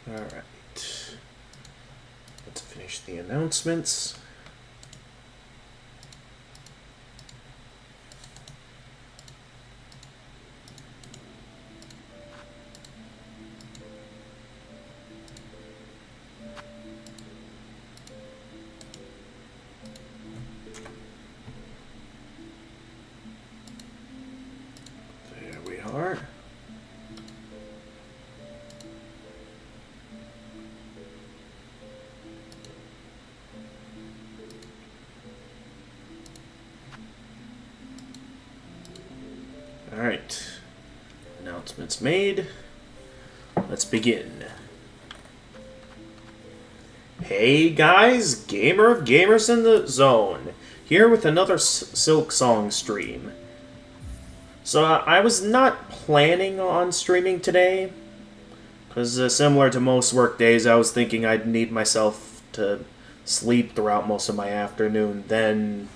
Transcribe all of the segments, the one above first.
Alright. Let's finish the announcements. There we are. Alright. Announcements made. Let's begin. Hey guys, Gamer of Gamers in the Zone, here with another Silksong stream. So I was not planning on streaming today, because similar to most work days, I was thinking I'd need myself to sleep throughout most of my afternoon, then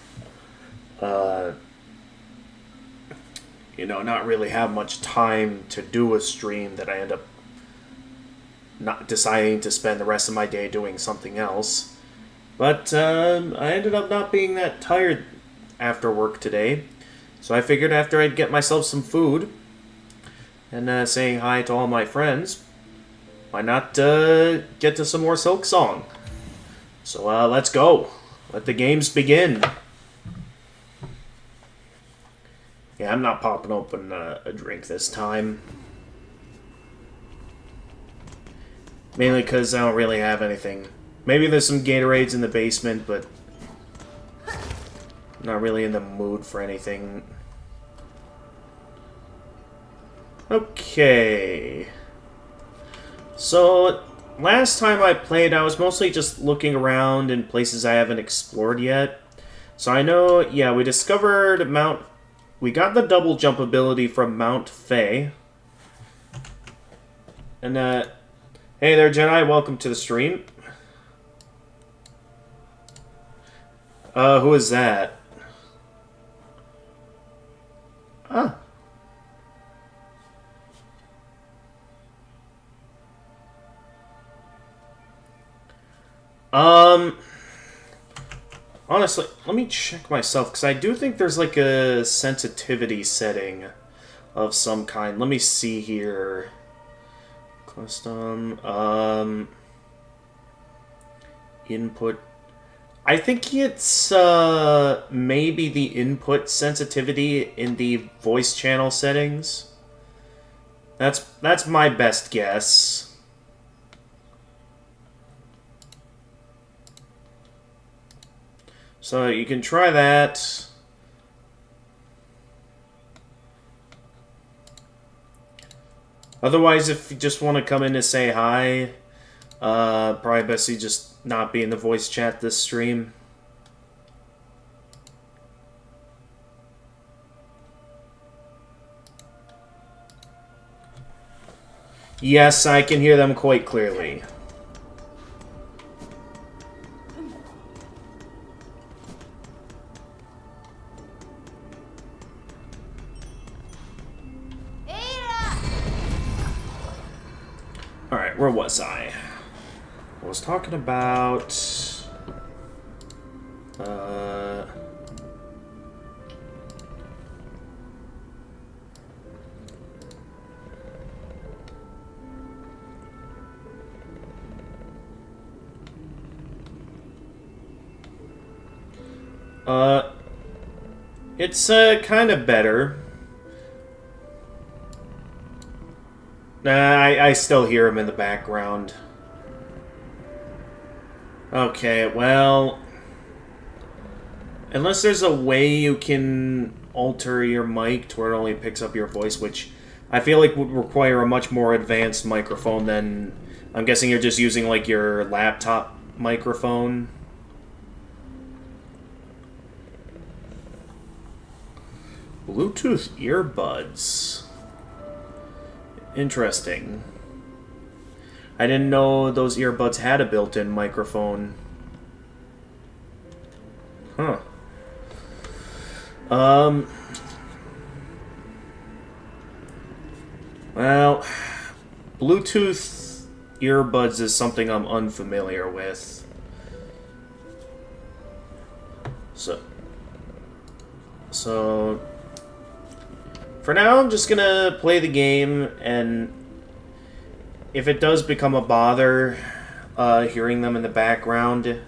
not really have much time to do a stream that I end up not deciding to spend the rest of my day doing something else. But I ended up not being that tired after work today, so I figured after I'd get myself some food and saying hi to all my friends, why not get to some more Silksong? So let's go. Let the games begin. Yeah, I'm not popping open a drink this time. Mainly because I don't really have anything. Maybe there's some Gatorades in the basement, but I'm not really in the mood for anything. Okay. So, last time I played, I was mostly just looking around in places I haven't explored yet. So I know, yeah, we discovered Mount... We got the double jump ability from Mount Fae. And, hey there, Jedi. Welcome to the stream. Who is that? Ah. Honestly, let me check myself, because I do think there's like a sensitivity setting of some kind. Let me see here. Custom, input. I think it's, maybe the input sensitivity in the voice channel settings. That's my best guess. So you can try that. Otherwise, if you just want to come in to say hi, probably best you just not be in the voice chat this stream. Yes, I can hear them quite clearly. Alright, where was I? I was talking about... It's, kind of better. I still hear him in the background. Okay, well... Unless there's a way you can alter your mic to where it only picks up your voice, which I feel like would require a much more advanced microphone than... I'm guessing you're just using, like, your laptop microphone. Bluetooth earbuds. Interesting. I didn't know those earbuds had a built-in microphone. Huh. Well, Bluetooth earbuds is something I'm unfamiliar with. So for now, I'm just gonna play the game, and if it does become a bother hearing them in the background,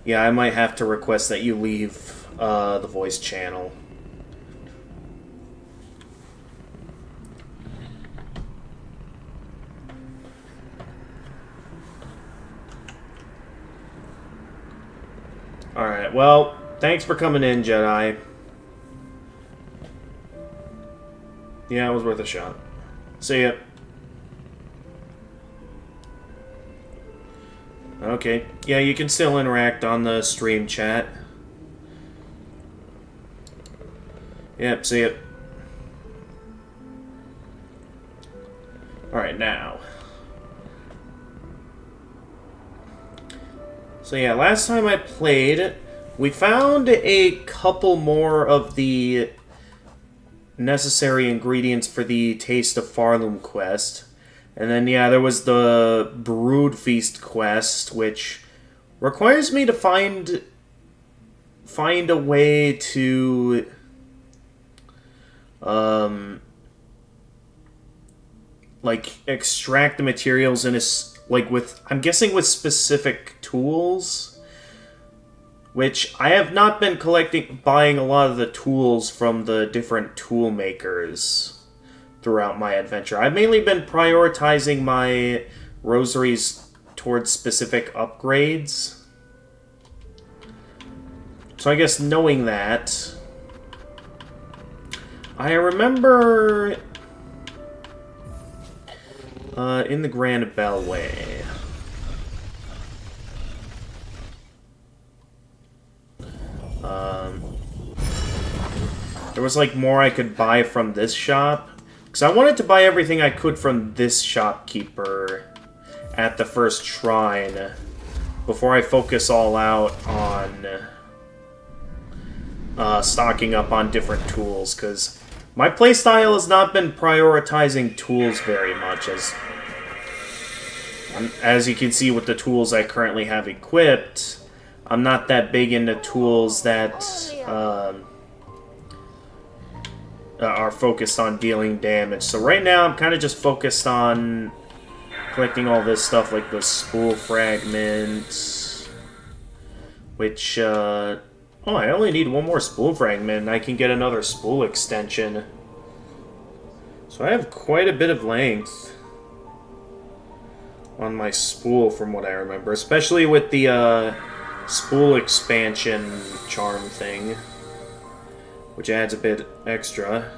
yeah, I might have to request that you leave the voice channel. Alright, well, thanks for coming in, Jedi. Yeah, it was worth a shot. See ya. Okay. Yeah, you can still interact on the stream chat. Yep, see ya. Alright, now. So yeah, last time I played, we found a couple more of the necessary ingredients for the Taste of Farloom quest. And then, yeah, there was the Brood Feast quest, which requires me to find a way to like extract the materials in a I'm guessing with specific tools, which I have not been buying a lot of the tools from the different tool makers throughout my adventure. I've mainly been prioritizing my rosaries towards specific upgrades. So I guess knowing that, I remember in the Grand Bellway, there was like more I could buy from this shop. Because I wanted to buy everything I could from this shopkeeper at the first shrine before I focus all out on stocking up on different tools. Because my playstyle has not been prioritizing tools very much, as you can see with the tools I currently have equipped. I'm not that big into tools that are focused on dealing damage. So right now I'm kind of just focused on collecting all this stuff like the spool fragment, which, oh, I only need one more spool fragment and I can get another spool extension. So I have quite a bit of length on my spool from what I remember, especially with the spool expansion charm thing, which adds a bit extra.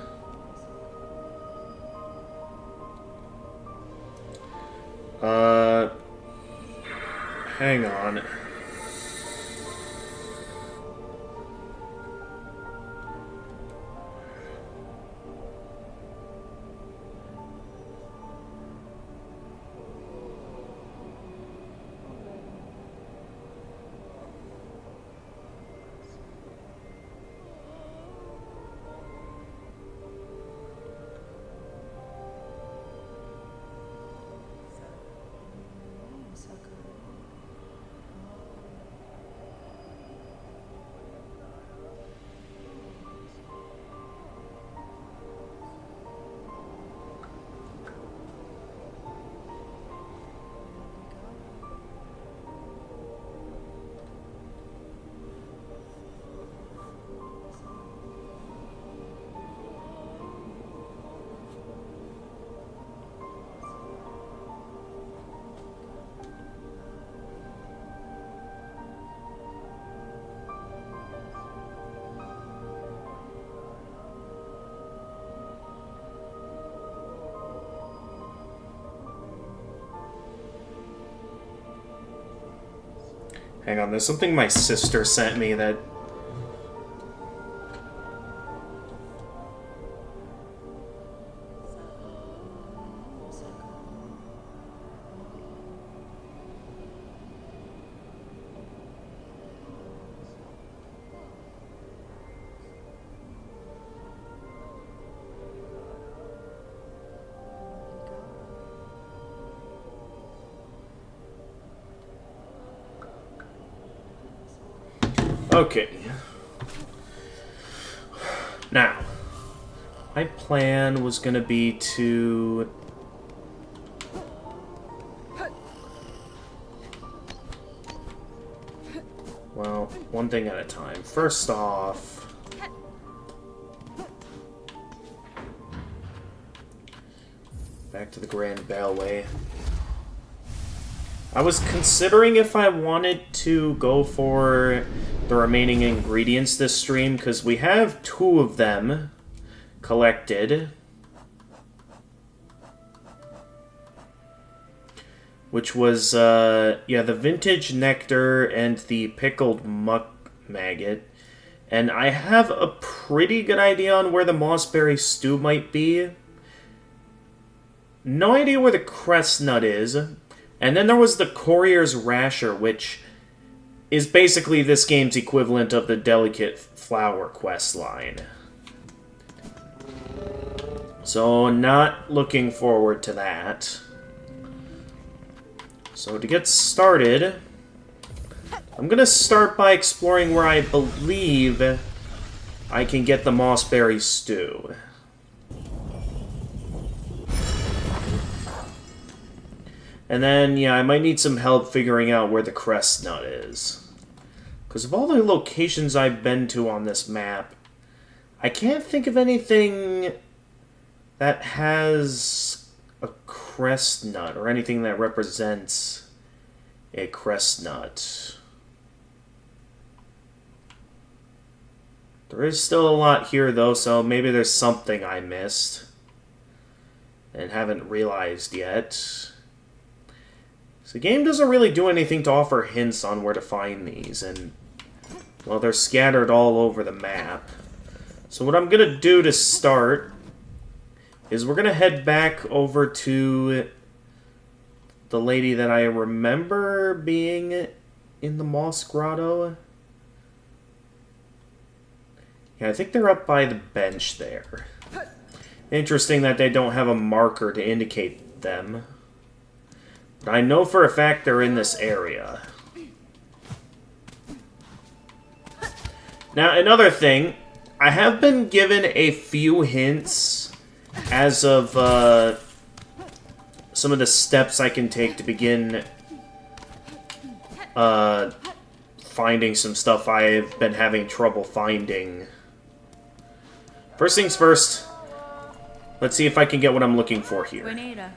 Hang on. Hang on, there's something my sister sent me that... Okay. Now, my plan was gonna be to... Well, one thing at a time. First off... Back to the Grand Bellway. I was considering if I wanted to go for the remaining ingredients this stream, because we have 2 of them collected. Which was, yeah, the Vintage Nectar and the Pickled Muck Maggot. And I have a pretty good idea on where the Mossberry Stew might be. No idea where the Crest Nut is. And then there was the Courier's Rasher, which is basically this game's equivalent of the Delicate Flower quest line. So, not looking forward to that. So, to get started, I'm gonna start by exploring where I believe I can get the Mossberry Stew. And then, yeah, I might need some help figuring out where the Crest Nut is. Because of all the locations I've been to on this map, I can't think of anything that has a Crest Nut, or anything that represents a Crest Nut. There is still a lot here, though, so maybe there's something I missed and haven't realized yet. So the game doesn't really do anything to offer hints on where to find these, and, well, they're scattered all over the map. So what I'm going to do to start is we're going to head back over to the lady that I remember being in the Moss Grotto. Yeah, I think they're up by the bench there. Interesting that they don't have a marker to indicate them. But I know for a fact they're in this area. Now, another thing, I have been given a few hints as of some of the steps I can take to begin finding some stuff I've been having trouble finding. First things first, let's see if I can get what I'm looking for here.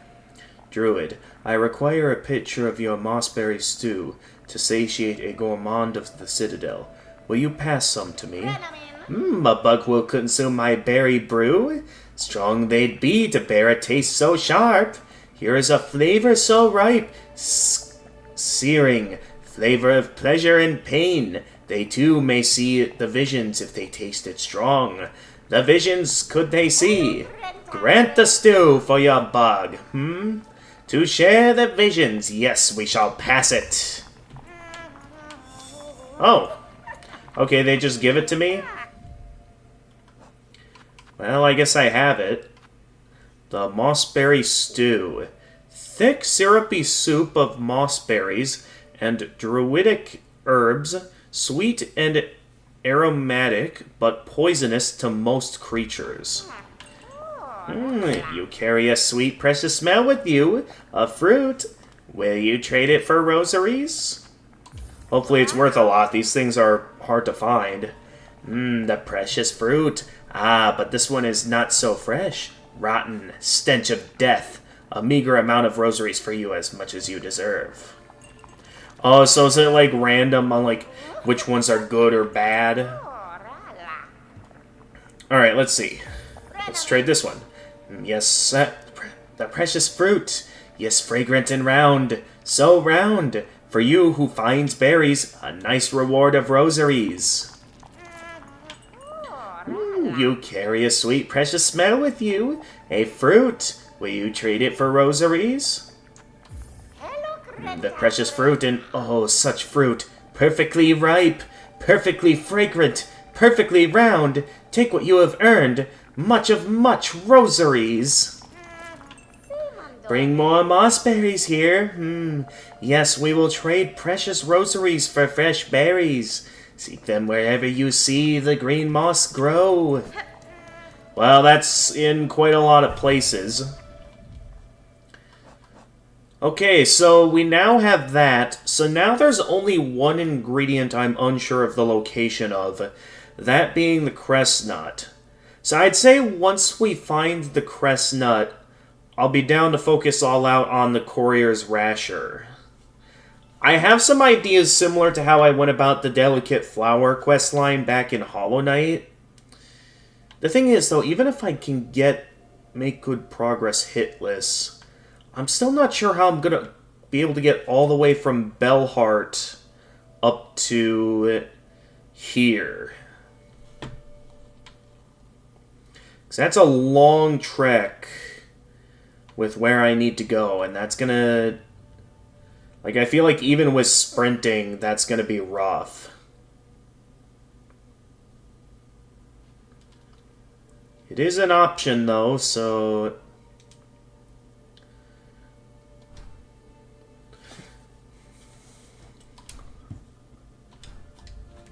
Druid, I require a pitcher of your mossberry stew to satiate a gourmand of the Citadel. Will you pass some to me? A bug will consume my berry brew. Strong they'd be to bear a taste so sharp. Here is a flavor so ripe, searing, flavor of pleasure and pain. They too may see the visions if they taste it strong. The visions could they see? Grant the stew for your bug, To share the visions, yes, we shall pass it. Oh. Okay, they just give it to me? Well, I guess I have it. The mossberry stew. Thick, syrupy soup of mossberries and druidic herbs, sweet and aromatic, but poisonous to most creatures. You carry a sweet, precious smell with you. A fruit. Will you trade it for rosaries? Hopefully it's worth a lot. These things are hard to find. The precious fruit. Ah, but this one is not so fresh. Rotten. Stench of death. A meager amount of rosaries for you, as much as you deserve. Oh, so is it like random on like which ones are good or bad? Alright, let's see. Let's trade this one. Yes, the precious fruit. Yes, fragrant and round. So round. For you who finds berries, a nice reward of rosaries. You carry a sweet, precious smell with you. A fruit. Will you trade it for rosaries? The precious fruit, and oh, such fruit. Perfectly ripe. Perfectly fragrant. Perfectly round. Take what you have earned. Much rosaries. Bring more mossberries here. Yes, we will trade precious rosaries for fresh berries. Seek them wherever you see the green moss grow. Well, that's in quite a lot of places. Okay, so we now have that. So now there's only one ingredient I'm unsure of the location of. That being the cress nut. So I'd say once we find the cress nut, I'll be down to focus all out on the courier's rasher. I have some ideas similar to how I went about the delicate flower questline back in Hollow Knight. The thing is, though, even if I can make good progress hitless, I'm still not sure how I'm gonna be able to get all the way from Bellheart up to here. Because that's a long trek with where I need to go, and that's gonna... Like, I feel like even with sprinting, that's gonna be rough. It is an option, though, so...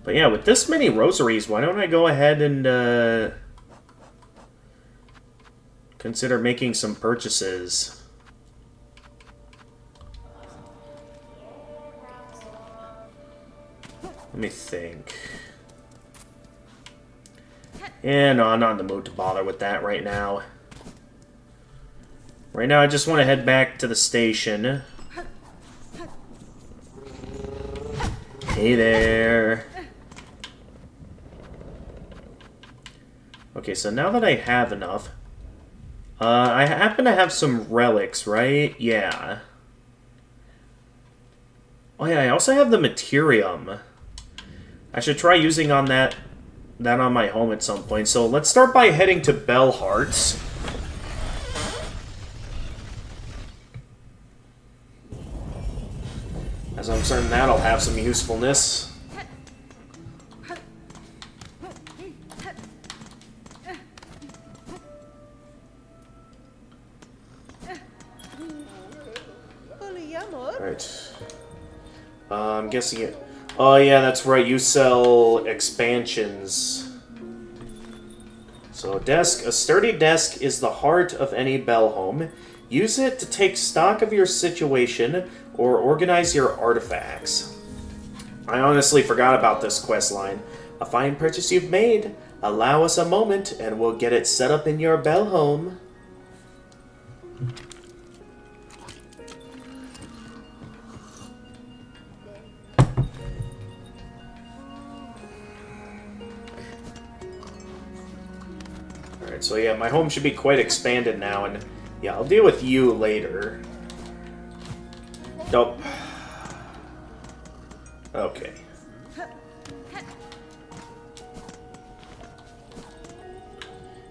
But yeah, with this many rosaries, why don't I go ahead and, consider making some purchases. Let me think. Yeah, no, I'm not in the mood to bother with that right now. Right now, I just want to head back to the station. Hey there. Okay, so now that I have enough... I happen to have some relics, right? Yeah. Oh yeah, I also have the Materium. I should try using that on my home at some point. So let's start by heading to Bellheart. As I'm certain that'll have some usefulness. Right. I'm guessing it... Oh yeah, that's right, you sell expansions. So desk. A sturdy desk is the heart of any bell home. Use it to take stock of your situation or organize your artifacts. I honestly forgot about this quest line. A fine purchase you've made. Allow us a moment and we'll get it set up in your bell home. So yeah, my home should be quite expanded now, and yeah, I'll deal with you later. Nope. Okay.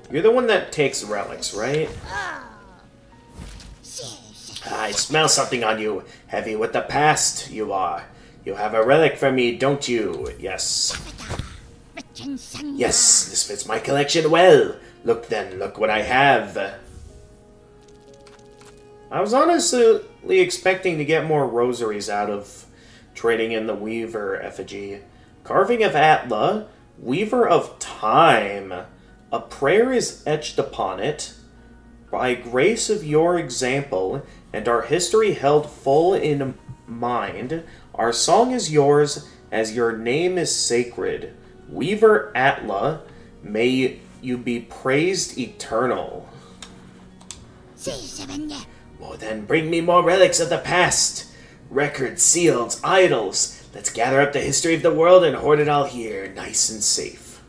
You're the one that takes relics, right? I smell something on you. Heavy with the past, you are. You have a relic for me, don't you? Yes. Yes, this fits my collection well. Look then, look what I have. I was honestly expecting to get more rosaries out of trading in the Weaver effigy. Carving of Atla, Weaver of Time. A prayer is etched upon it. By grace of your example, and our history held full in mind, our song is yours, as your name is sacred. Weaver Atla, may you be praised eternal. Well then, bring me more relics of the past. Records, seals, idols. Let's gather up the history of the world and hoard it all here, nice and safe.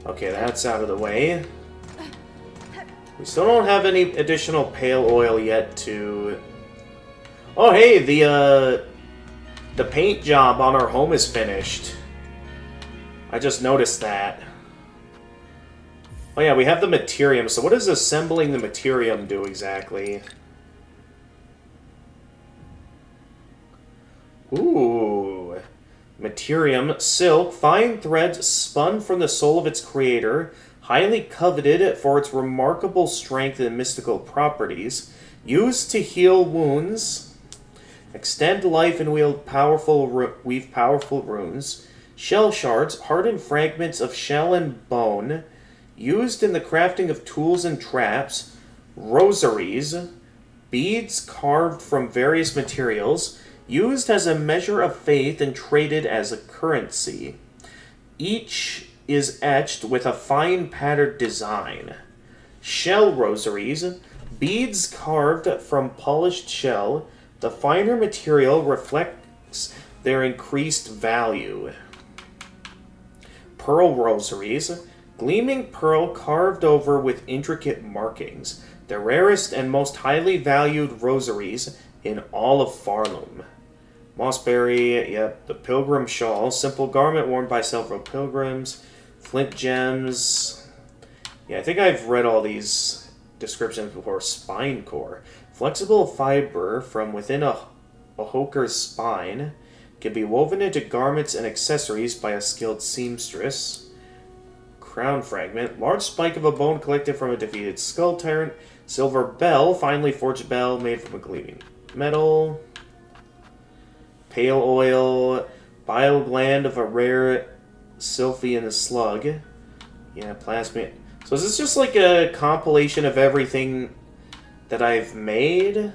Okay, that's out of the way. We still don't have any additional pale oil yet to... Oh hey, the paint job on our home is finished. I just noticed that. Oh yeah, we have the Materium. So what does assembling the Materium do exactly? Ooh. Materium, silk, fine threads spun from the soul of its creator, highly coveted for its remarkable strength and mystical properties, used to heal wounds. Extend life and weave powerful runes. Shell shards, hardened fragments of shell and bone, used in the crafting of tools and traps. Rosaries, beads carved from various materials, used as a measure of faith and traded as a currency. Each is etched with a fine patterned design. Shell rosaries, beads carved from polished shell. The finer material reflects their increased value. Pearl rosaries, gleaming pearl carved over with intricate markings. The rarest and most highly valued rosaries in all of Farlum. Mossberry, yep, the pilgrim shawl, simple garment worn by several pilgrims. Flint gems. Yeah, I think I've read all these descriptions before. Spine core. Flexible fiber from within a hoker's spine. Can be woven into garments and accessories by a skilled seamstress. Crown fragment. Large spike of a bone collected from a defeated skull tyrant. Silver bell. Finely forged bell made from a gleaming metal. Pale oil. Bile gland of a rare Sylphian slug. Yeah, plasmid. So is this just like a compilation of everything that I've made?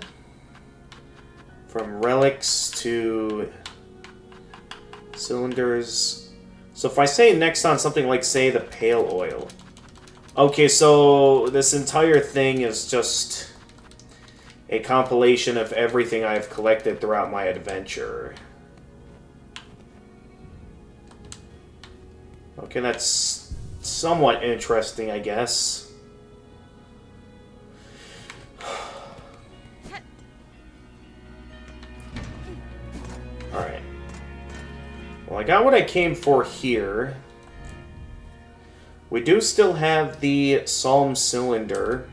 From relics to cylinders. So if I say next on something like, say, the pale oil. Okay, so this entire thing is just a compilation of everything I've collected throughout my adventure. Okay, that's somewhat interesting, I guess. Alright. Well, I got what I came for here. We do still have the Psalm Cylinder.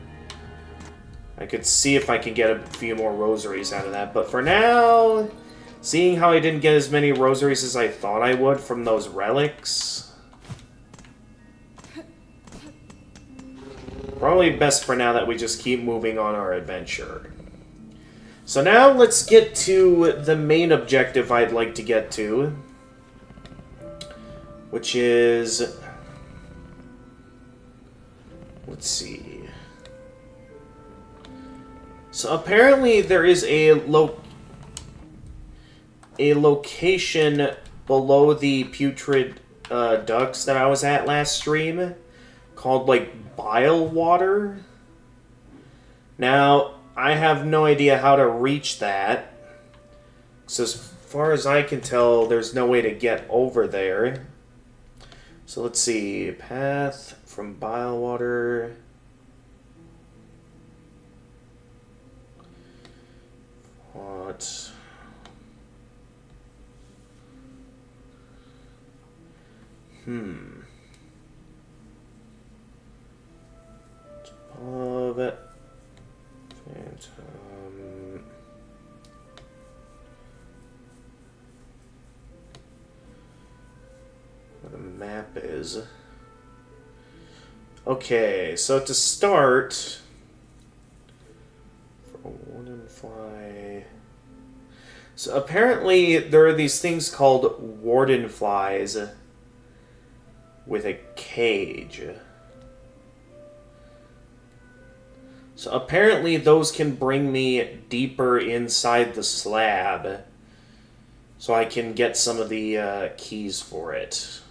I could see if I can get a few more rosaries out of that, but for now, seeing how I didn't get as many rosaries as I thought I would from those relics, probably best for now that we just keep moving on our adventure. So now let's get to the main objective I'd like to get to, which is, let's see. So apparently there is a location below the putrid ducks that I was at last stream called, like, Bile Water. Now, I have no idea how to reach that. So as far as I can tell, there's no way to get over there. So let's see. Path from Bile Water. What? Above it. Phantom. Where the map is. Okay, so to start, for a wooden fly. So apparently there are these things called warden flies with a cage. So apparently those can bring me deeper inside the slab, so I can get some of the keys for it.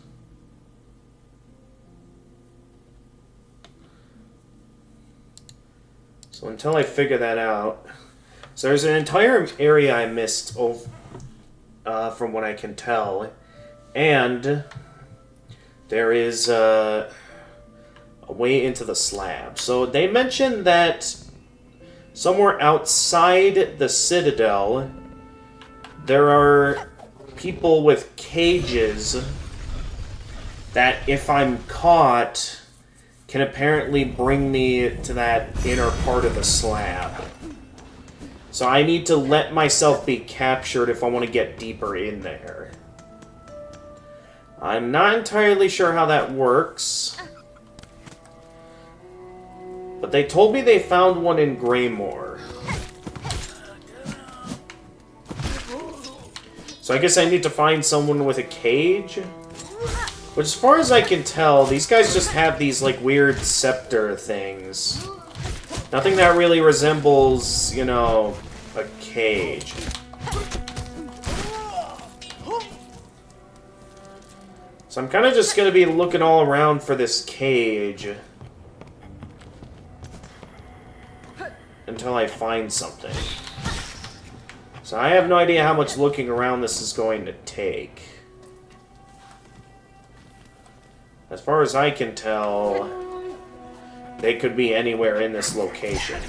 So until I figure that out... So there's an entire area I missed from what I can tell. And there is a way into the slab. So they mentioned that somewhere outside the Citadel, there are people with cages that, if I'm caught, can apparently bring me to that inner part of the slab. So I need to let myself be captured if I want to get deeper in there. I'm not entirely sure how that works. But they told me they found one in Greymore. So I guess I need to find someone with a cage? Which, as far as I can tell, these guys just have these, like, weird scepter things. Nothing that really resembles, you know, a cage. So I'm kind of just going to be looking all around for this cage until I find something. So I have no idea how much looking around this is going to take. As far as I can tell, they could be anywhere in this location.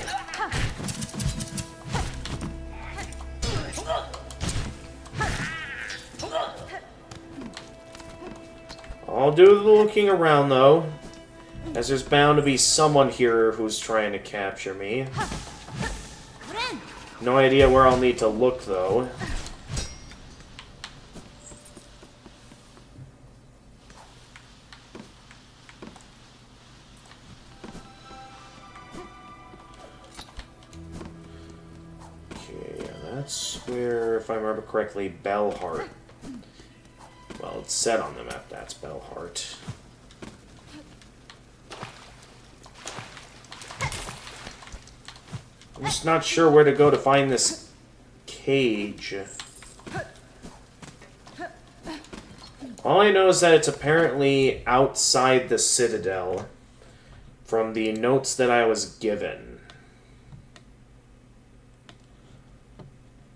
I'll do the looking around, though, as there's bound to be someone here who's trying to capture me. No idea where I'll need to look, though. Okay, yeah, that's where, if I remember correctly, Bellheart. Well, it's said on the map that's Bellheart. I'm just not sure where to go to find this cage. All I know is that it's apparently outside the Citadel from the notes that I was given.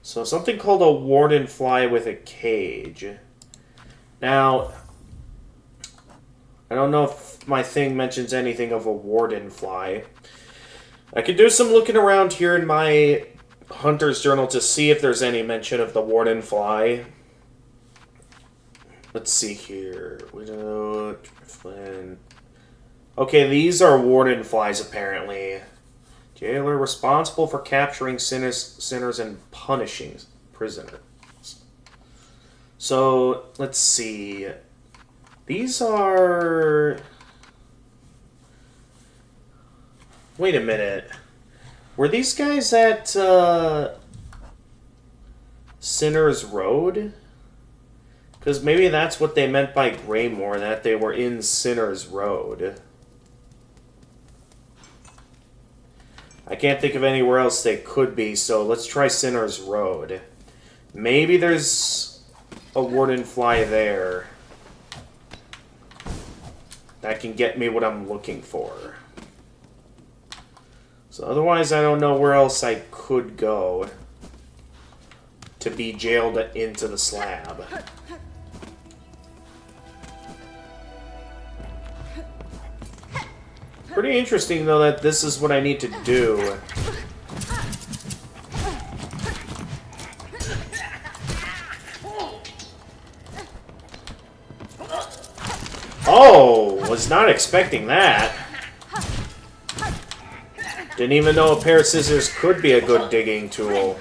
So something called a warden fly with a cage. Now, I don't know if my thing mentions anything of a warden fly. I could do some looking around here in my Hunter's Journal to see if there's any mention of the warden fly. Let's see here. Widow, Flynn. Okay, these are warden flies, apparently. Jailer responsible for capturing sinners and punishing prisoners. So, let's see. These are... Wait a minute. Were these guys at, Sinner's Road? Because maybe that's what they meant by Greymore, that they were in Sinner's Road. I can't think of anywhere else they could be, so let's try Sinner's Road. Maybe there's a warden fly there that can get me what I'm looking for. So otherwise, I don't know where else I could go to be jailed into the slab. Pretty interesting, though, that this is what I need to do. Oh, was not expecting that. Didn't even know a pair of scissors could be a good digging tool.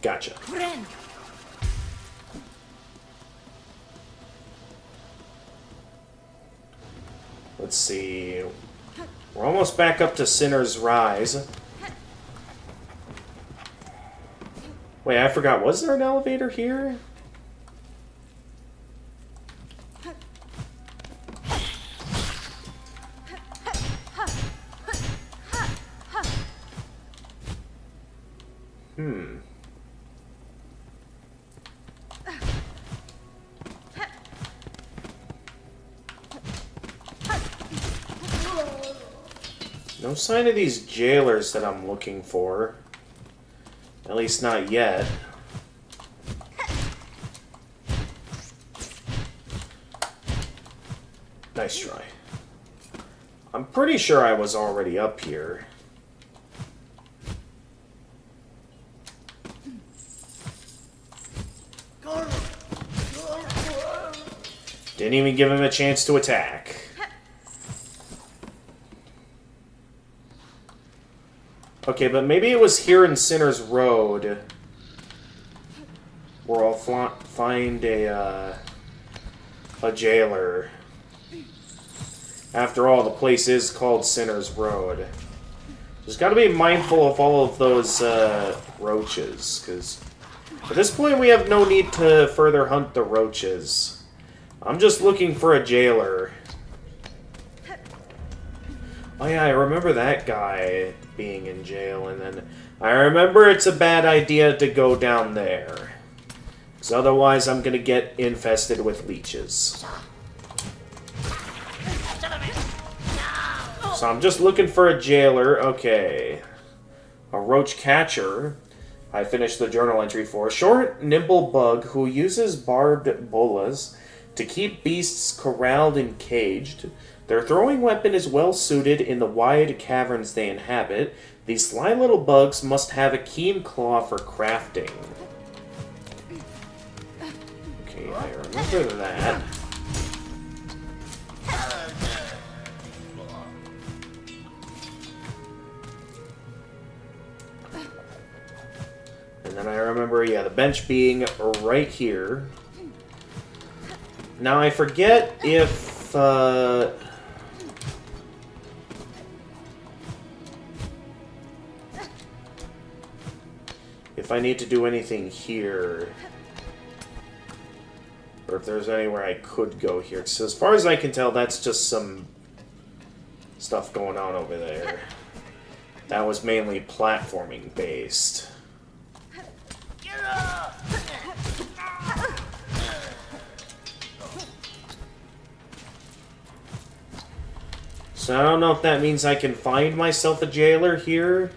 Gotcha. Let's see. We're almost back up to Sinner's Rise. Wait, I forgot. Was there an elevator here? No sign of these jailers that I'm looking for. At least not yet. Nice try. I'm pretty sure I was already up here. Didn't even give him a chance to attack. Okay, but maybe it was here in Sinner's Road where I'll find a jailer. After all, the place is called Sinner's Road. Just gotta be mindful of all of those roaches, because at this point we have no need to further hunt the roaches. I'm just looking for a jailer. Oh yeah, I remember that guy being in jail, and then I remember it's a bad idea to go down there. Because otherwise I'm gonna get infested with leeches. So I'm just looking for a jailer. Okay. A roach catcher. I finished the journal entry for. Short, nimble bug who uses barbed bolas to keep beasts corralled and caged. Their throwing weapon is well suited in the wide caverns they inhabit. These sly little bugs must have a keen claw for crafting. Okay, I remember that. And then I remember, yeah, the bench being right here. Now I forget if I need to do anything here, or if there's anywhere I could go here. So as far as I can tell, that's just some stuff going on over there. That was mainly platforming based. So I don't know if that means I can find myself a jailer here.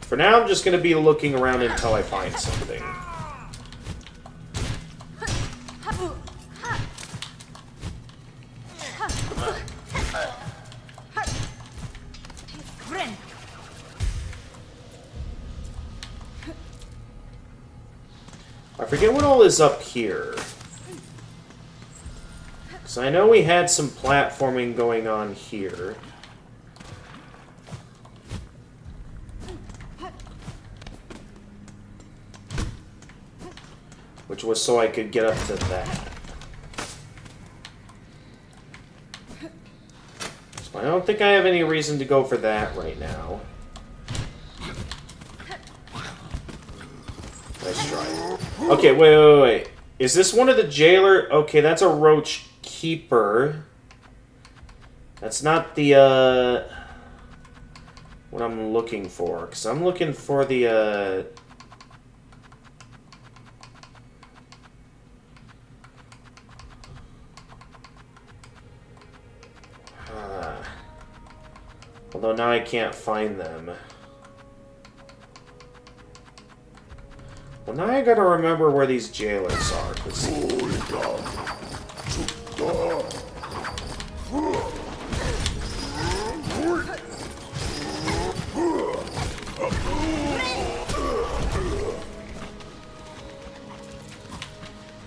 For now, I'm just going to be looking around until I find something. I forget what all is up here. So I know we had some platforming going on here. Which was so I could get up to that. So I don't think I have any reason to go for that right now. Nice try. Okay, wait. Is this one of the jailer? Okay, that's a roach keeper. That's not the, what I'm looking for. Because I'm looking for the, although now I can't find them. Well, now I gotta remember where these jailers are.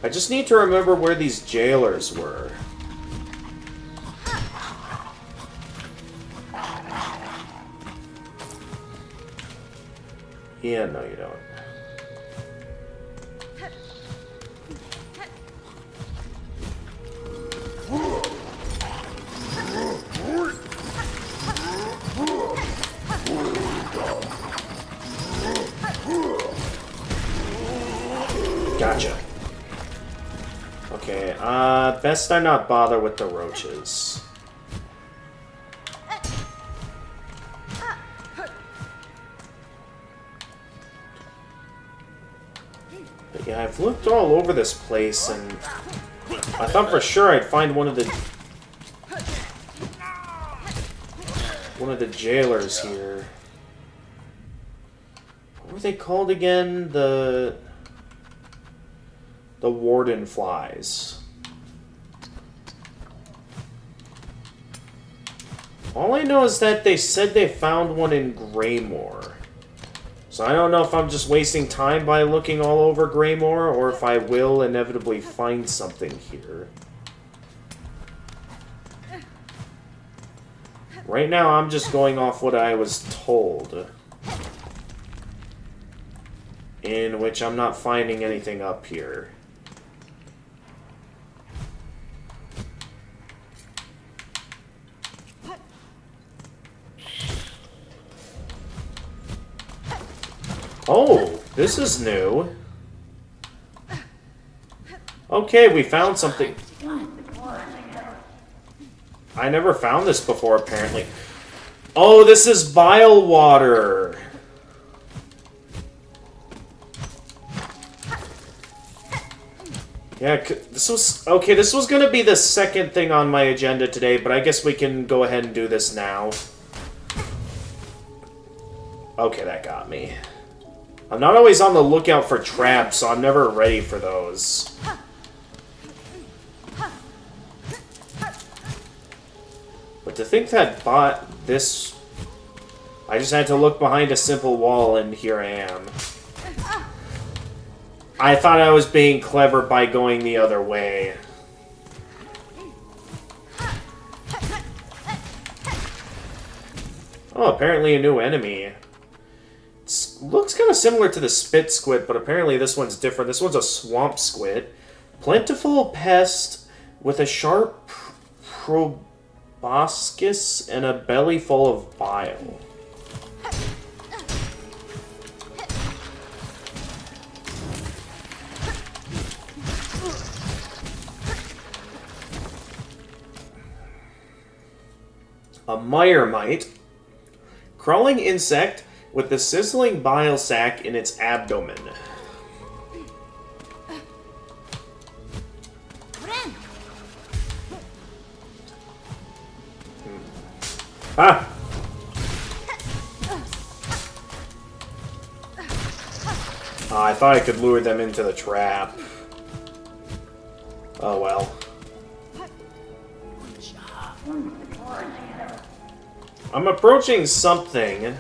I just need to remember where these jailers were. Yeah, no you don't. Gotcha. Okay, best I not bother with the roaches. But yeah, I've looked all over this place, and I thought for sure I'd find one of the jailers here. What were they called again? The warden flies. All I know is that they said they found one in Greymore. So I don't know if I'm just wasting time by looking all over Greymore, or if I will inevitably find something here. Right now, I'm just going off what I was told. In which I'm not finding anything up here. Oh, this is new. Okay, we found something. I never found this before, apparently. Oh, this is bile water. Yeah, this was... Okay, this was gonna be the second thing on my agenda today, but I guess we can go ahead and do this now. Okay, that got me. I'm not always on the lookout for traps, so I'm never ready for those. But to think that this... I just had to look behind a simple wall, and here I am. I thought I was being clever by going the other way. Oh, apparently a new enemy. It looks kind of similar to the spit squid, but apparently this one's different. This one's a swamp squid. Plentiful pest with a sharp proboscis and a belly full of bile. A mire mite. Crawling insect with the sizzling bile sac in its abdomen. Ah! I thought I could lure them into the trap. Oh well. I'm approaching something.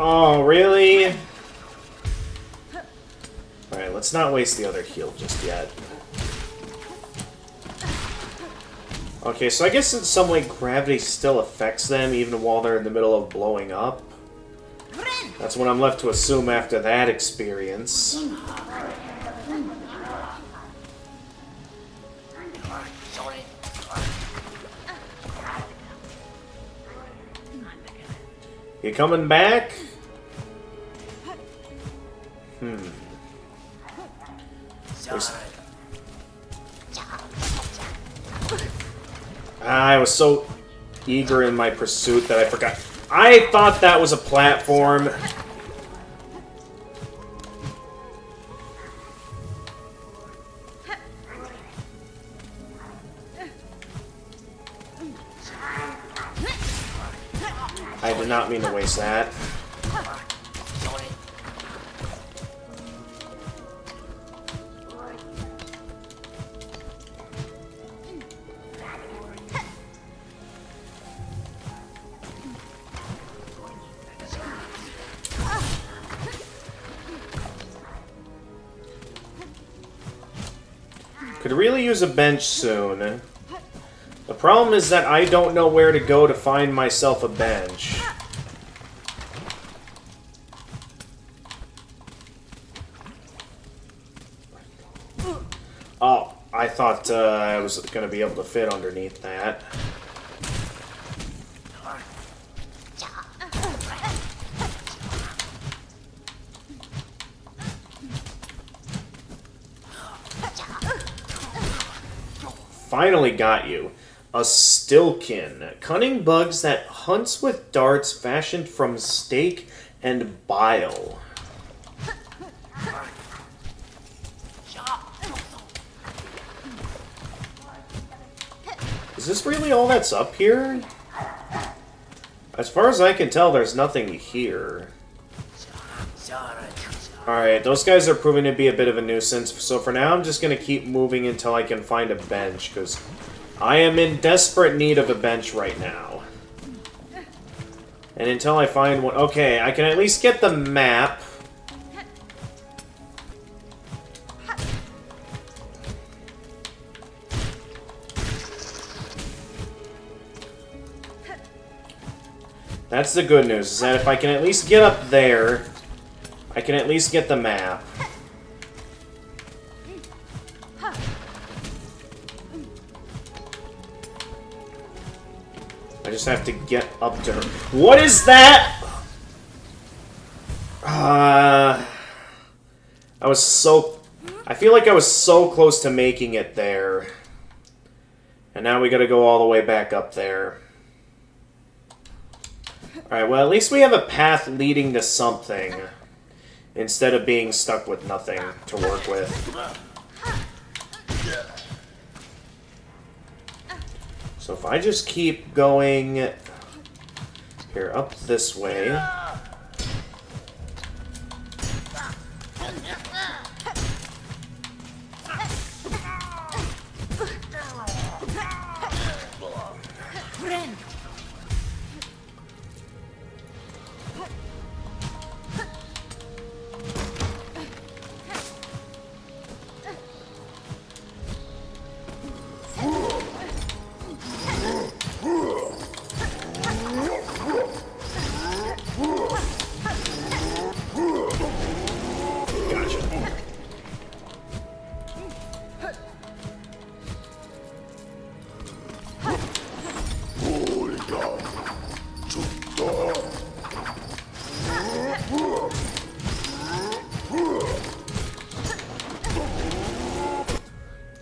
Oh, really? Alright, let's not waste the other heal just yet. Okay, so I guess in some way gravity still affects them even while they're in the middle of blowing up. That's what I'm left to assume after that experience. You coming back? I was so eager in my pursuit that I forgot. I thought that was a platform. I did not mean to waste that. Could really use a bench soon. The problem is that I don't know where to go to find myself a bench. Oh, I thought I was going to be able to fit underneath that. Finally got you. A stilkin. Cunning bugs that hunts with darts fashioned from steak and bile. Is this really all that's up here? As far as I can tell, there's nothing here. Alright, those guys are proving to be a bit of a nuisance, so for now I'm just going to keep moving until I can find a bench, because I am in desperate need of a bench right now. And until I find one... Okay, I can at least get the map. That's the good news, is that if I can at least get up there, I can at least get the map. I just have to get up to her. What is that? I was so... I feel like I was so close to making it there. And now we gotta go all the way back up there. Alright, well, at least we have a path leading to something, instead of being stuck with nothing to work with. So if I just keep going here up this way...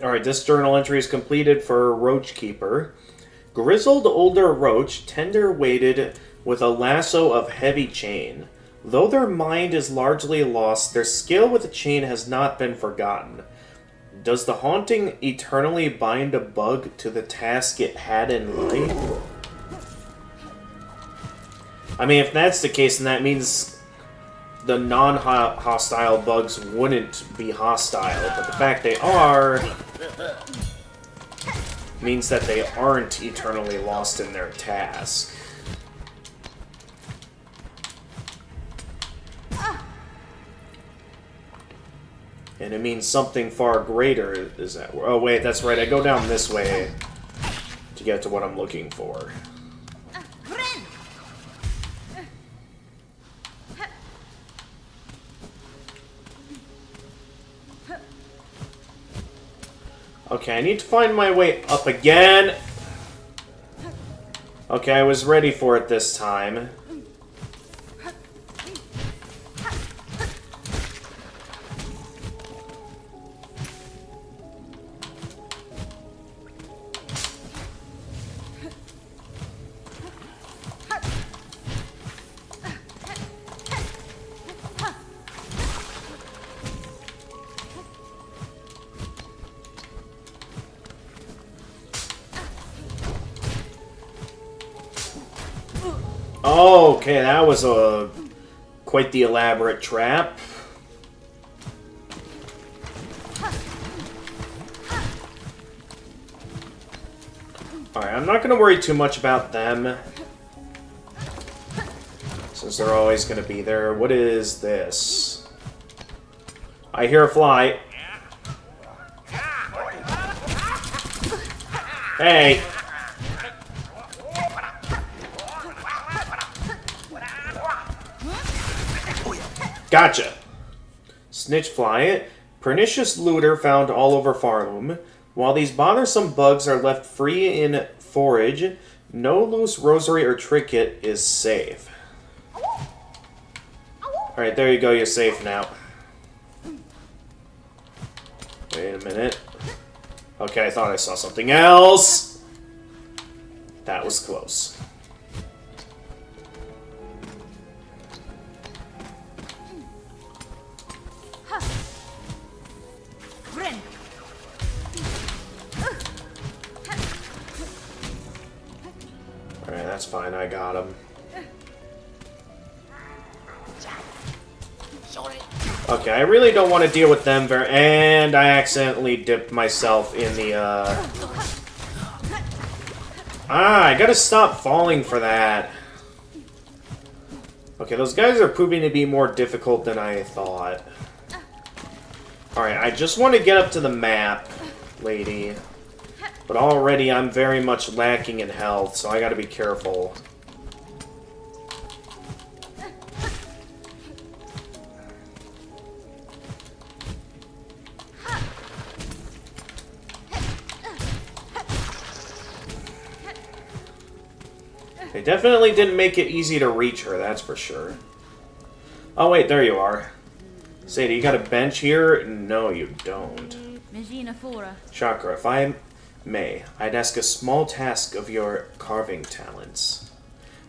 Alright, this journal entry is completed for Roach Keeper. Grizzled older roach, tender-weighted with a lasso of heavy chain. Though their mind is largely lost, their skill with the chain has not been forgotten. Does the haunting eternally bind a bug to the task it had in life? I mean, if that's the case, then that means the non-hostile bugs wouldn't be hostile, but the fact they are means that they aren't eternally lost in their task. And it means something far greater is that... Oh, wait, that's right. I go down this way to get to what I'm looking for. Okay, I need to find my way up again. Okay, I was ready for it this time. Okay, that was quite the elaborate trap. Alright, I'm not going to worry too much about them, since they're always going to be there. What is this? I hear a fly. Hey! Gotcha! Snitch fly, pernicious looter found all over Farloom. While these bothersome bugs are left free in forage, no loose rosary or trinket is safe. Alright, there you go, you're safe now. Wait a minute. Okay, I thought I saw something else. That was close. Alright, that's fine. I got him. Okay, I really don't want to deal with them and I accidentally dipped myself in the, I gotta stop falling for that. Okay, those guys are proving to be more difficult than I thought. Alright, I just want to get up to the map, lady. But already I'm very much lacking in health, so I gotta be careful. They definitely didn't make it easy to reach her, that's for sure. Oh wait, there you are. Sadie, you got a bench here? No, you don't. Chakra, if I may, I'd ask a small task of your carving talents.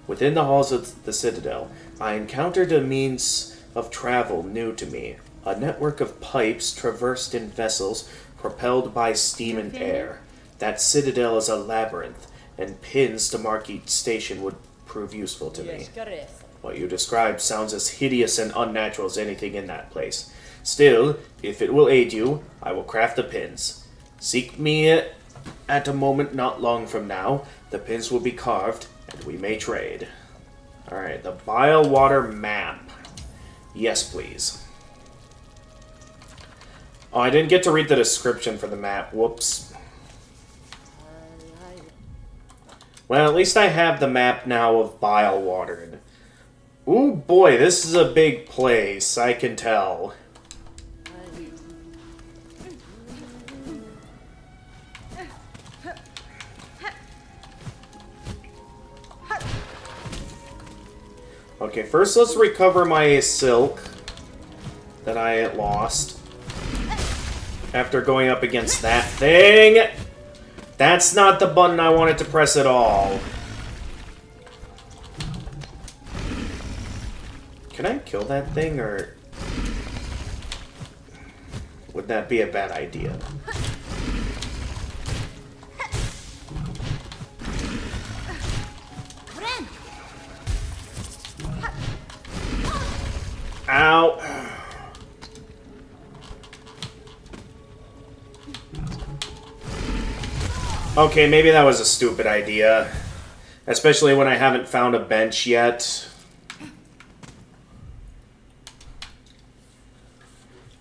Within the halls of the Citadel, I encountered a means of travel new to me. A network of pipes traversed in vessels propelled by steam and air. That Citadel is a labyrinth, and pins to mark each station would prove useful to me. What you described sounds as hideous and unnatural as anything in that place. Still, if it will aid you, I will craft the pins. Seek me at a moment not long from now. The pins will be carved, and we may trade. Alright, the Bile-Water map. Yes, please. Oh, I didn't get to read the description for the map. Whoops. Well, at least I have the map now of Bile-Water. Ooh, boy, this is a big place, I can tell. Okay, first let's recover my silk that I lost after going up against that thing. That's not the button I wanted to press at all. Can I kill that thing, or would that be a bad idea? Ow. Okay, maybe that was a stupid idea. Especially when I haven't found a bench yet.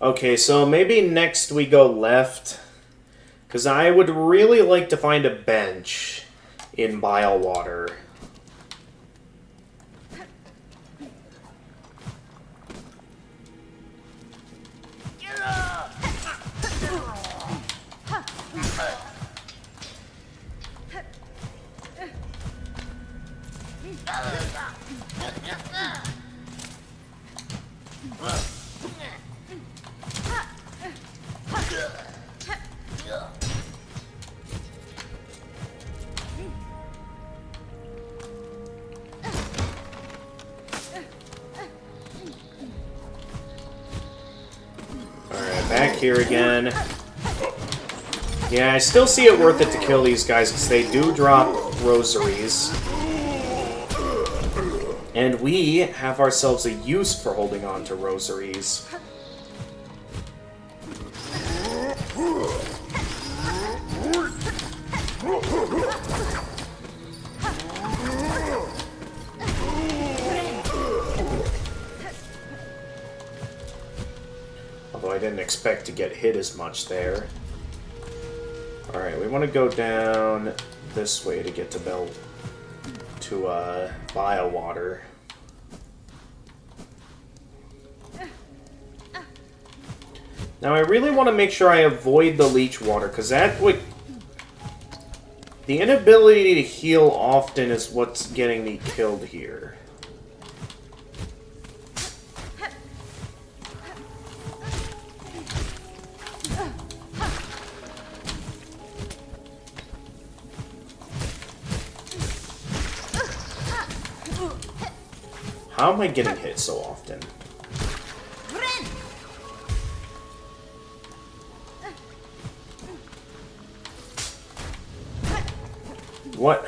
Okay, so maybe next we go left. Because I would really like to find a bench in Bile-Water. Back here again. Yeah, I still see it worth it to kill these guys because they do drop rosaries. And we have ourselves a use for holding on to rosaries. Although I didn't expect to get hit as much there. Alright, we want to go down this way to get to Bile-Water. Now I really want to make sure I avoid the leech water, because that would... The inability to heal often is what's getting me killed here. How am I getting hit so often? What?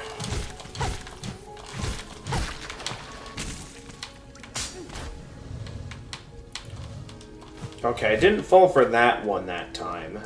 Okay, I didn't fall for that one that time.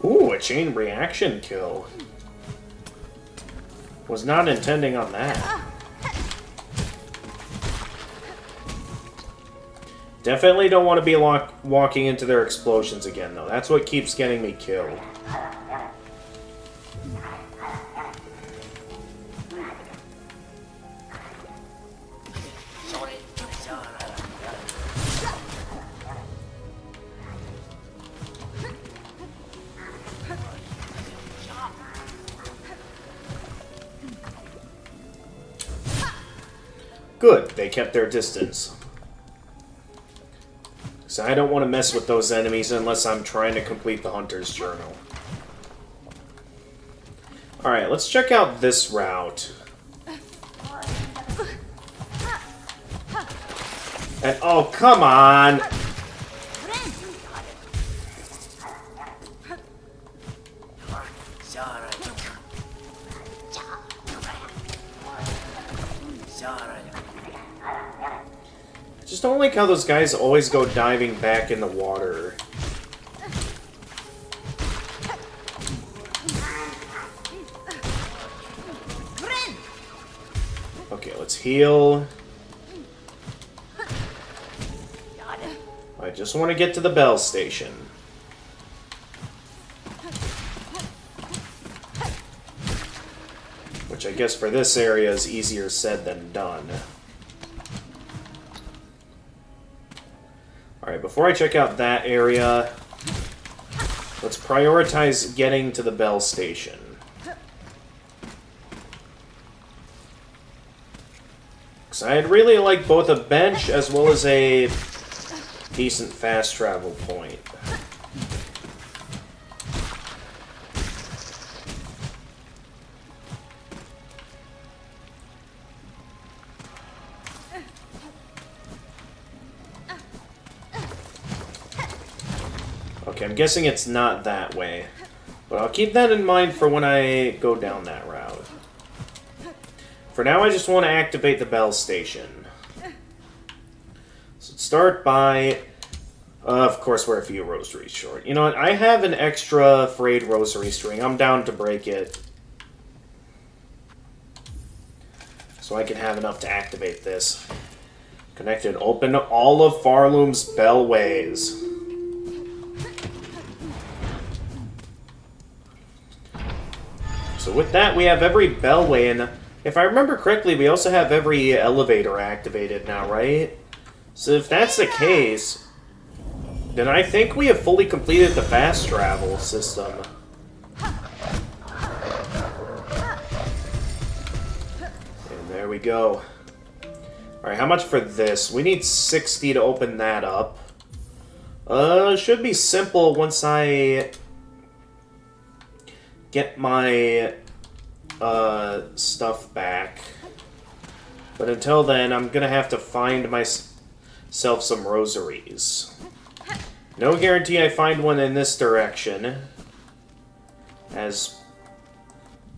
Ooh, a chain reaction kill. Was not intending on that. Definitely don't want to be walking into their explosions again, though. That's what keeps getting me killed. Good, they kept their distance. So I don't want to mess with those enemies unless I'm trying to complete the Hunter's Journal. Alright, let's check out this route. And, oh, come on! I just don't like how those guys always go diving back in the water. Okay, let's heal. I just want to get to the Bell Station. Which I guess for this area is easier said than done. Alright, before I check out that area, let's prioritize getting to the Bell Station. Because I'd really like both a bench as well as a decent fast travel point. Okay, I'm guessing it's not that way. But I'll keep that in mind for when I go down that route. For now, I just want to activate the Bell Station. So start by... of course, we're a few rosaries short. You know what? I have an extra frayed rosary string. I'm down to break it. So I can have enough to activate this. Connected. Open all of Farloom's bellways. So with that, we have every bellway, and if I remember correctly, we also have every elevator activated now, right? So if that's the case, then I think we have fully completed the fast travel system. And there we go. Alright, how much for this? We need 60 to open that up. Should be simple once I get my stuff back. But until then, I'm gonna have to find myself some rosaries. No guarantee I find one in this direction, as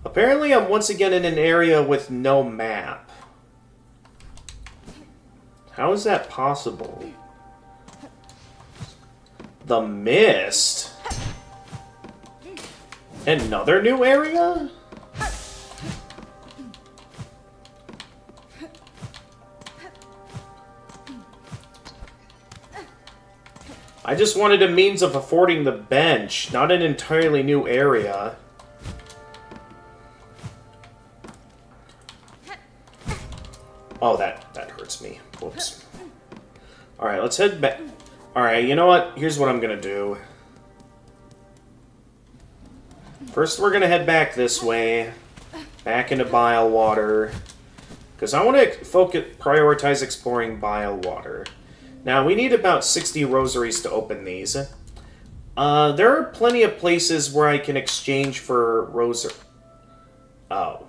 apparently I'm once again in an area with no map. How is that possible? The Mist? Another new area? I just wanted a means of affording the bench, not an entirely new area. works. Alright, let's head back. Alright, you know what? Here's what I'm gonna do. First, we're gonna head back this way. Back into Bile Water. Because I want to prioritize exploring Bile Water. Now, we need about 60 rosaries to open these. There are plenty of places where I can exchange for rosary. Oh.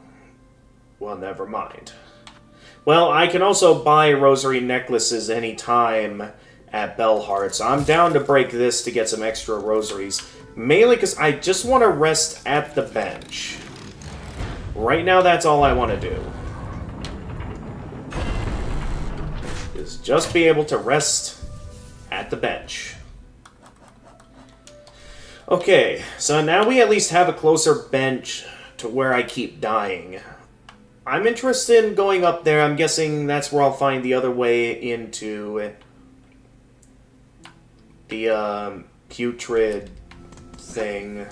Well, never mind. Well, I can also buy rosary necklaces anytime at Bellheart, so I'm down to break this to get some extra rosaries. Mainly because I just want to rest at the bench. Right now, that's all I want to do. Is just be able to rest at the bench. Okay, so now we at least have a closer bench to where I keep dying. I'm interested in going up there. I'm guessing that's where I'll find the other way into the putrid thing.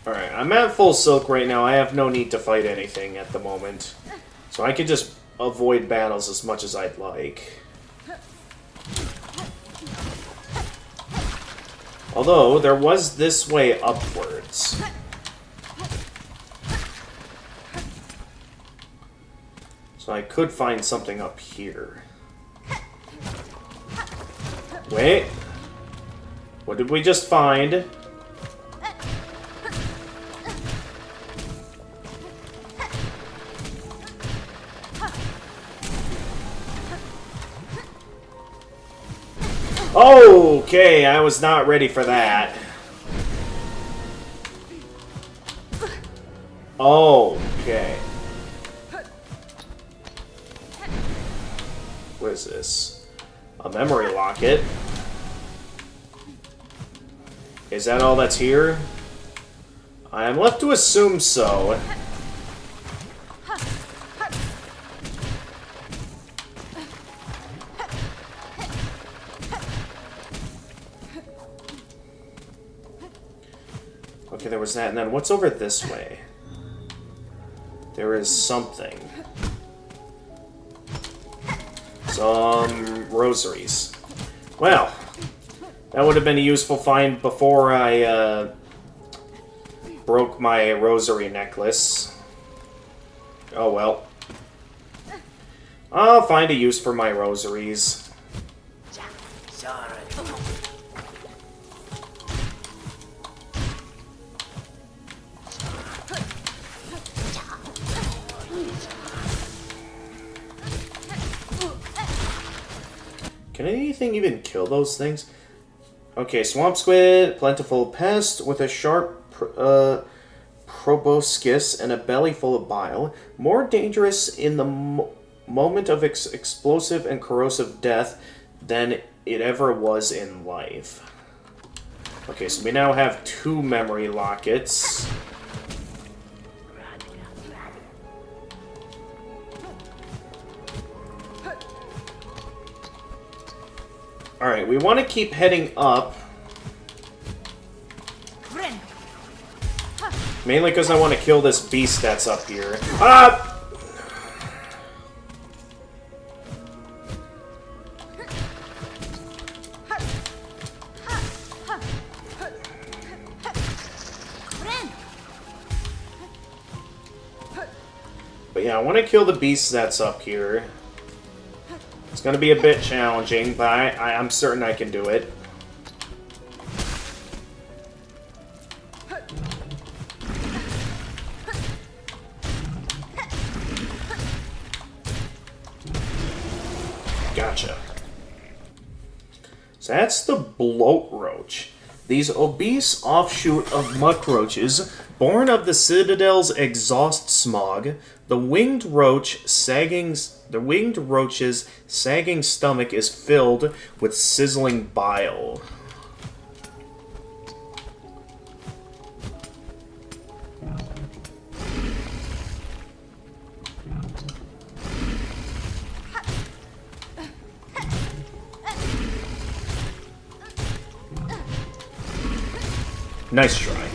Alright, I'm at full silk right now. I have no need to fight anything at the moment. So I can just avoid battles as much as I'd like. Although, there was this way upwards. So I could find something up here. Wait. What did we just find? Okay, I was not ready for that. Okay. What is this? A memory locket? Is that all that's here? I am left to assume so. Okay, there was that, and then what's over this way? There is something. Some rosaries. Well, that would have been a useful find before I broke my rosary necklace. Oh well. I'll find a use for my rosaries. Can anything even kill those things? Okay, swamp squid, plentiful pest with a sharp proboscis and a belly full of bile. More dangerous in the moment of explosive and corrosive death than it ever was in life. Okay, so we now have 2 memory lockets. Alright, we want to keep heading up. Mainly because I want to kill this beast that's up here. Ah! But yeah, I want to kill the beast that's up here. It's going to be a bit challenging, but I'm certain I can do it. Gotcha. So that's the bloat roach. These obese offshoot of muck roaches, born of the Citadel's exhaust smog, the winged roach's sagging stomach is filled with sizzling bile. Nice try.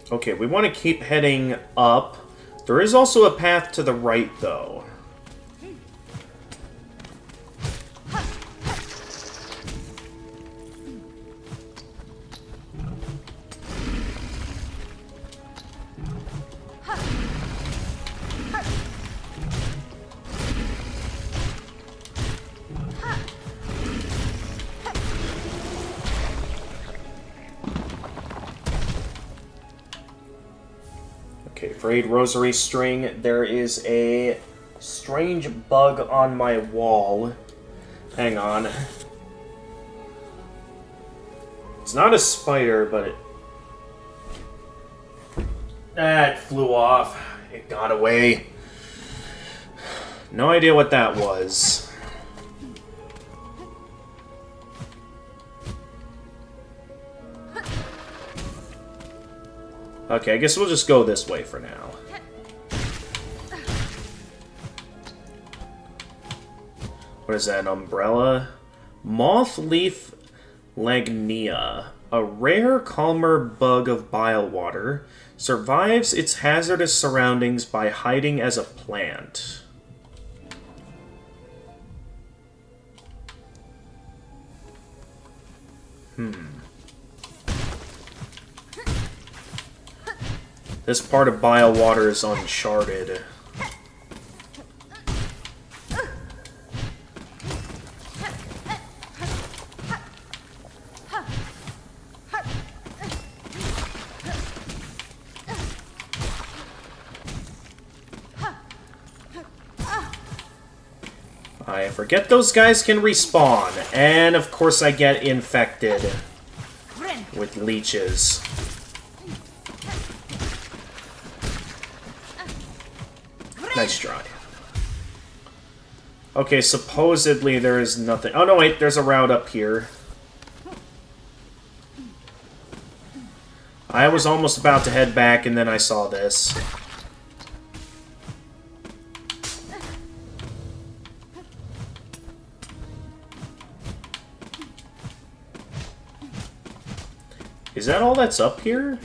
Okay, we want to keep heading up. There is also a path to the right, though. Okay, frayed rosary string. There is a strange bug on my wall. Hang on. It's not a spider, but it... it flew off. It got away. No idea what that was. Okay, I guess we'll just go this way for now. What is that, an umbrella? Moth leaf lagnia. A rare calmer bug of bile water. Survives its hazardous surroundings by hiding as a plant. This part of bile water is uncharted. I forget those guys can respawn, and of course I get infected with leeches. Nice try. Okay, supposedly there is nothing... Oh, no, wait, there's a route up here. I was almost about to head back, and then I saw this. Is that all that's up here?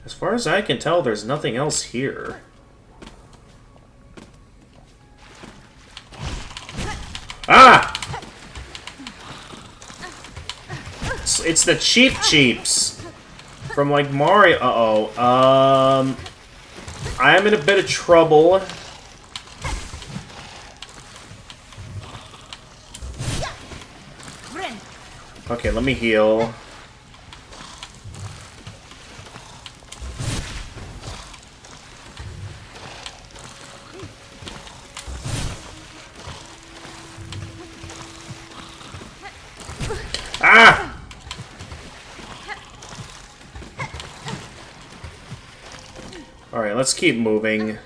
As far as I can tell, there's nothing else here. Ah! It's the Cheep Cheeps from, like, Mario. Uh-oh. I'm in a bit of trouble. Okay, let me heal. Ah! Alright, let's keep moving.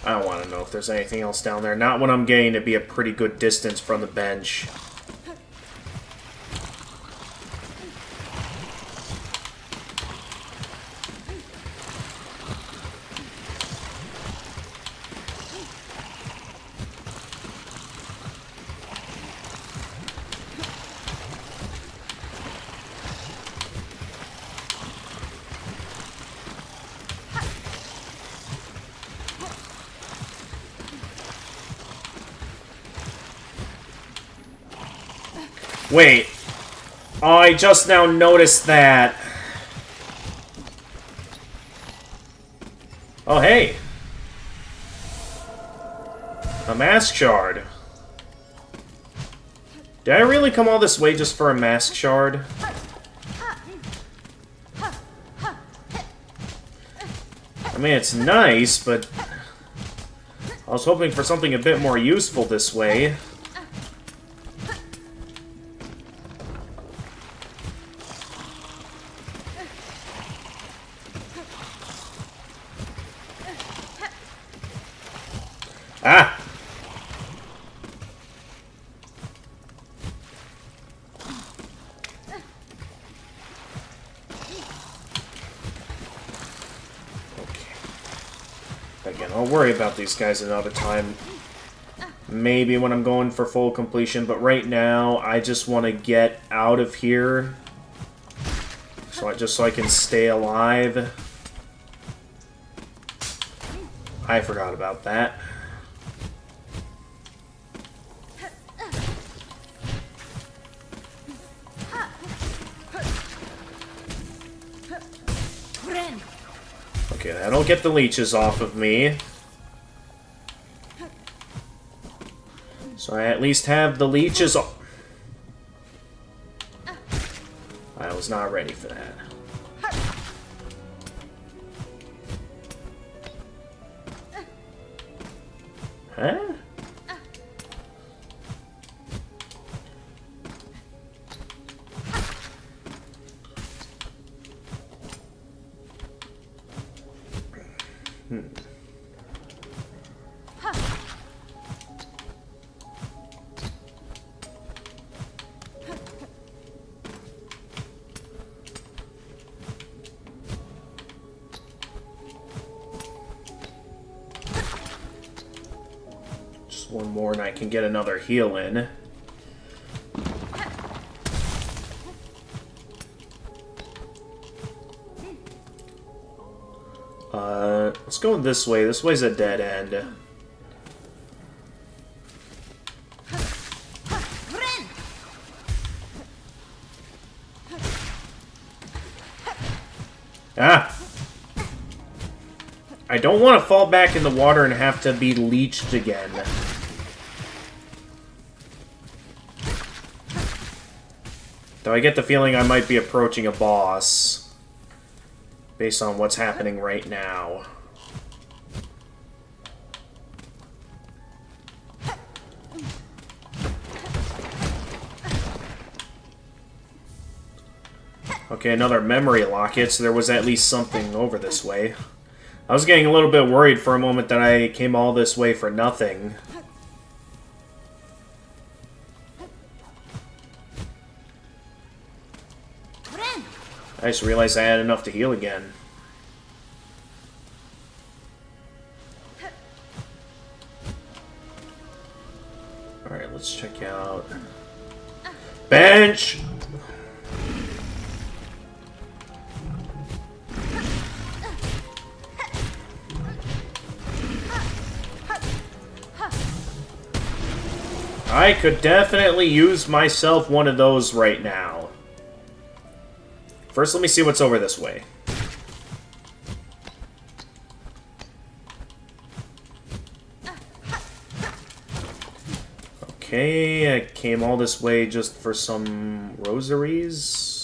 I don't want to know if there's anything else down there. Not when I'm getting to be a pretty good distance from the bench. Wait. Oh, I just now noticed that. Oh, hey. A mask shard. Did I really come all this way just for a mask shard? I mean, it's nice, but I was hoping for something a bit more useful this way. Ah! Okay. Again, I'll worry about these guys another time. Maybe when I'm going for full completion, but right now I just want to get out of here. So I can stay alive. I forgot about that. Okay, that'll get the leeches off of me. So I at least have the leeches off. I was not ready for that. Huh? Just one more and I can get another heal in. Let's go this way. This way's a dead end. Ah! I don't want to fall back in the water and have to be leeched again. Though I get the feeling I might be approaching a boss. Based on what's happening right now. Okay, another memory locket, so there was at least something over this way. I was getting a little bit worried for a moment that I came all this way for nothing. I just realized I had enough to heal again. Alright, let's check out... Bench! I could definitely use myself one of those right now. First, let me see what's over this way. Okay, I came all this way just for some rosaries.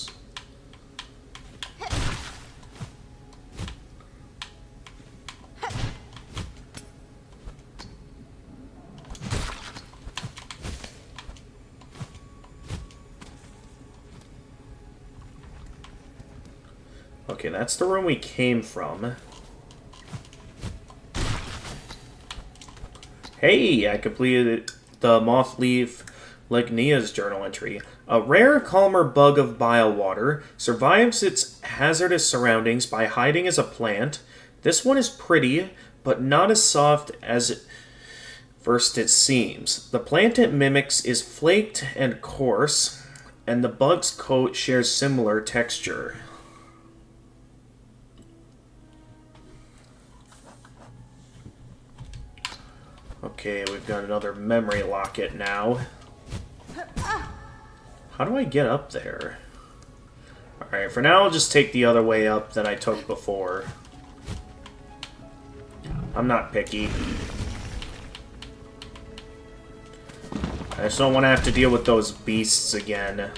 Okay, that's the room we came from. Hey, I completed the Mothleaf Legnia's journal entry. A rare, calmer bug of bile water survives its hazardous surroundings by hiding as a plant. This one is pretty, but not as soft as first it seems. The plant it mimics is flaked and coarse, and the bug's coat shares similar texture. Okay, we've got another memory locket now. How do I get up there? Alright, for now I'll just take the other way up that I took before. I'm not picky. I just don't want to have to deal with those beasts again.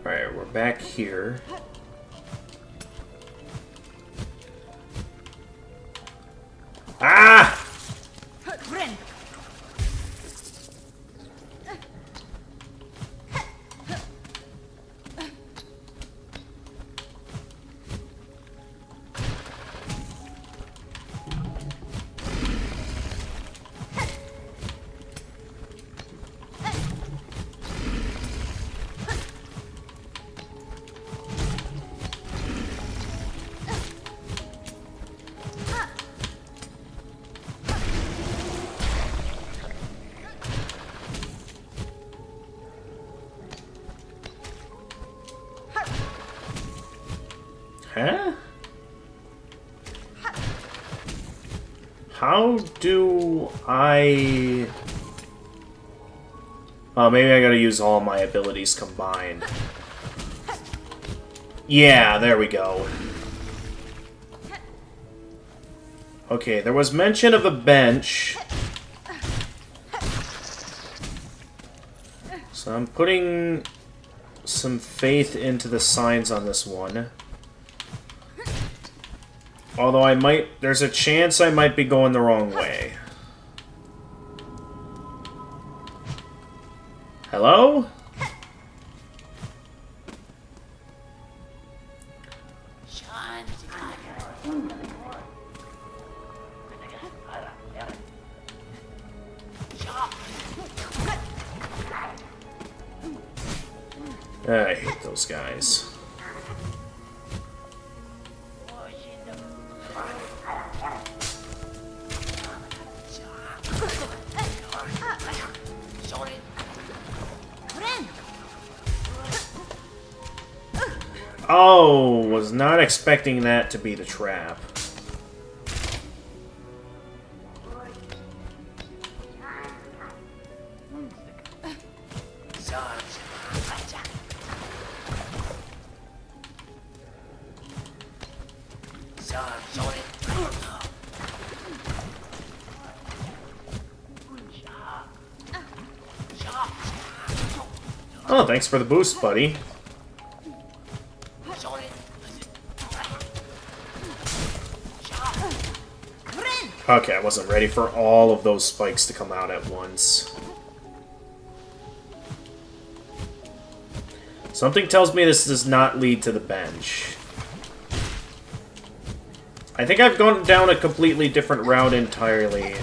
Alright, we're back here. Huh? How do I... Oh, maybe I gotta use all my abilities combined. Yeah, there we go. Okay, there was mention of a bench. So I'm putting some faith into the signs on this one. Although I might... There's a chance I might be going the wrong way. Hello? I hate those guys. Oh, was not expecting that to be the trap. Oh, thanks for the boost, buddy. Okay, I wasn't ready for all of those spikes to come out at once. Something tells me this does not lead to the bench. I think I've gone down a completely different route entirely.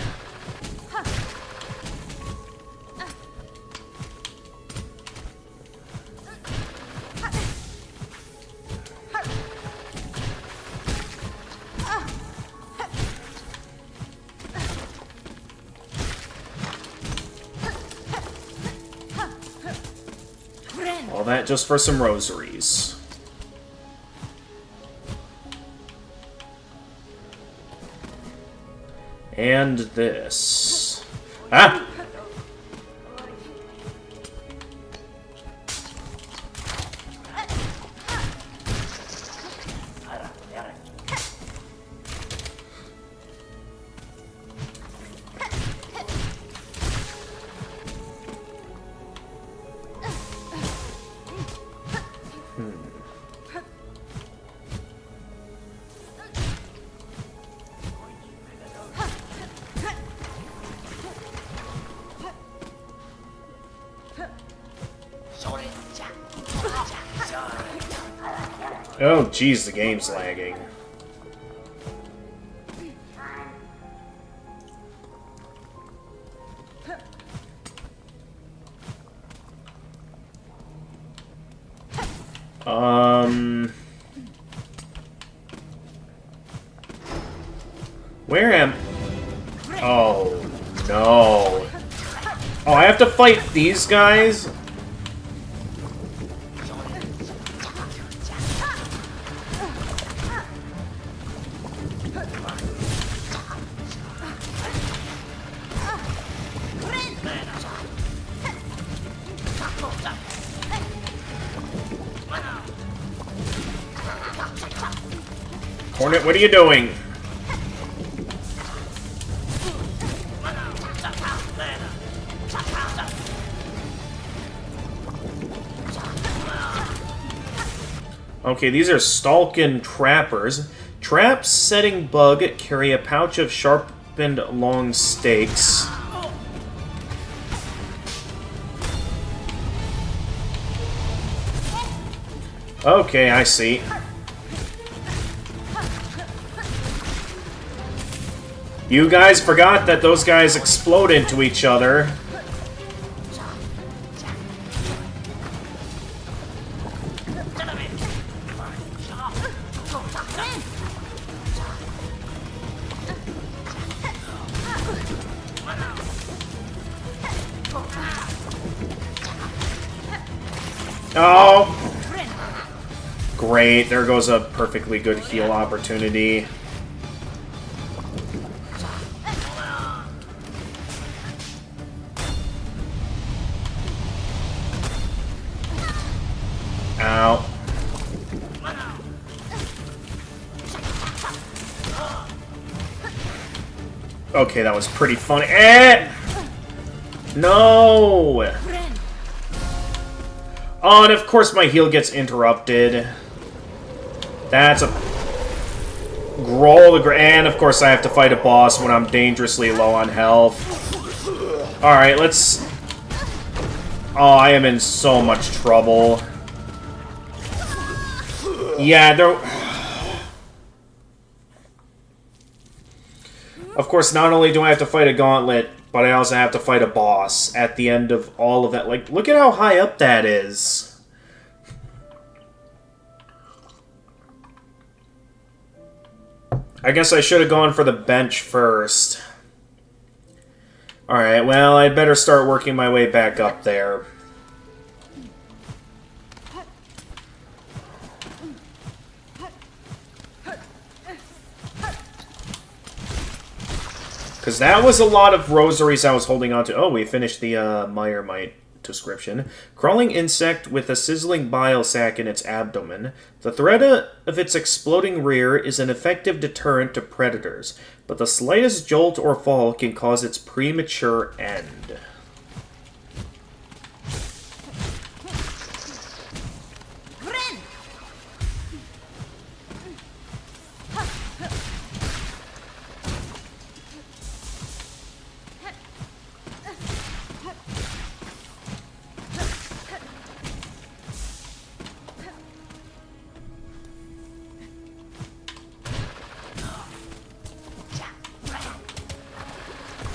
All that just for some rosaries. And this. Ah! Oh, jeez, the game's lagging. Where am... Oh, no. Oh, I have to fight these guys? Hornet, what are you doing? Okay, these are Stalkin' Trappers. Traps setting bug carry a pouch of sharpened long stakes. Okay, I see. You guys forgot that those guys explode into each other. Oh! Great, there goes a perfectly good heal opportunity. Ow. Okay, that was pretty funny. Eh! No! Oh, and of course my heal gets interrupted. That's a... And of course I have to fight a boss when I'm dangerously low on health. Alright, let's... Oh, I am in so much trouble. Yeah, there... Of course, not only do I have to fight a gauntlet, but I also have to fight a boss at the end of all of that. Like, look at how high up that is. I guess I should have gone for the bench first. Alright, well, I'd better start working my way back up there. Because that was a lot of rosaries I was holding on to. Oh, we finished the Meyermite description. Crawling insect with a sizzling bile sac in its abdomen. The threat of its exploding rear is an effective deterrent to predators, but the slightest jolt or fall can cause its premature end.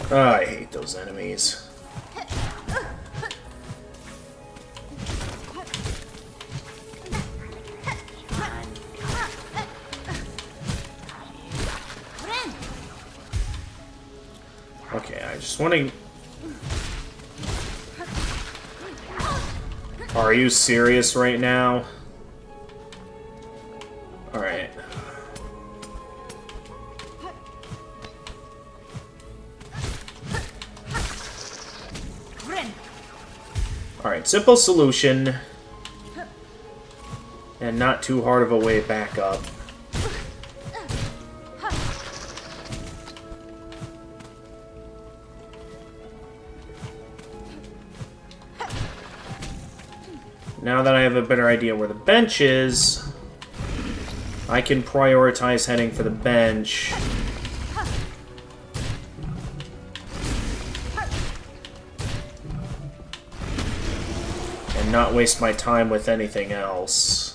Oh, I hate those enemies. Okay, I just want to... Are you serious right now? Alright. Alright, simple solution. And not too hard of a way back up. Now that I have a better idea where the bench is, I can prioritize heading for the bench. And not waste my time with anything else.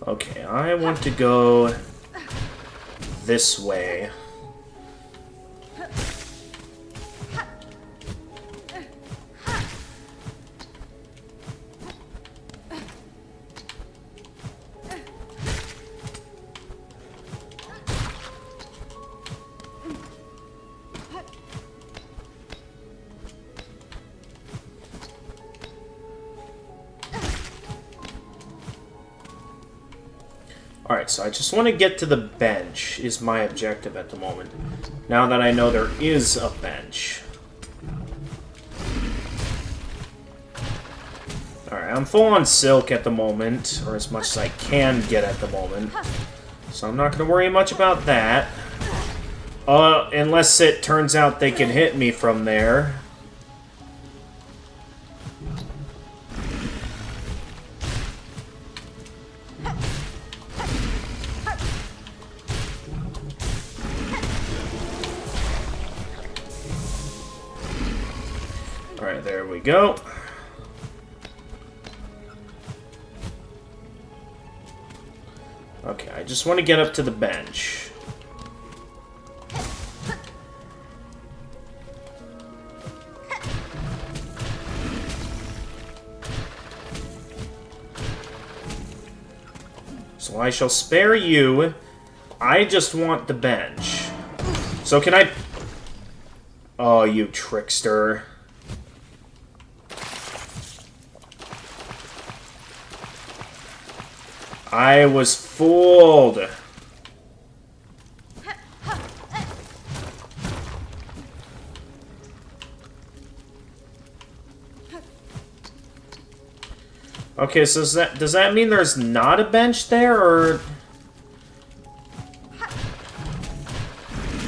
Okay, I want to go this way. Alright, so I just want to get to the bench, is my objective at the moment. Now that I know there is a bench. Alright, I'm full on silk at the moment, or as much as I can get at the moment. So I'm not going to worry much about that. Unless it turns out they can hit me from there. Alright, there we go. Okay, I just want to get up to the bench. So I shall spare you. I just want the bench. So can I... Oh, you trickster. I was fooled. Okay, so does that mean there's not a bench there, or...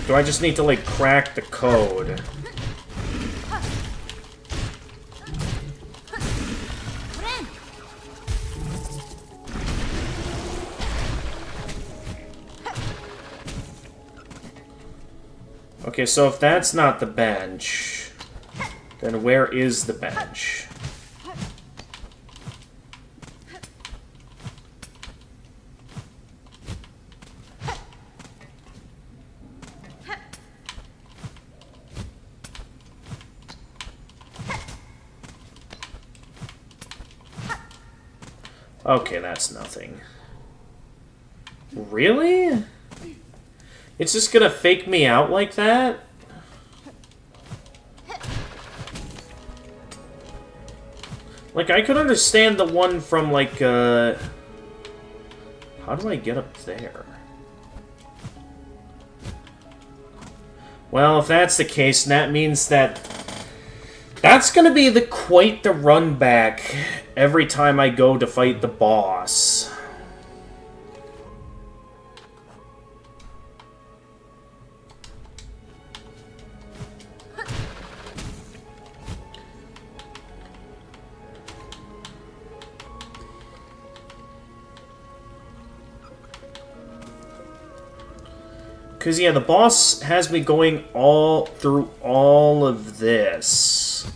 Do I just need to, like, crack the code? Okay, so if that's not the bench, then where is the bench? Okay, that's nothing. Really? It's just gonna fake me out like that? Like, I could understand the one from, like, How do I get up there? Well, if that's the case, that means that... That's gonna be quite the run back every time I go to fight the boss. Because, yeah, the boss has me going all through all of this.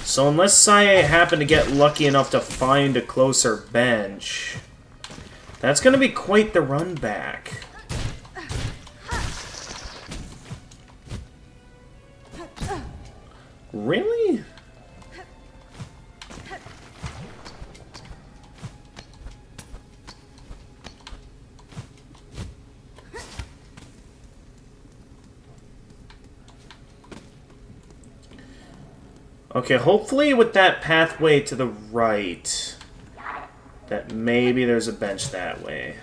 So unless I happen to get lucky enough to find a closer bench, that's going to be quite the run back. Really? Okay, hopefully with that pathway to the right, that maybe there's a bench that way.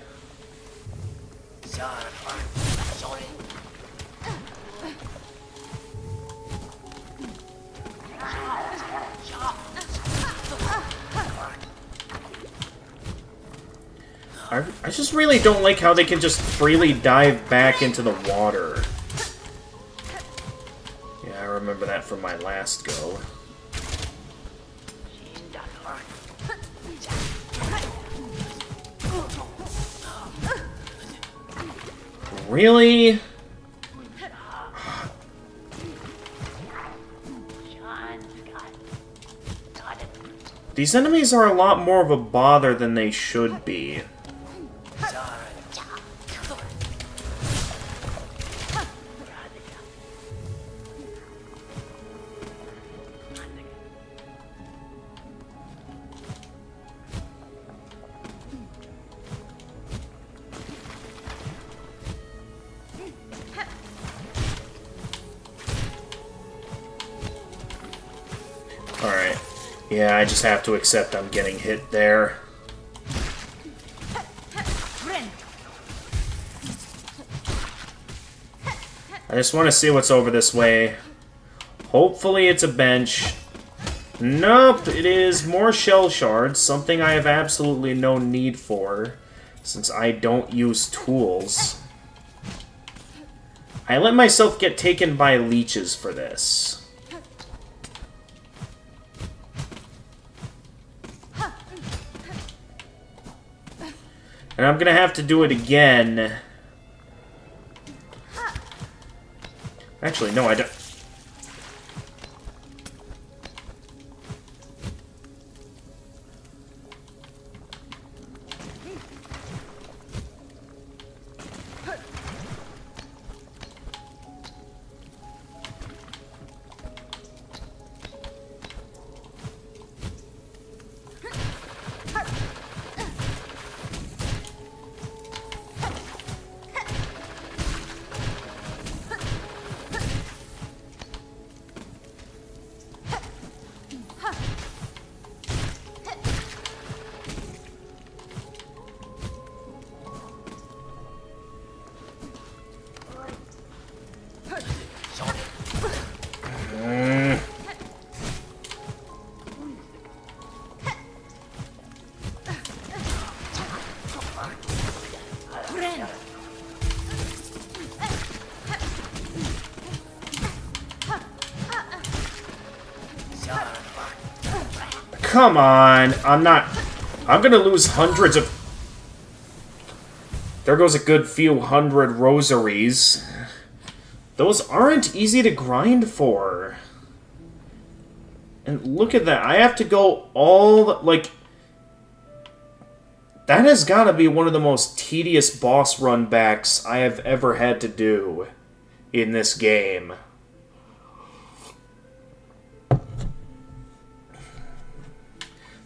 I just really don't like how they can just freely dive back into the water. Yeah, I remember that from my last go. Really? These enemies are a lot more of a bother than they should be. Alright. Yeah, I just have to accept I'm getting hit there. I just want to see what's over this way. Hopefully it's a bench. Nope, it is more shell shards, something I have absolutely no need for, since I don't use tools. I let myself get taken by leeches for this. And I'm gonna have to do it again. Actually, no, I don't. come on. I'm gonna lose hundreds of... There goes a good few hundred rosaries. Those aren't easy to grind for. And look at that. I have to go all... Like... That has got to be one of the most tedious boss runbacks I have ever had to do in this game.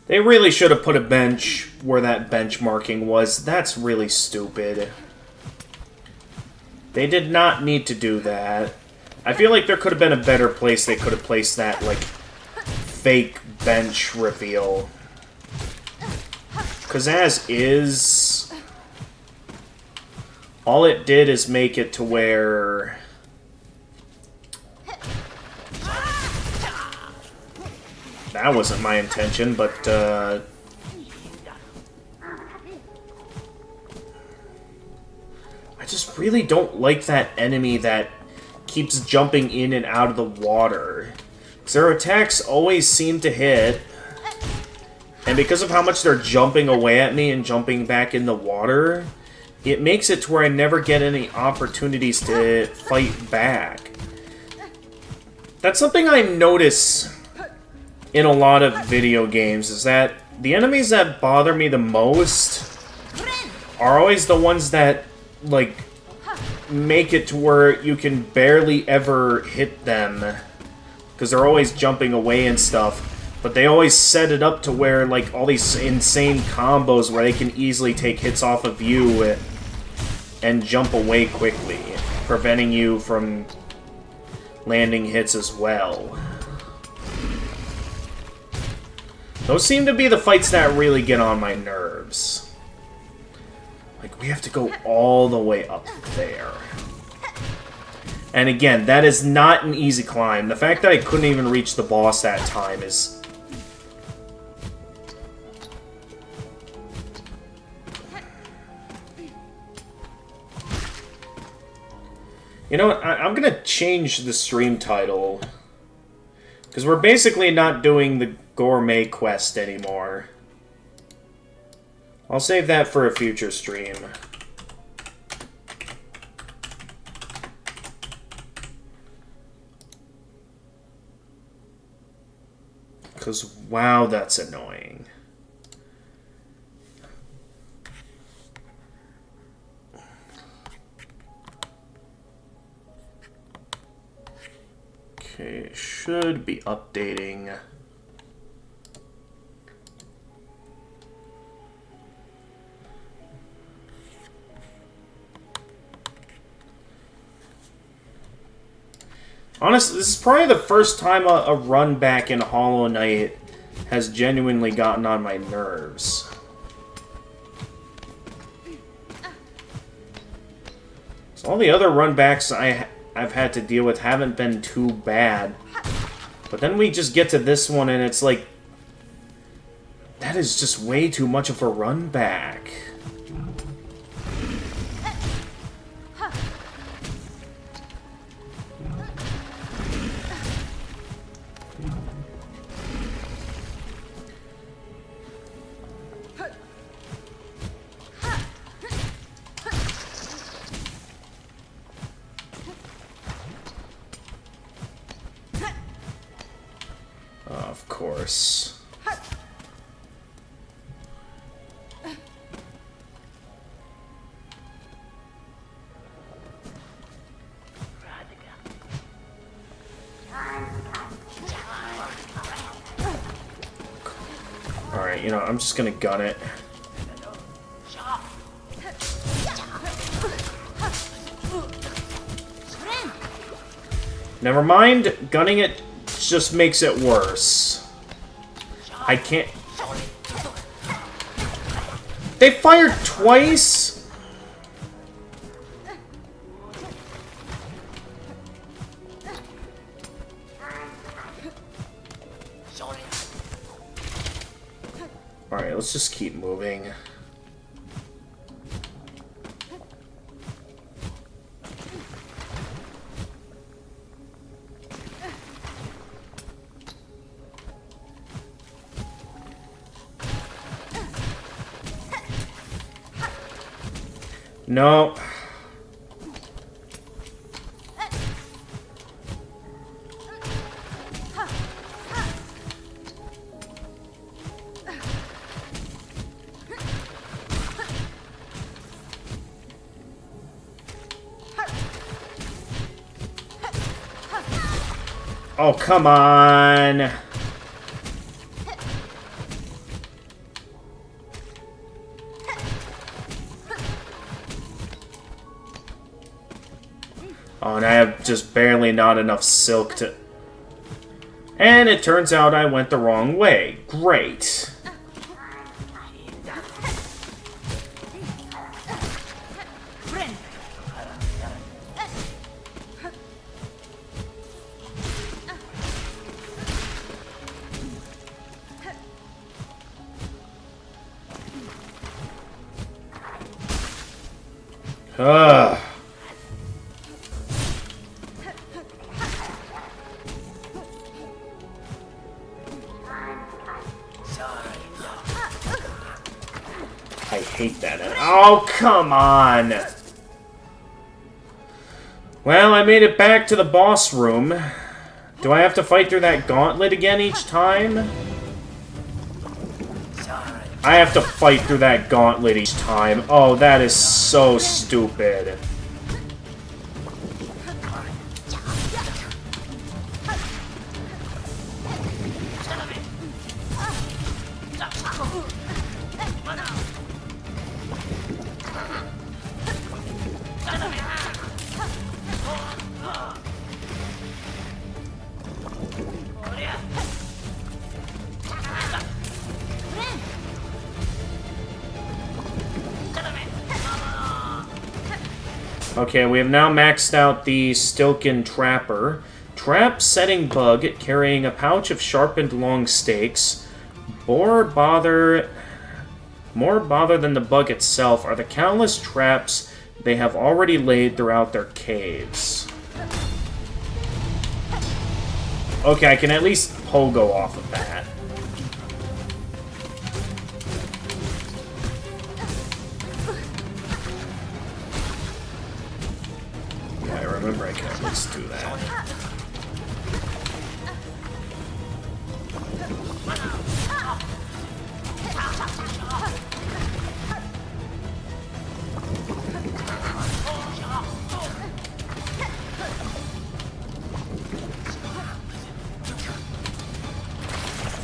They really should have put a bench where that benchmarking was. That's really stupid. They did not need to do that. I feel like there could have been a better place they could have placed that, like, fake bench reveal. Because as is, all it did is make it to where... That wasn't my intention, but, I just really don't like that enemy that keeps jumping in and out of the water. Because their attacks always seem to hit, and because of how much they're jumping away at me and jumping back in the water, it makes it to where I never get any opportunities to fight back. That's something I notice in a lot of video games, is that the enemies that bother me the most are always the ones that, like, make it to where you can barely ever hit them, because they're always jumping away and stuff. But they always set it up to where, like, all these insane combos where they can easily take hits off of you and jump away quickly, preventing you from landing hits as well. Those seem to be the fights that really get on my nerves. Like, we have to go all the way up there. And again, that is not an easy climb. The fact that I couldn't even reach the boss that time is... You know what? I'm going to change the stream title. Because we're basically not doing the gourmet quest anymore. I'll save that for a future stream. Because, wow, that's annoying. Okay, it should be updating. Honestly, this is probably the first time a run back in Hollow Knight has genuinely gotten on my nerves. So all the other run backs I've had to deal with haven't been too bad. But then we just get to this one and it's like... That is just way too much of a run back. Of course. Alright, you know, I'm just gonna gun it. Never mind, gunning it just makes it worse. I can't... They fired twice? Alright, let's just keep moving. No. Oh, come on. Oh, and I have just barely not enough silk to... And it turns out I went the wrong way. Great. Ugh. I hate that. Oh, come on! Well, I made it back to the boss room. Do I have to fight through that gauntlet again each time? I have to fight through that gauntlet each time. Oh, that is so stupid. Okay, we have now maxed out the Stilken Trapper. Trap setting bug carrying a pouch of sharpened long stakes. More bother than the bug itself are the countless traps they have already laid throughout their caves. Okay, I can at least pogo off of that. Yeah, I remember I can at least do that.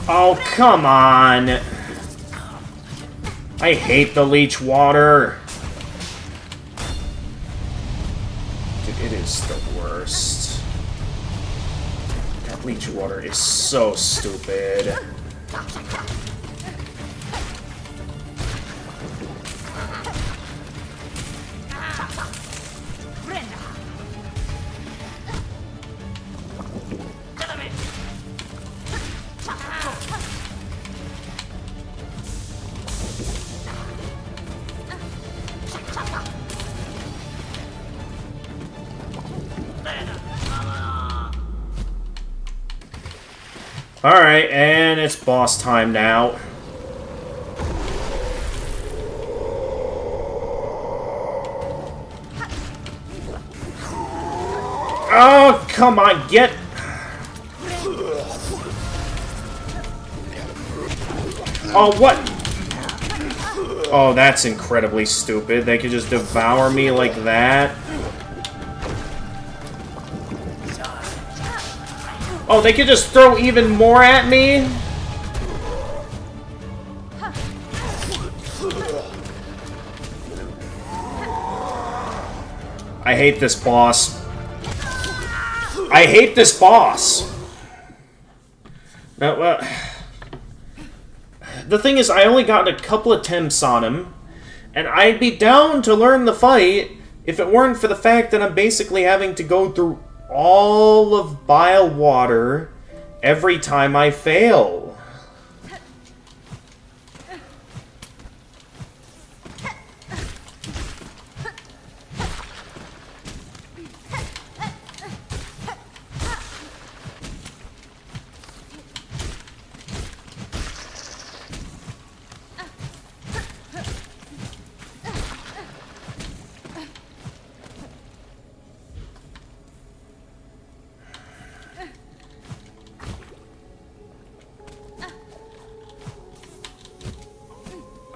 Oh, come on! I hate the leech water! Dude, it is the worst. That leech water is so stupid. Alright, and it's boss time now. Oh, come on, get... Oh, what? Oh, that's incredibly stupid. They could just devour me like that. Oh, they could just throw even more at me? I hate this boss. I hate this boss! Now, the thing is, I only got a couple attempts on him, and I'd be down to learn the fight if it weren't for the fact that I'm basically having to go through all of Bile Water every time I fail.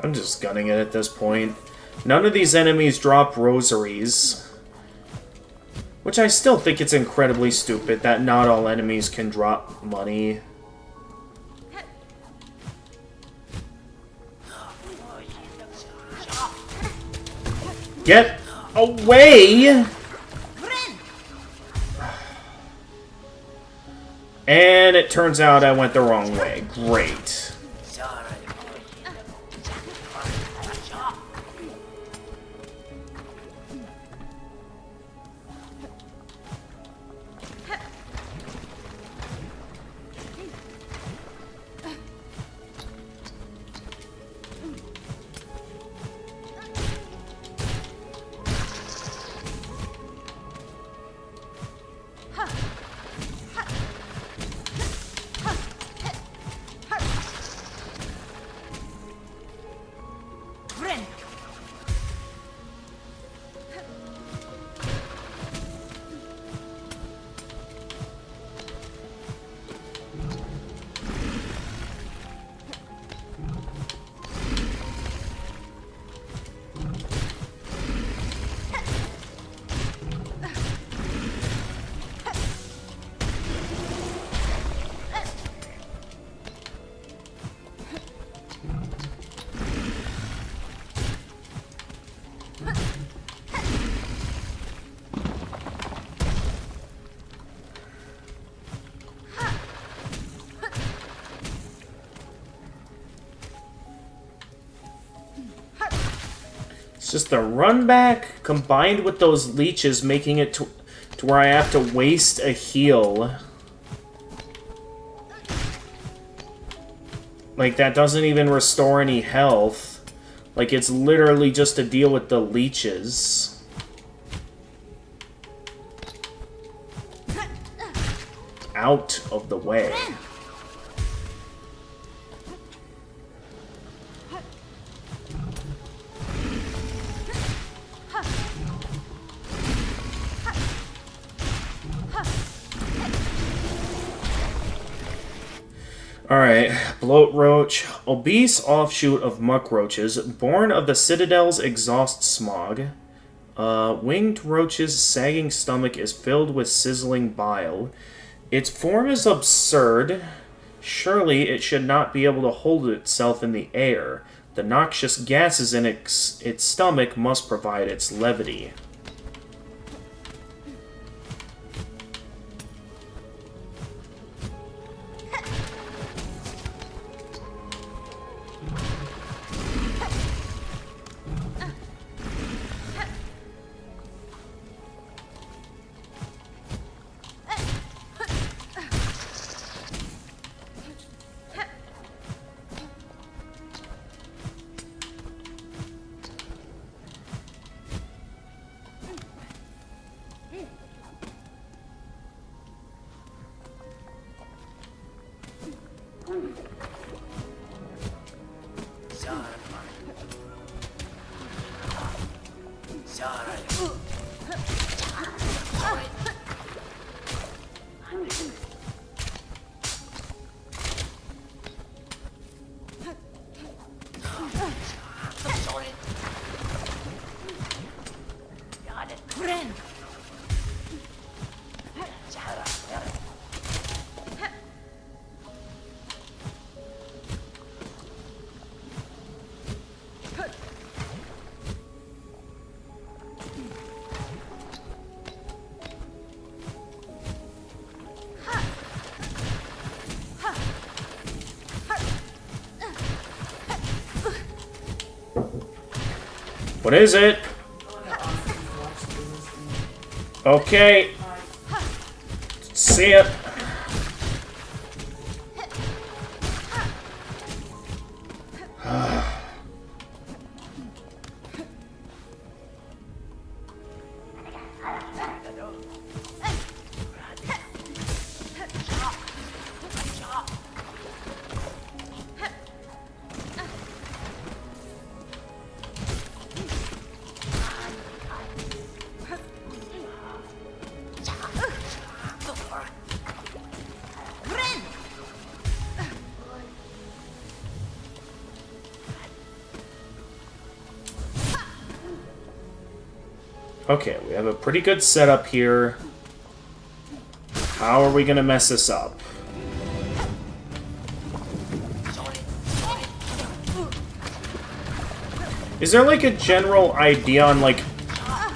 I'm just gunning it at this point. None of these enemies drop rosaries. Which I still think it's incredibly stupid that not all enemies can drop money. Get away! And it turns out I went the wrong way. Great. It's just the runback combined with those leeches making it to where I have to waste a heal. Like, that doesn't even restore any health. Like, it's literally just to deal with the leeches. Out of the way. Alright, bloat roach. Obese offshoot of muck roaches, born of the Citadel's exhaust smog. Winged roach's sagging stomach is filled with sizzling bile. Its form is absurd. Surely it should not be able to hold itself in the air. The noxious gases in its stomach must provide its levity. What is it? Okay. See it. Okay, we have a pretty good setup here. How are we gonna mess this up? Is there like a general idea on like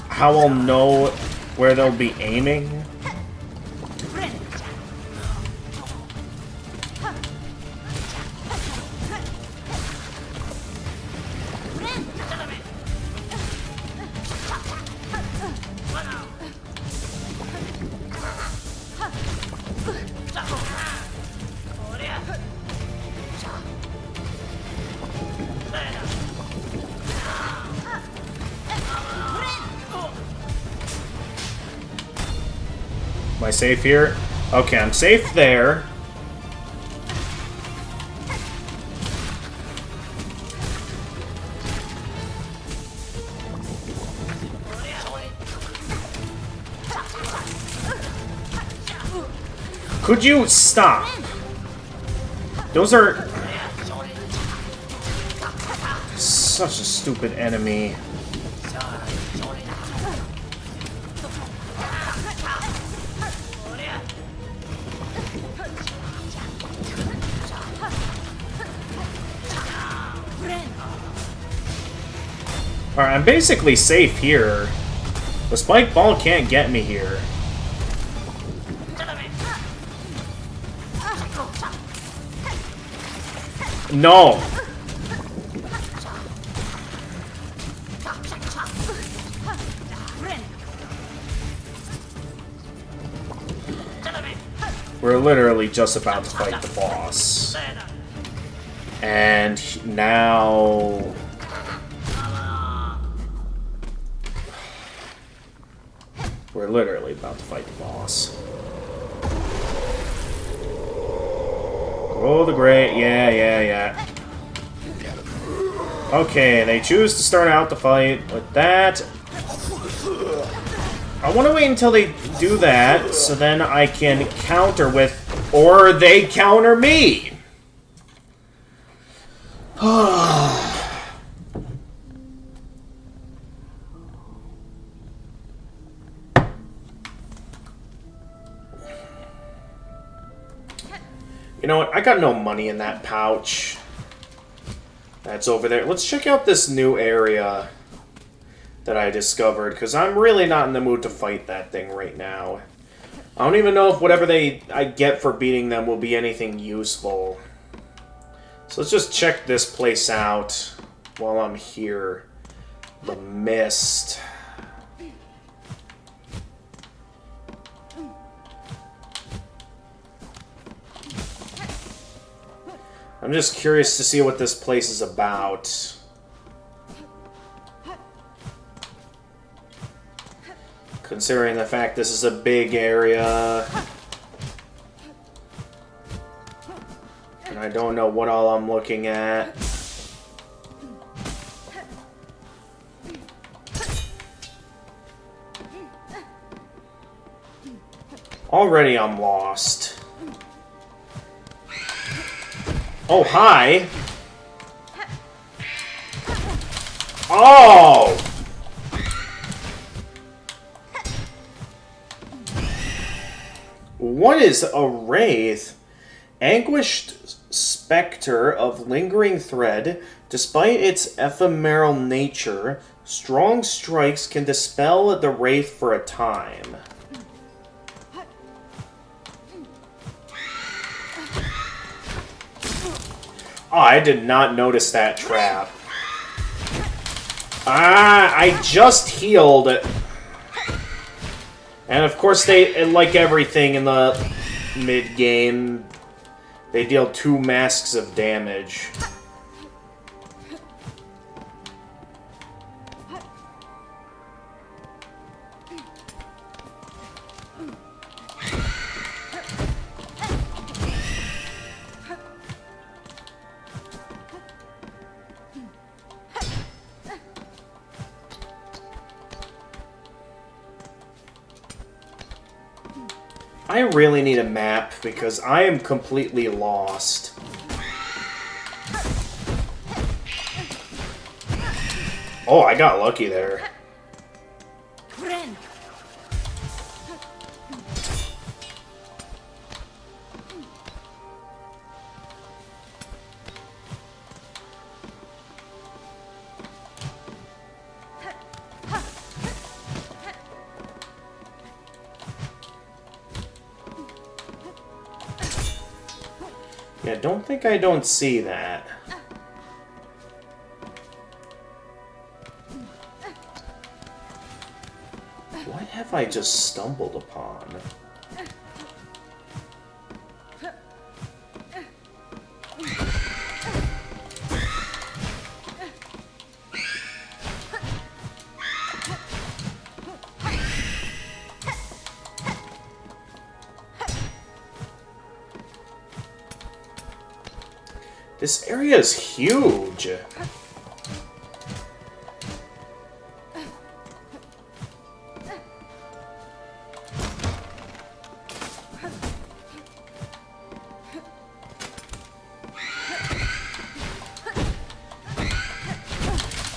how I'll know where they'll be aiming? Am I safe here? Okay, I'm safe there. Could you stop? Those are such a stupid enemy. Alright, I'm basically safe here. The spike ball can't get me here. No! We're literally just about to fight the boss. And now... We're literally about to fight the boss. Oh, the great. Yeah. Okay, they choose to start out the fight with that. I want to wait until they do that, so then I can counter with... Or they counter me! You know what? I got no money in that pouch. That's over there. Let's check out this new area that I discovered, because I'm really not in the mood to fight that thing right now. I don't even know if whatever I get for beating them will be anything useful. So let's just check this place out while I'm here. The mist. I'm just curious to see what this place is about. Considering the fact this is a big area. And I don't know what all I'm looking at. Already I'm lost. Oh, hi! Oh! What is a wraith? Anguished specter of lingering thread. Despite its ephemeral nature, strong strikes can dispel the wraith for a time. Oh, I did not notice that trap. I just healed. And of course they, like everything in the mid-game, they deal 2 masks of damage. I really need a map because I am completely lost. Oh, I got lucky there. don't think I don't see that. What have I just stumbled upon? This area is huge.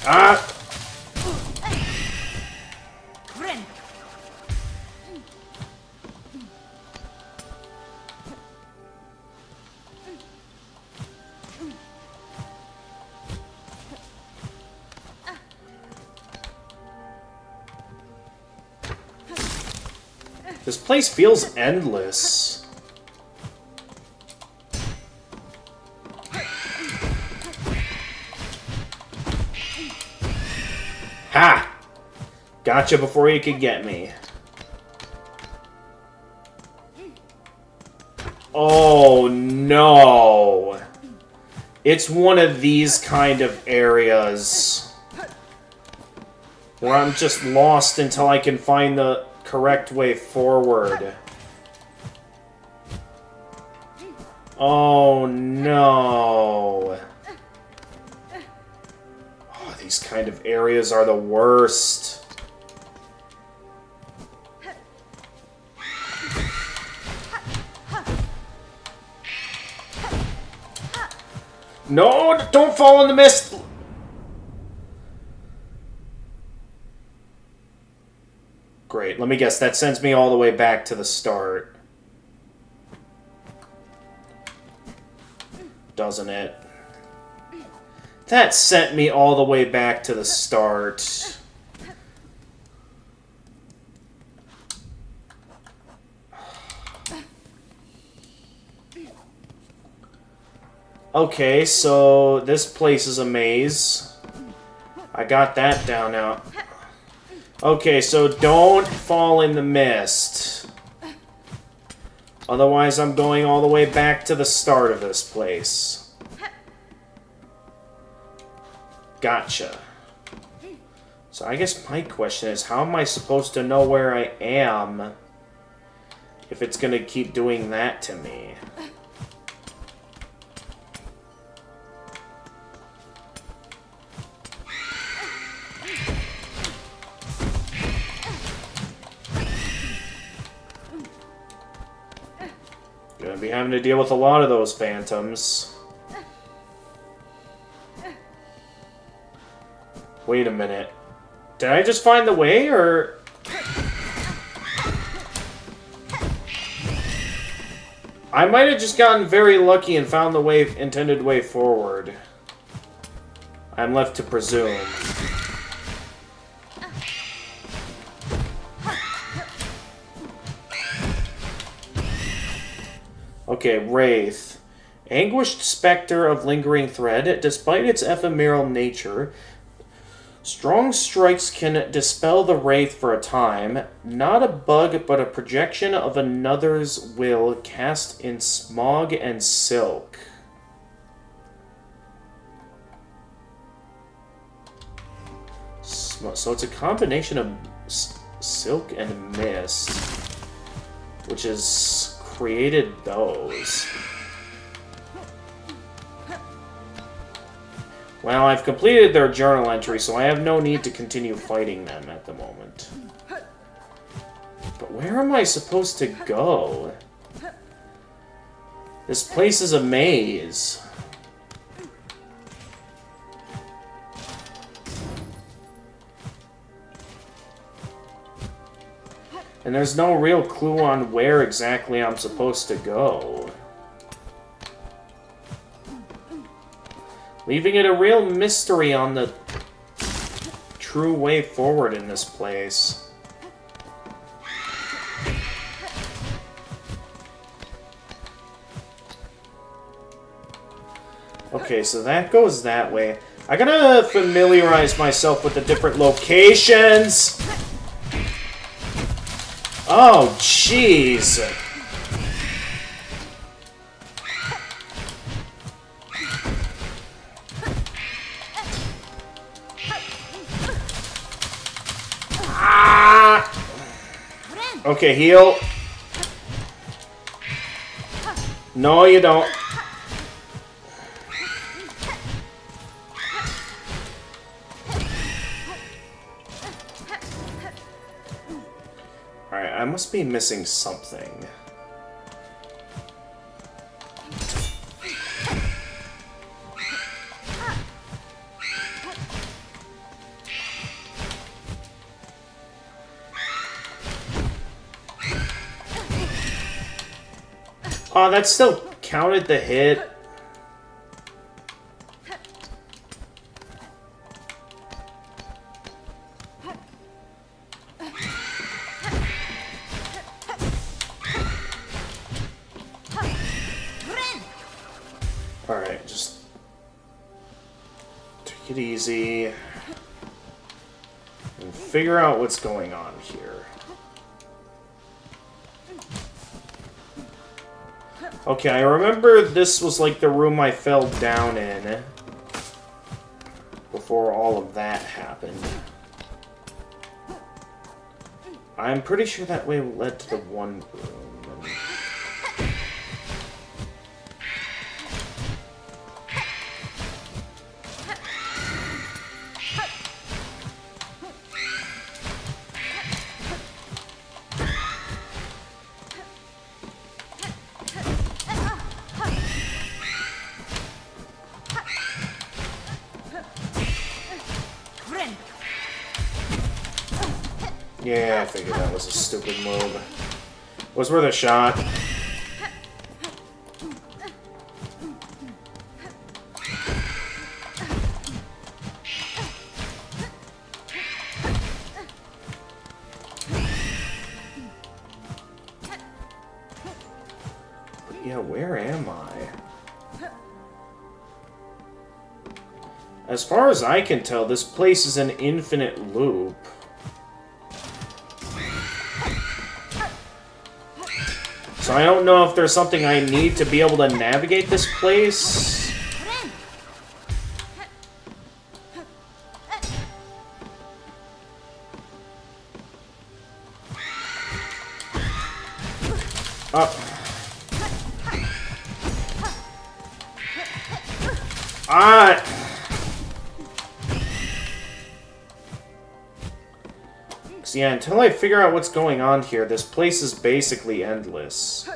Ah! This place feels endless. Ha! Gotcha before you could get me. Oh no! It's one of these kind of areas where I'm just lost until I can find the correct way forward. Oh no. Oh, these kind of areas are the worst. No, don't fall in the mist. Great, let me guess, that sends me all the way back to the start. Doesn't it? That sent me all the way back to the start. Okay, so this place is a maze. I got that down now. Okay, so don't fall in the mist. Otherwise, I'm going all the way back to the start of this place. Gotcha. So I guess my question is, how am I supposed to know where I am if it's going to keep doing that to me? Gonna be having to deal with a lot of those phantoms. Wait a minute. Did I just find the way, or... I might have just gotten very lucky and found the intended way forward. I'm left to presume. Okay, Wraith. Anguished specter of lingering thread. Despite its ephemeral nature, strong strikes can dispel the Wraith for a time. Not a bug, but a projection of another's will cast in smog and silk. So it's a combination of silk and mist, which is... created those. Well, I've completed their journal entry, so I have no need to continue fighting them at the moment. But where am I supposed to go? This place is a maze. And there's no real clue on where exactly I'm supposed to go. Leaving it a real mystery on the true way forward in this place. Okay, so that goes that way. I gotta familiarize myself with the different locations. Oh, jeez. Ah! Okay, heal. No, you don't. Alright, I must be missing something. Oh, that still counted the hit. Alright, just take it easy and figure out what's going on here. Okay, I remember this was like the room I fell down in before all of that happened. I'm pretty sure that way led to the one room. Yeah, I figured that was a stupid move. Was worth a shot. But yeah, where am I? As far as I can tell, this place is an infinite loop. So I don't know if there's something I need to be able to navigate this place. Yeah, until I figure out what's going on here, this place is basically endless.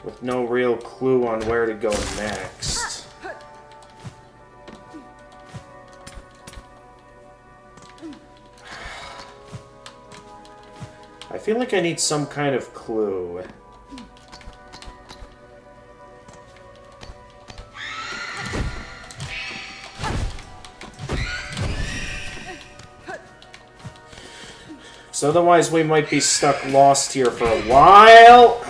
With no real clue on where to go next. I feel like I need some kind of clue. So otherwise we might be stuck lost here for a while.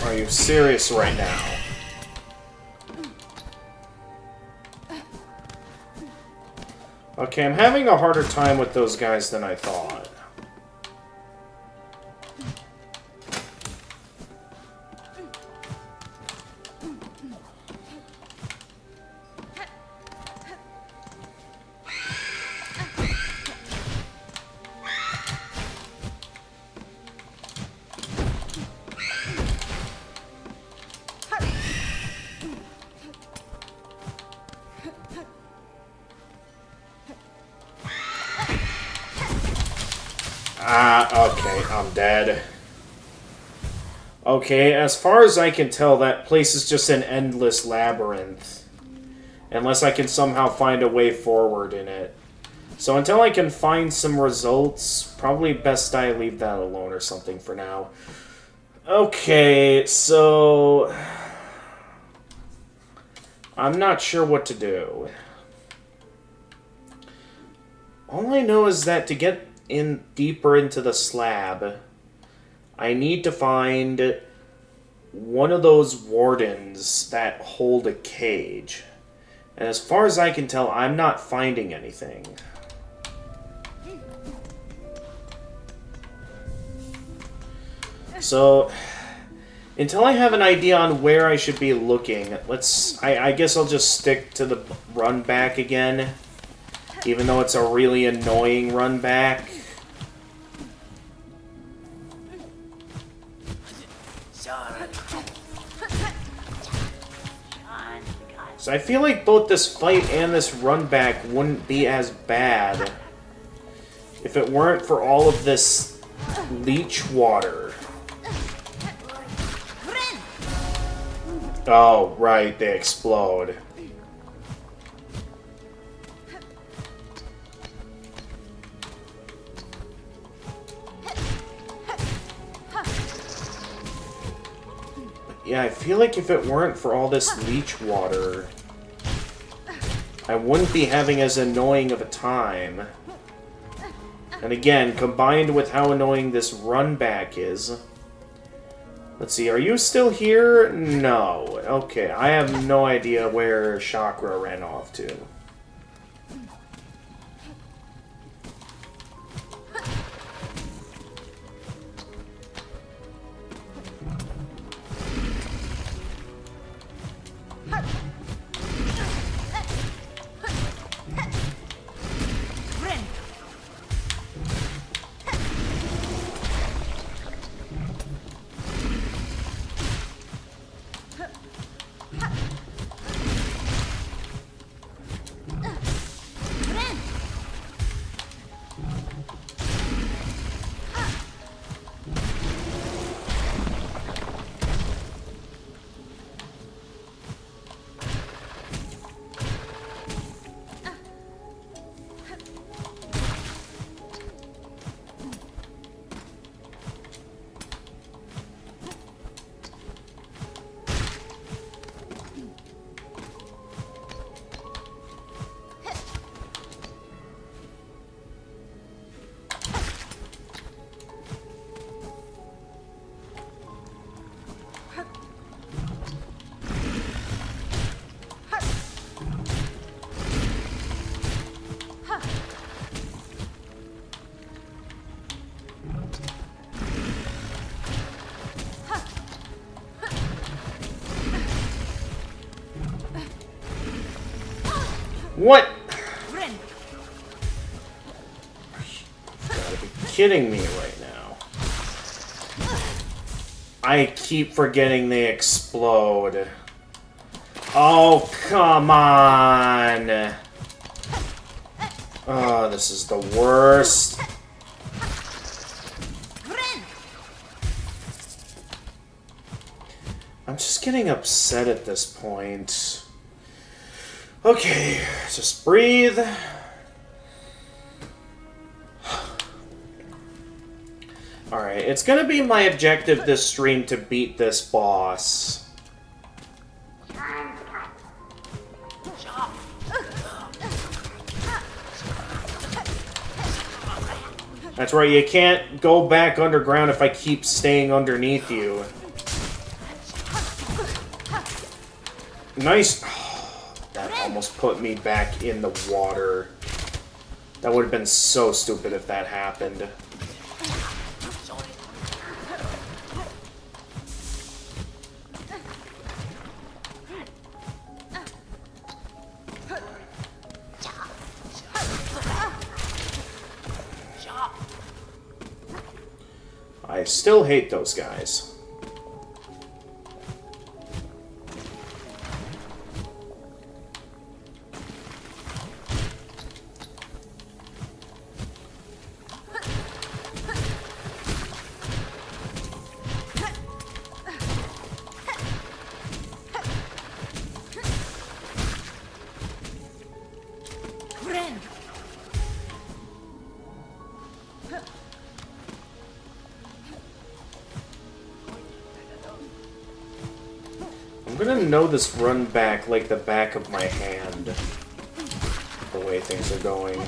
Are you serious right now? Okay, I'm having a harder time with those guys than I thought. Okay, I'm dead. Okay, as far as I can tell, that place is just an endless labyrinth. Unless I can somehow find a way forward in it. So until I can find some results, probably best I leave that alone or something for now. Okay, so... I'm not sure what to do. All I know is that to get in deeper into the slab, I need to find one of those wardens that hold a cage. And as far as I can tell, I'm not finding anything. So, until I have an idea on where I should be looking, I guess I'll just stick to the run back again. Even though it's a really annoying run back. So I feel like both this fight and this run back wouldn't be as bad if it weren't for all of this leech water. Oh, right, they explode. Yeah, I feel like if it weren't for all this leech water, I wouldn't be having as annoying of a time. And again, combined with how annoying this run back is... Let's see, are you still here? No. Okay, I have no idea where Chakra ran off to. What? You gotta be kidding me right now. I keep forgetting they explode. Oh, come on! Oh, this is the worst. I'm just getting upset at this point. Okay, just breathe. Alright, it's gonna be my objective this stream to beat this boss. That's right, you can't go back underground if I keep staying underneath you. Nice. That almost put me back in the water. That would have been so stupid if that happened. I still hate those guys. gonna know this run back like the back of my hand. The way things are going.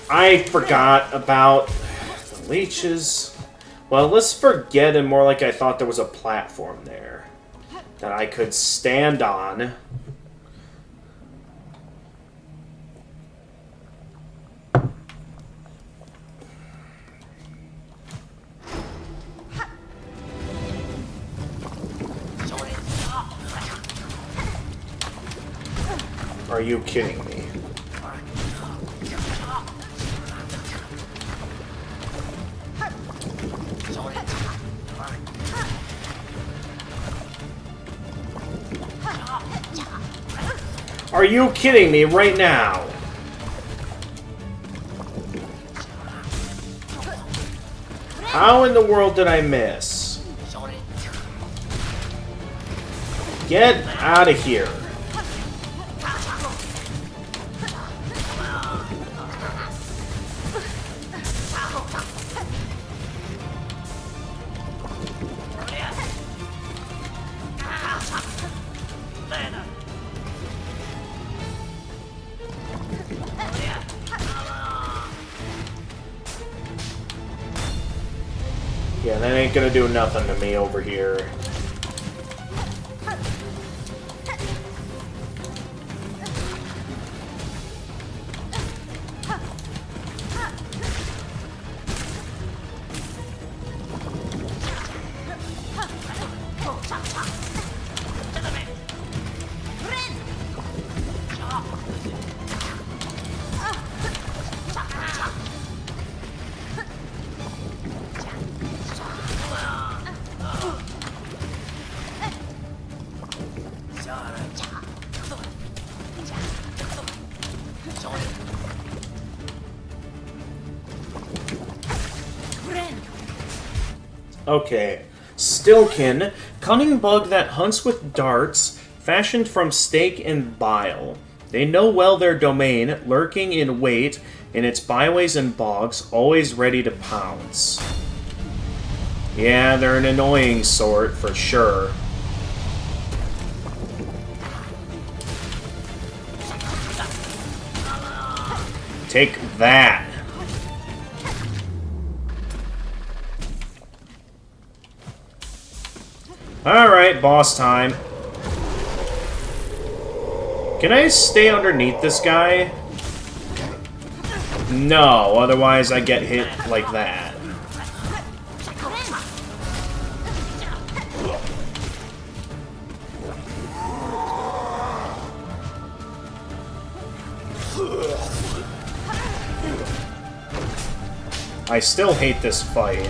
I forgot about the leeches. Well, let's forget it more like I thought there was a platform there that I could stand on. Are you kidding me? Are you kidding me right now? How in the world did I miss? Get out of here. Yeah, that ain't gonna do nothing to me over here. Okay. Stilkin, cunning bug that hunts with darts, fashioned from steak and bile. They know well their domain, lurking in wait in its byways and bogs, always ready to pounce. Yeah, they're an annoying sort, for sure. Take that. Alright, boss time. Can I stay underneath this guy? No, otherwise I get hit like that. I still hate this fight.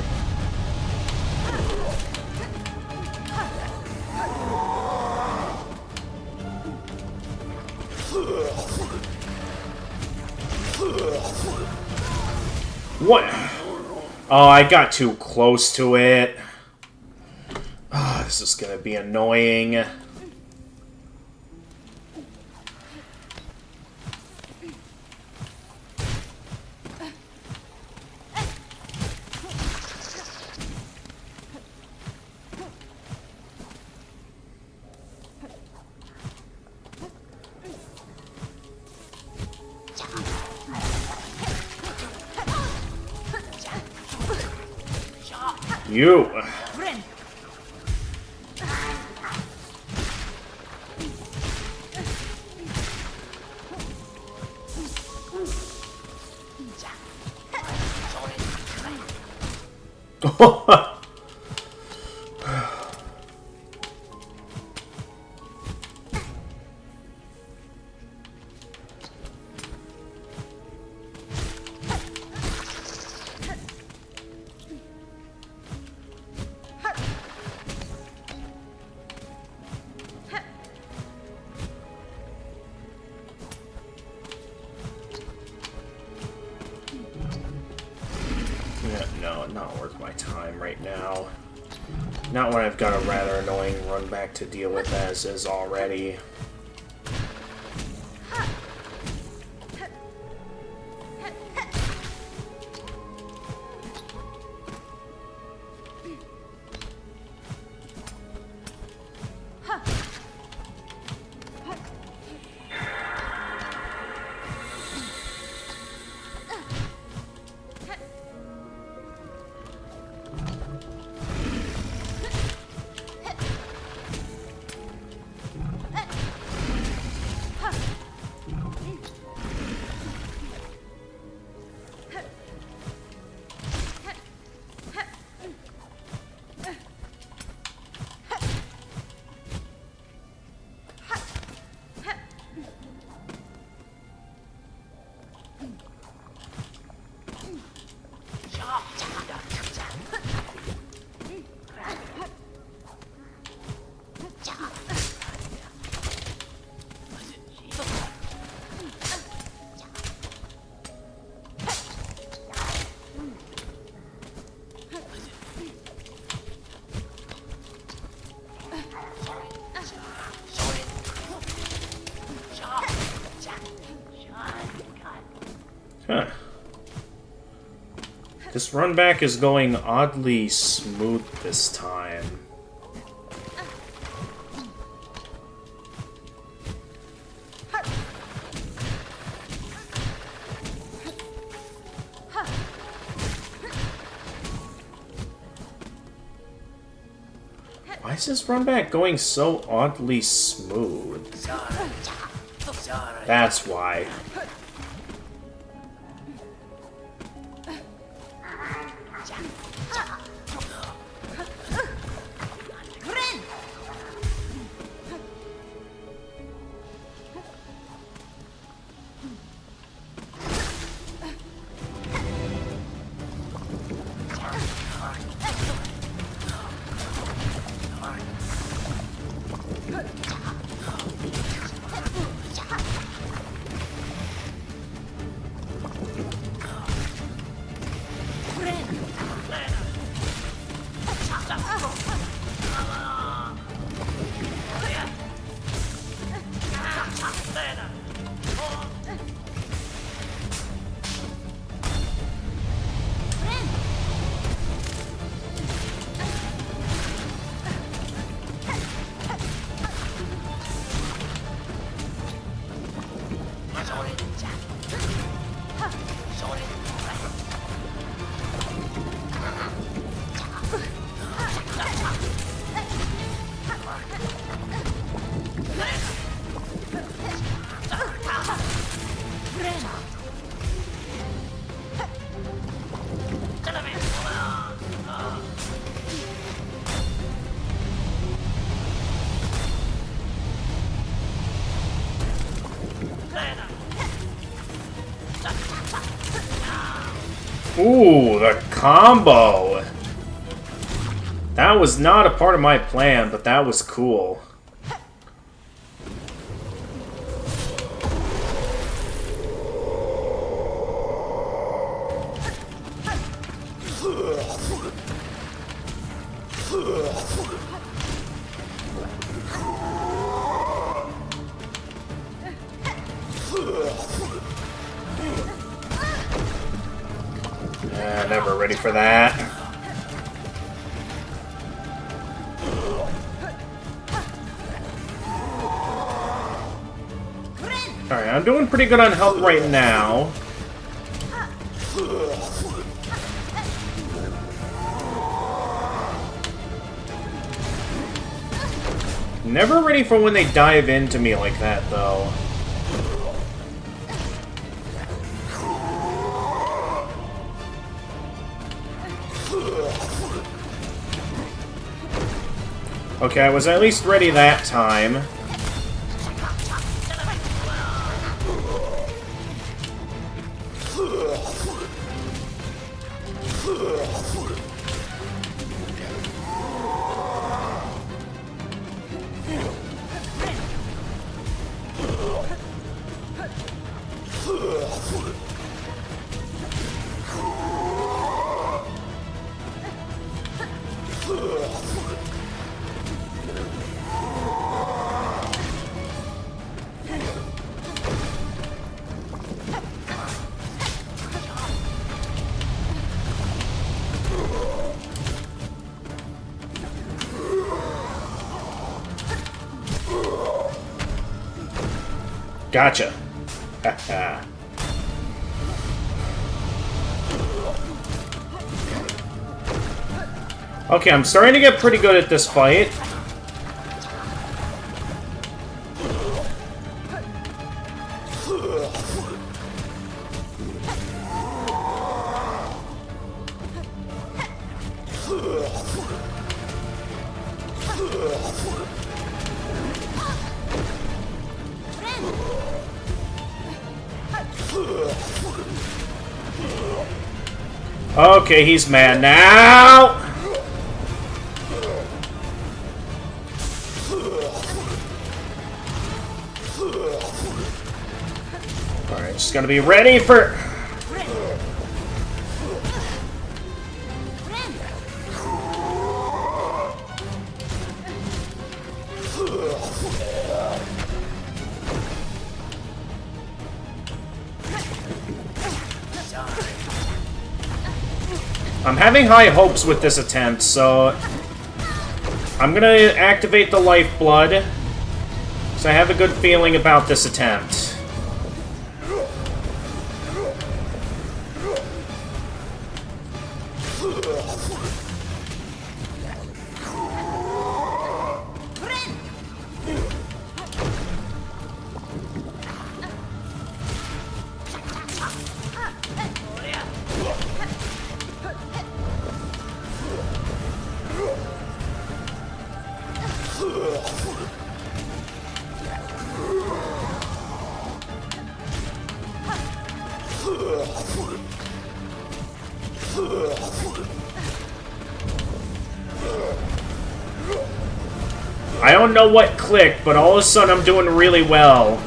What? Oh, I got too close to it. Oh, this is gonna be annoying. You. No, not worth my time right now. Not when I've got a rather annoying run back to deal with as is already. Huh. This runback is going oddly smooth this time. Why is this runback going so oddly smooth? That's why. Ooh, the combo! That was not a part of my plan, but that was cool. Never ready for that. Alright, I'm doing pretty good on health right now. Never ready for when they dive into me like that, though. Okay, I was at least ready that time. Gotcha. Okay, I'm starting to get pretty good at this fight. Okay, he's mad now! Alright, just gotta be ready for... I'm having high hopes with this attempt, so I'm gonna activate the lifeblood, because I have a good feeling about this attempt. I don't know what clicked, but all of a sudden I'm doing really well.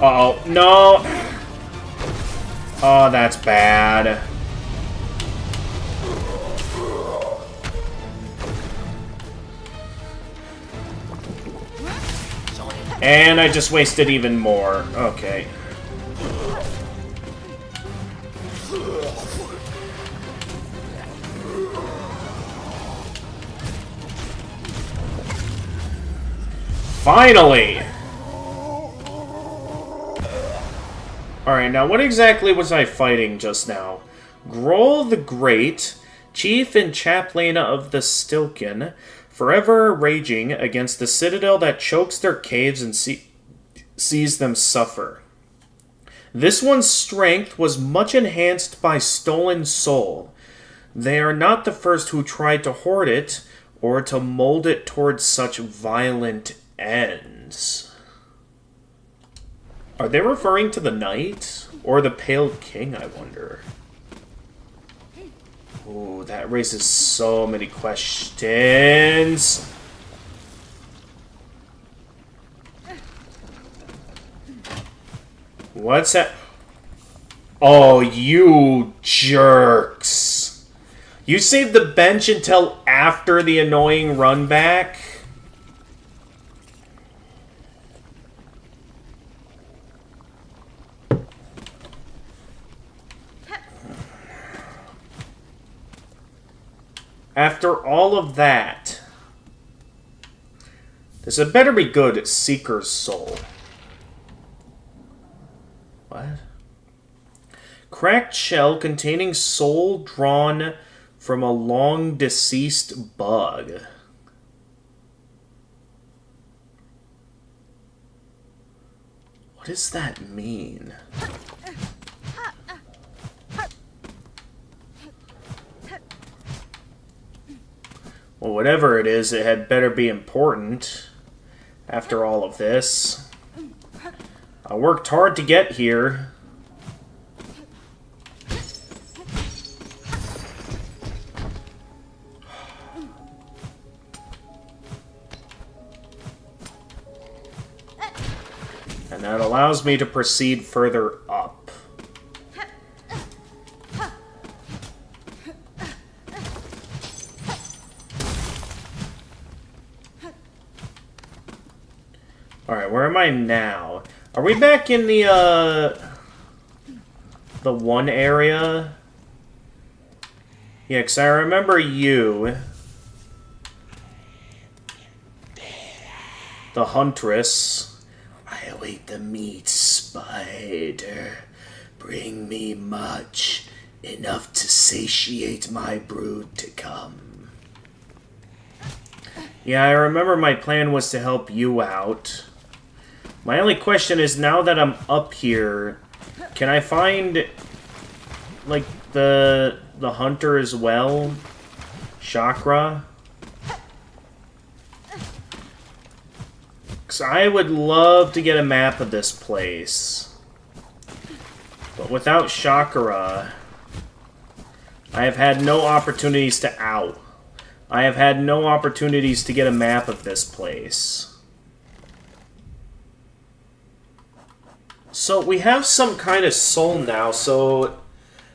Uh-oh, no! Oh, that's bad. And I just wasted even more. Okay. Finally! Alright, now what exactly was I fighting just now? Grohl the Great, chief and chaplain of the Stilken, forever raging against the citadel that chokes their caves and sees them suffer. This one's strength was much enhanced by stolen soul. They are not the first who tried to hoard it, or to mold it towards such violent ends. Are they referring to the knight? Or the Pale King, I wonder? Ooh, that raises so many questions. What's that? Oh, you jerks. You saved the bench until after the annoying Runback? After all of that, this had better be good, Seeker's Soul. What? Cracked shell containing soul drawn from a long-deceased bug. What does that mean? Well, whatever it is, it had better be important after all of this. I worked hard to get here. And that allows me to proceed further up. Alright, where am I now? Are we back in the one area? Yeah, because I remember you. The Huntress. I await the meat, spider. Bring me much, enough to satiate my brood to come. Yeah, I remember my plan was to help you out. My only question is, now that I'm up here, can I find, like, the hunter as well? Chakra? Because I would love to get a map of this place. But without Chakra, I have had no opportunities to I have had no opportunities to get a map of this place. So we have some kind of soul now, so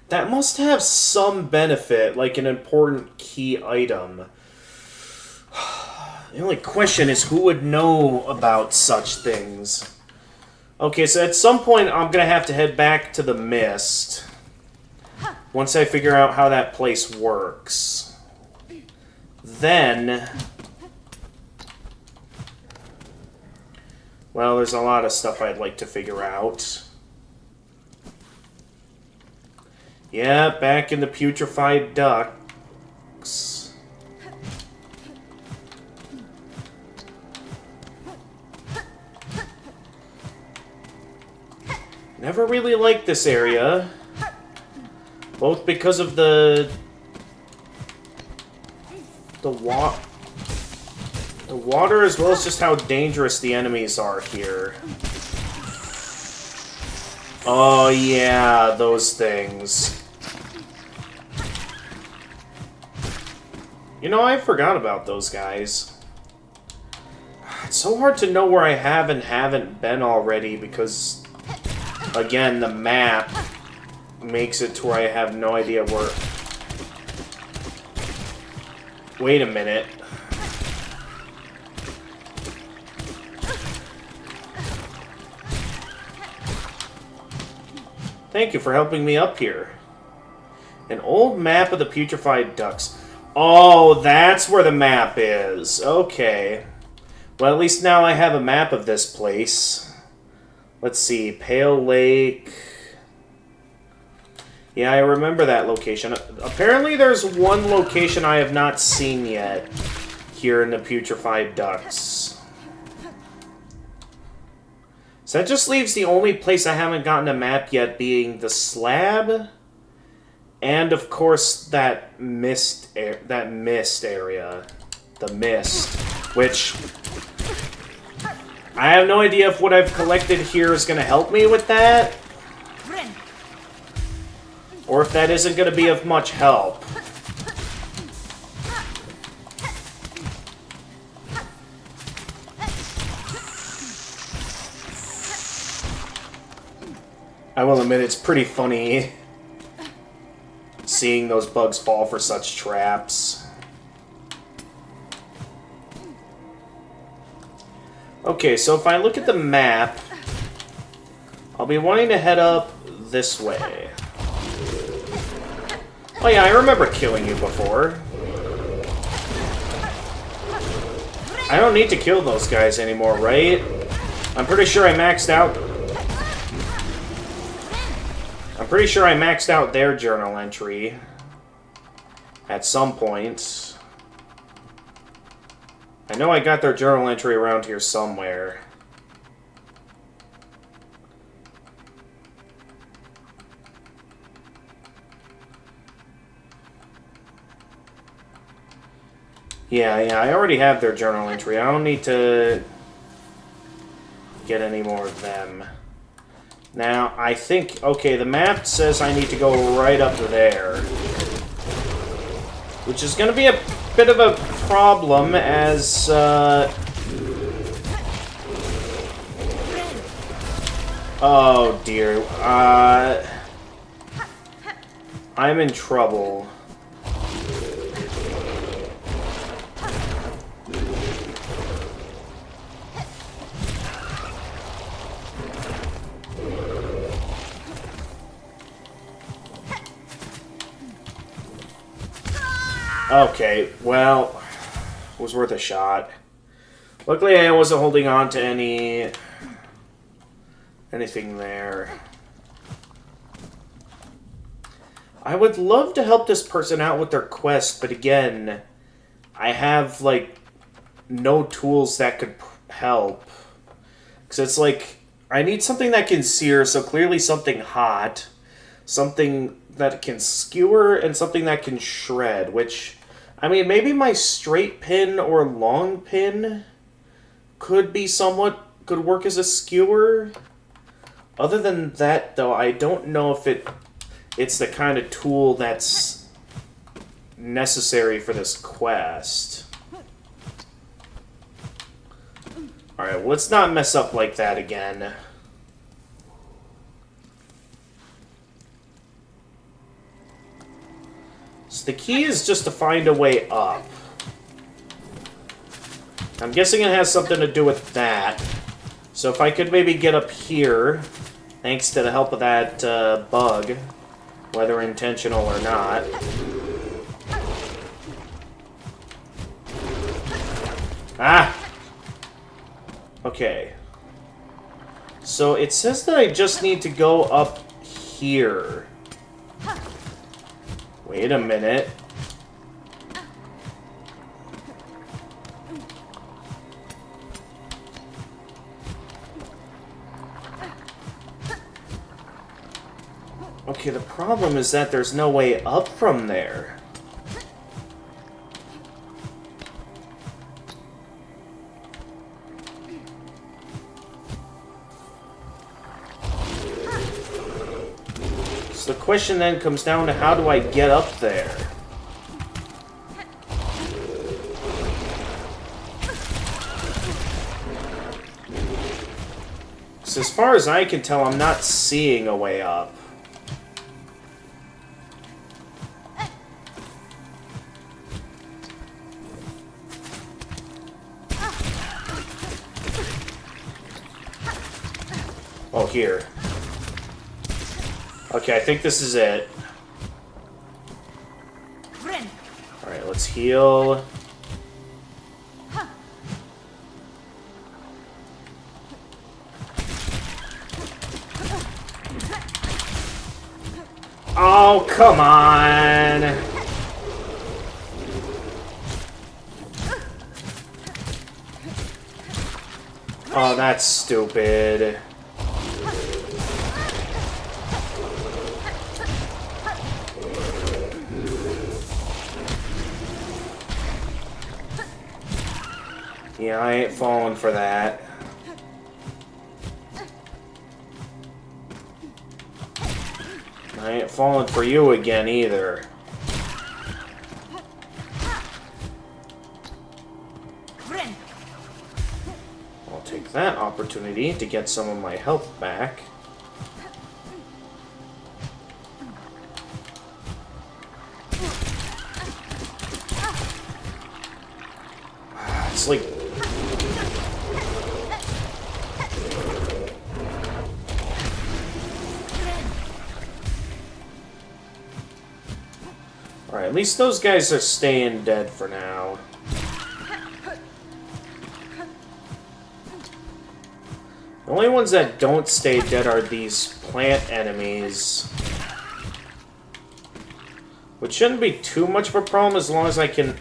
that must have some benefit, like an important key item. The only question is who would know about such things. Okay, so at some point I'm gonna have to head back to the Mist. Once I figure out how that place works. Then... well, there's a lot of stuff I'd like to figure out. Yeah, back in the putrefied ducks. Never really liked this area. Both because of the water as well as just how dangerous the enemies are here. Oh yeah, those things. You know, I forgot about those guys. It's so hard to know where I have and haven't been already because, again, the map makes it to where I have no idea where... Wait a minute. Thank you for helping me up here. An old map of the putrefied ducks. Oh, that's where the map is. Okay. Well, at least now I have a map of this place. Let's see. Pale Lake. Yeah, I remember that location. Apparently there's one location I have not seen yet here in the putrefied ducks. So that just leaves the only place I haven't gotten a map yet being the slab, and of course that mist area, the mist, which I have no idea if what I've collected here is going to help me with that, or if that isn't going to be of much help. I will admit it's pretty funny seeing those bugs fall for such traps. Okay, so if I look at the map, I'll be wanting to head up this way. Oh yeah, I remember killing you before. I don't need to kill those guys anymore, right? I'm pretty sure I maxed out... I'm pretty sure I maxed out their journal entry at some point. I know I got their journal entry around here somewhere. Yeah, I already have their journal entry. I don't need to get any more of them. Now, I think... okay, the map says I need to go right up there. Which is going to be a bit of a problem as... oh, dear. I'm in trouble. Okay, well, it was worth a shot. Luckily, I wasn't holding on to anything there. I would love to help this person out with their quest, but again, I have, like, no tools that could help. Because it's like, I need something that can sear, so clearly something hot. Something that can skewer, and something that can shred, which... I mean, maybe my straight pin or long pin could be somewhat... could work as a skewer. Other than that, though, I don't know if it's the kind of tool that's necessary for this quest. Alright, well, let's not mess up like that again. So the key is just to find a way up. I'm guessing it has something to do with that. So if I could maybe get up here, thanks to the help of that bug, whether intentional or not. Ah! Okay. So it says that I just need to go up here. Wait a minute. Okay, the problem is that there's no way up from there. So the question then comes down to how do I get up there? So as far as I can tell, I'm not seeing a way up. Oh, here. Okay, I think this is it. Alright, let's heal. Oh, come on! Oh, that's stupid. Yeah, I ain't falling for that. I ain't falling for you again, either. I'll take that opportunity to get some of my health back. It's like... Alright, at least those guys are staying dead for now. The only ones that don't stay dead are these plant enemies. Which shouldn't be too much of a problem as long as I can...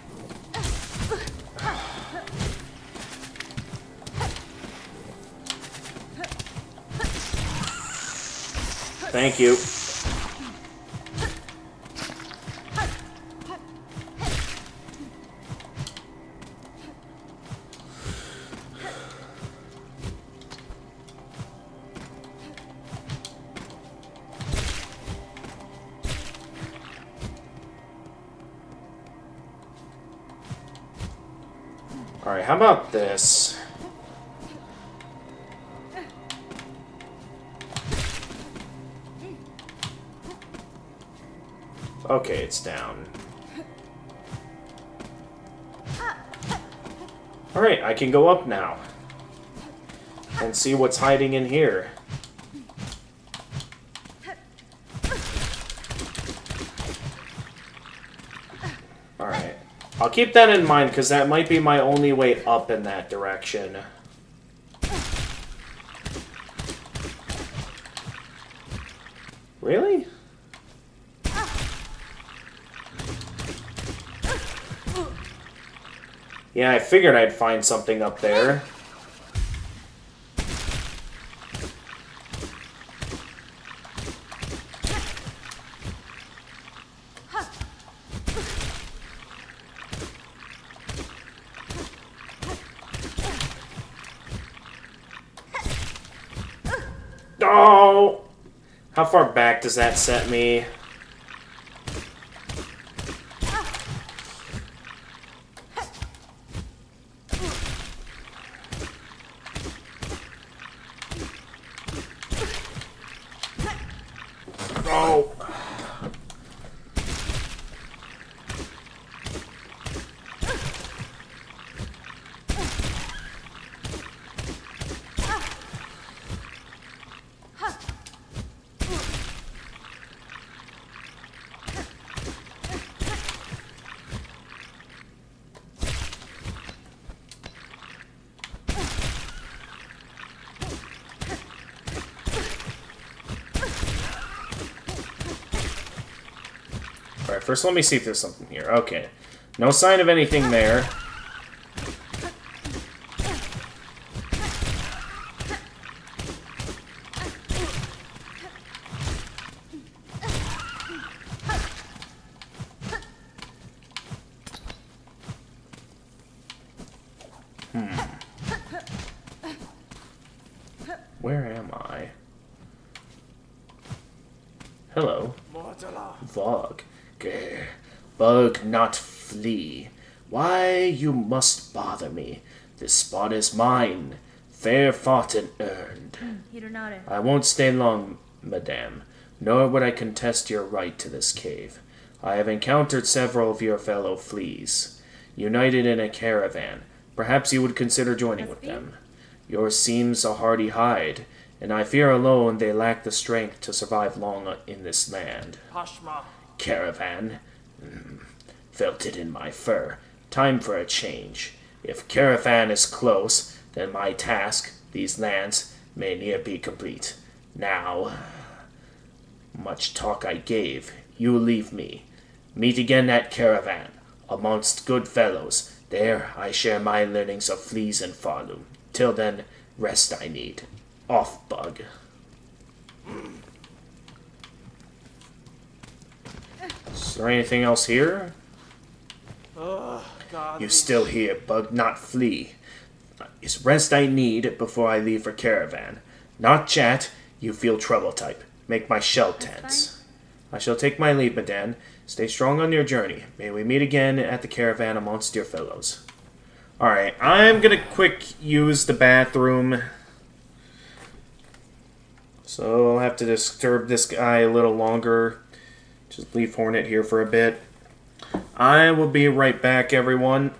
Thank you. Alright, how about this? Okay, it's down. Alright, I can go up now. And see what's hiding in here. Alright. I'll keep that in mind, because that might be my only way up in that direction. Really? Yeah, I figured I'd find something up there. Oh! How far back does that set me? Oh! first let me see if there's something here. Okay. No sign of anything there. Where am I? Hello. Vog. Grr. Bug, not flee. Why you must bother me? This spot is mine. Fair fought and earned. I won't stay long, madame, nor would I contest your right to this cave. I have encountered several of your fellow fleas, united in a caravan. Perhaps you would consider joining with them. Yours seems a hardy hide, and I fear alone they lack the strength to survive long in this land. Caravan? Felt it in my fur. Time for a change. If caravan is close, then my task, these lands, may near be complete. Now, much talk I gave. You leave me. Meet again at caravan, amongst good fellows. There I share my learnings of fleas and Farlu. Till then, rest I need. Off, Bug. Is there anything else here? You still here, Bug, not flee. It's rest I need before I leave for caravan. Not chat, you feel trouble type. Make my shell tense. I shall take my leave, madame. Stay strong on your journey. May we meet again at the caravan amongst your fellows. Alright, I'm gonna quick use the bathroom. So I'll have to disturb this guy a little longer. Just leave Hornet here for a bit. I will be right back, everyone.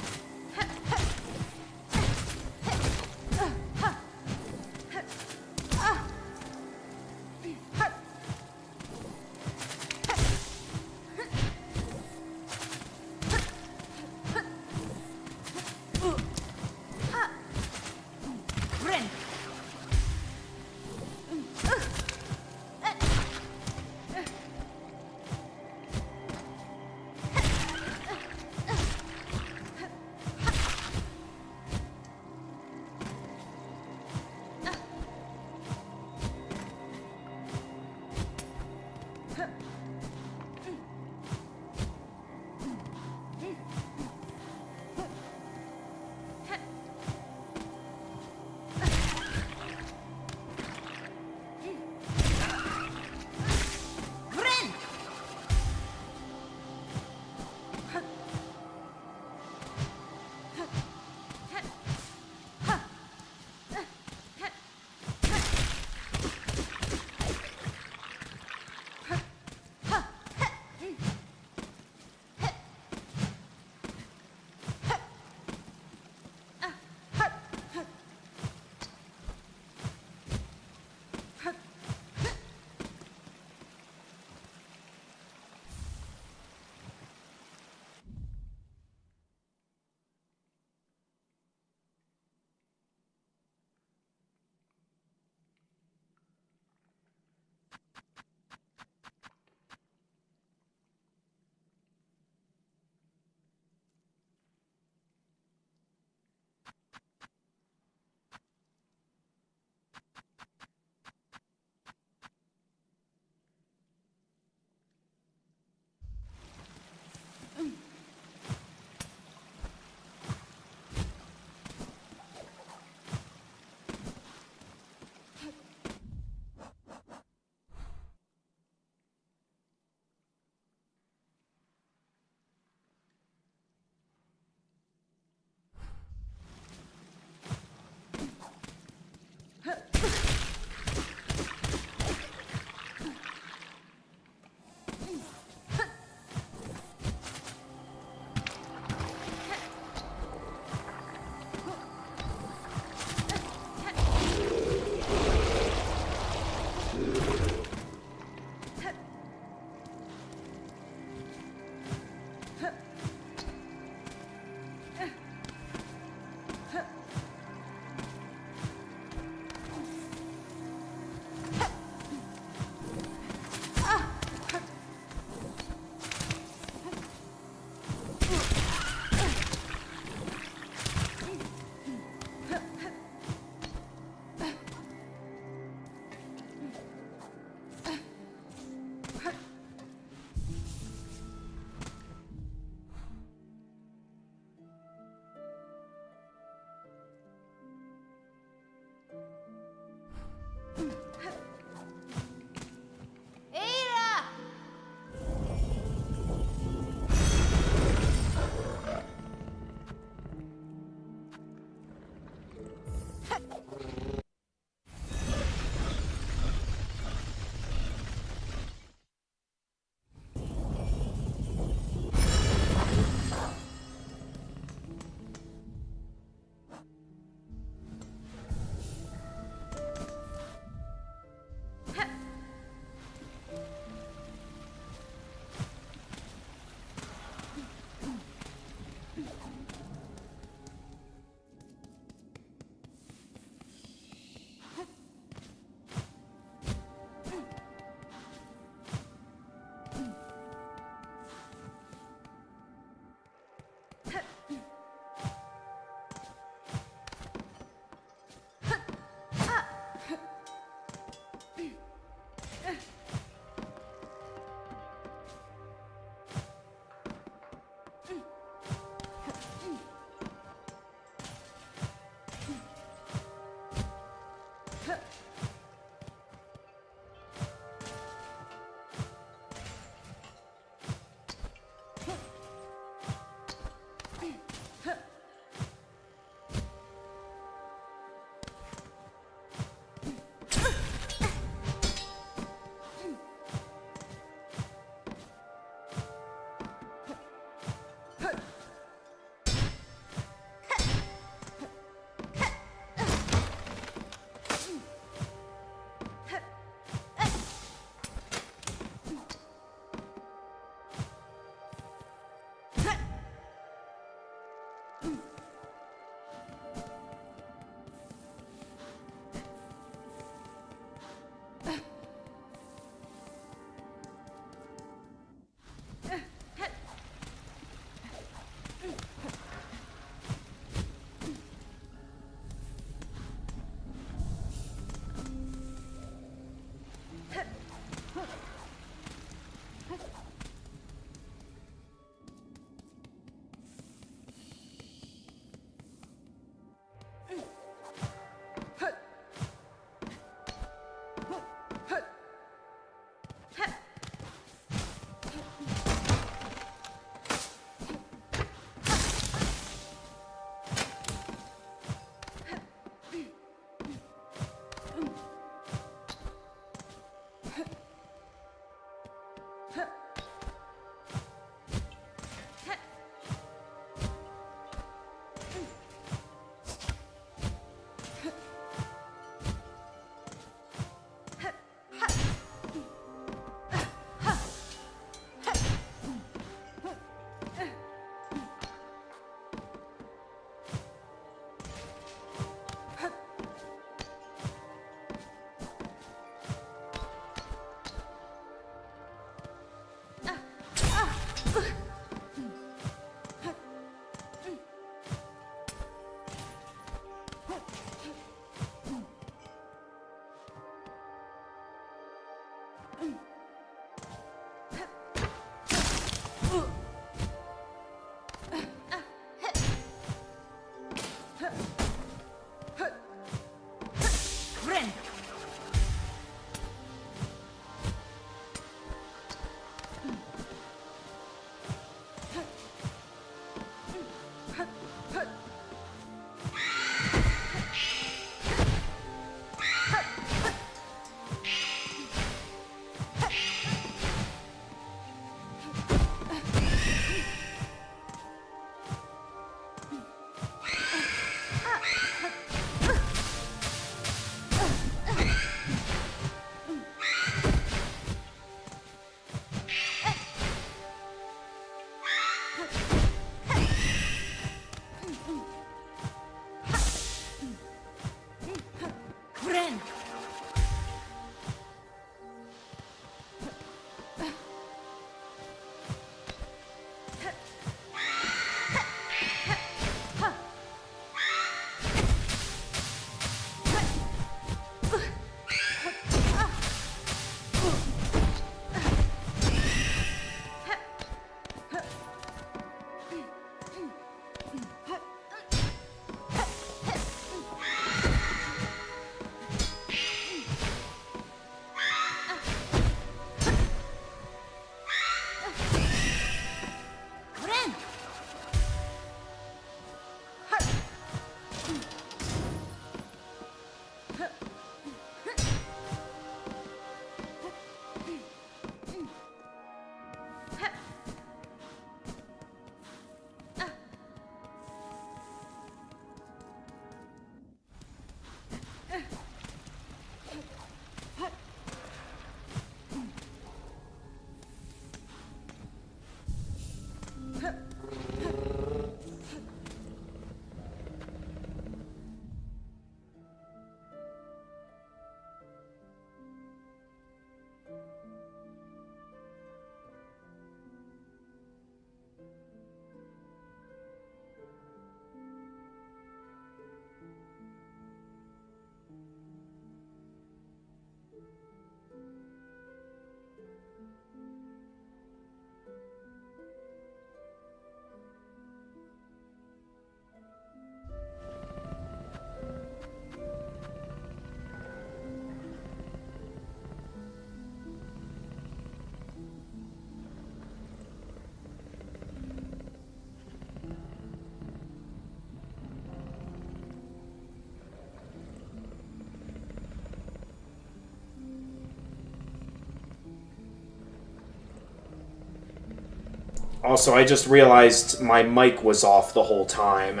Also, I just realized my mic was off the whole time.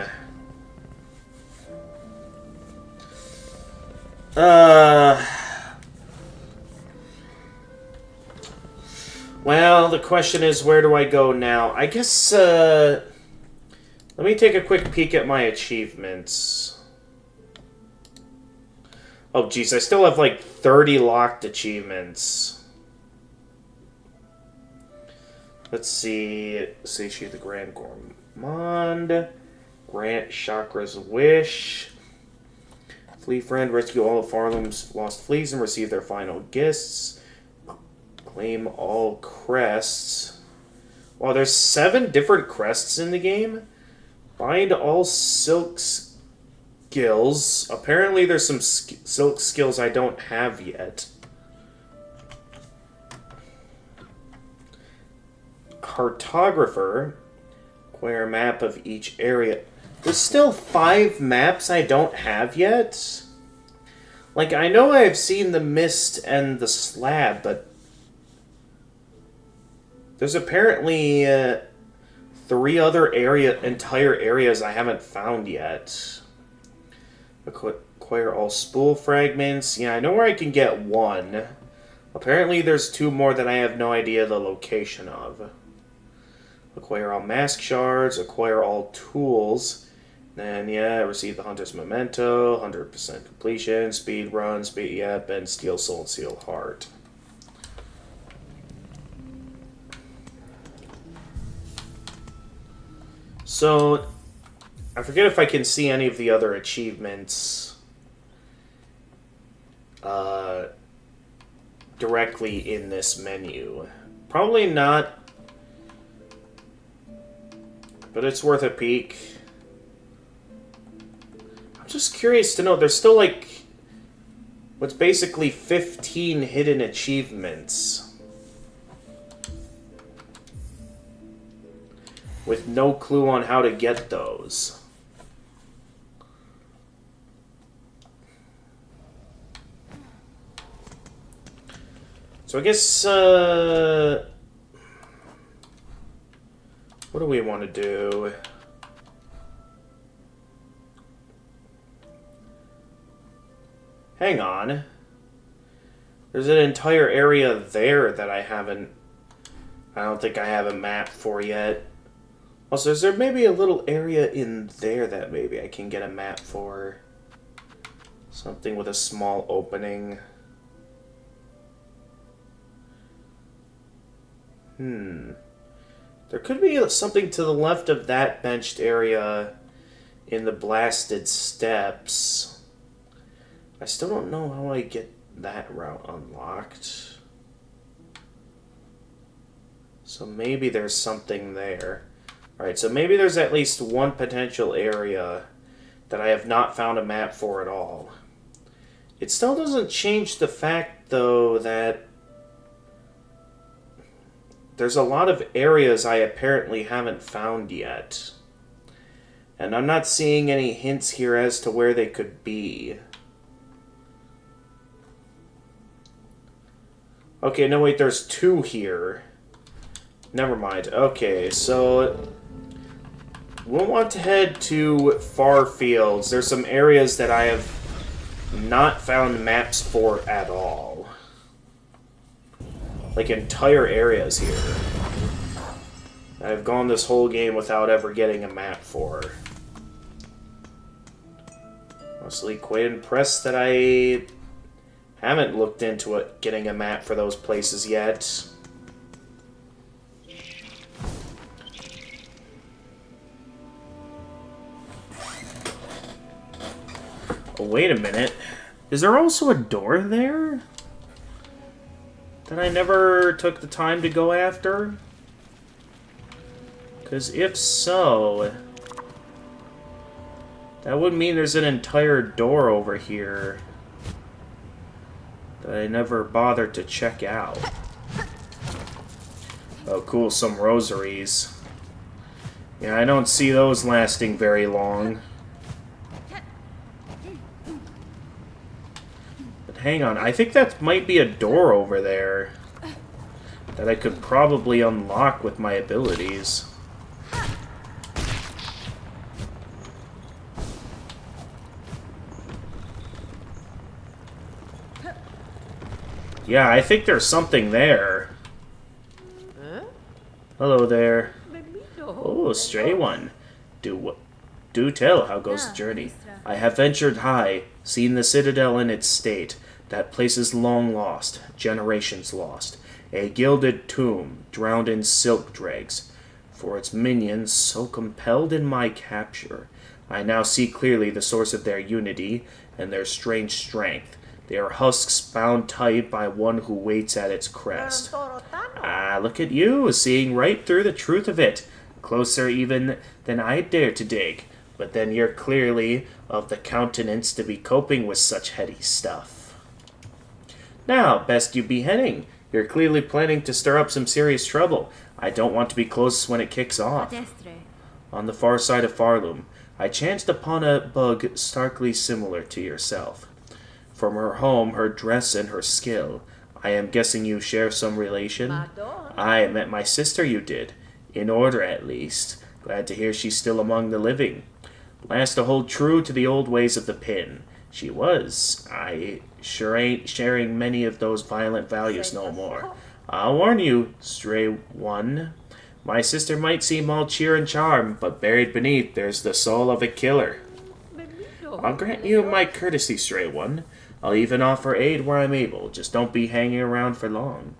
Well, the question is, where do I go now? I guess, let me take a quick peek at my achievements. Oh, geez, I still have like 30 locked achievements. Let's see. Satiate the Grand Gourmand. Grant Chakra's Wish. Flea Friend. Rescue all of Farlam's lost fleas and receive their final gifts. Claim all crests. Wow, there's 7 different crests in the game. Bind all silk skills. Apparently there's some silk skills I don't have yet. Cartographer. Acquire a map of each area. There's still 5 maps I don't have yet. Like, I know I've seen the mist and the slab, but there's apparently 3 other entire areas I haven't found yet. Acquire all spool fragments. Yeah, I know where I can get 1. Apparently there's 2 more that I have no idea the location of. Acquire all mask shards, acquire all tools. Then, yeah, receive the Hunter's Memento, 100% completion, speed run, yep, and Steel Soul and Steel Heart. So, I forget if I can see any of the other achievements directly in this menu. Probably not, but it's worth a peek. I'm just curious to know, there's still like what's basically 15 hidden achievements with no clue on how to get those. So I guess, what do we want to do? Hang on. There's an entire area there that I don't think I have a map for yet. Also, is there maybe a little area in there that maybe I can get a map for? Something with a small opening. There could be something to the left of that benched area in the blasted steps. I still don't know how I get that route unlocked. So maybe there's something there. Alright, so maybe there's at least one potential area that I have not found a map for at all. It still doesn't change the fact, though, that there's a lot of areas I apparently haven't found yet. And I'm not seeing any hints here as to where they could be. Okay, no wait, there's 2 here. Never mind. Okay, so we'll want to head to Far Fields. There's some areas that I have not found maps for at all. Like entire areas here. I've gone this whole game without ever getting a map for. Honestly, quite impressed that I haven't looked into it, getting a map for those places yet. Oh, wait a minute. Is there also a door there that I never took the time to go after? Because if so, that would mean there's an entire door over here that I never bothered to check out. Oh, cool, some rosaries. Yeah, I don't see those lasting very long. Hang on, I think that might be a door over there that I could probably unlock with my abilities. Yeah, I think there's something there. Hello there. Oh, stray one. Do tell, how goes the journey? I have ventured high, seen the citadel in its state. That place is long lost, generations lost. A gilded tomb, drowned in silk dregs. For its minions, so compelled in my capture, I now see clearly the source of their unity and their strange strength. They are husks bound tight by one who waits at its crest. Ah, look at you, seeing right through the truth of it. Closer even than I dare to dig. But then you're clearly of the countenance to be coping with such heady stuff. Now, best you be heading. You're clearly planning to stir up some serious trouble. I don't want to be close when it kicks off. On the far side of Farloom, I chanced upon a bug starkly similar to yourself. From her home, her dress, and her skill, I am guessing you share some relation? I met my sister, you did. In order, at least. Glad to hear she's still among the living. Last to hold true to the old ways of the pin. She was. I sure ain't sharing many of those violent values no more. I'll warn you, stray one. My sister might seem all cheer and charm, but buried beneath there's the soul of a killer. I'll grant you my courtesy, stray one. I'll even offer aid where I'm able, just don't be hanging around for long.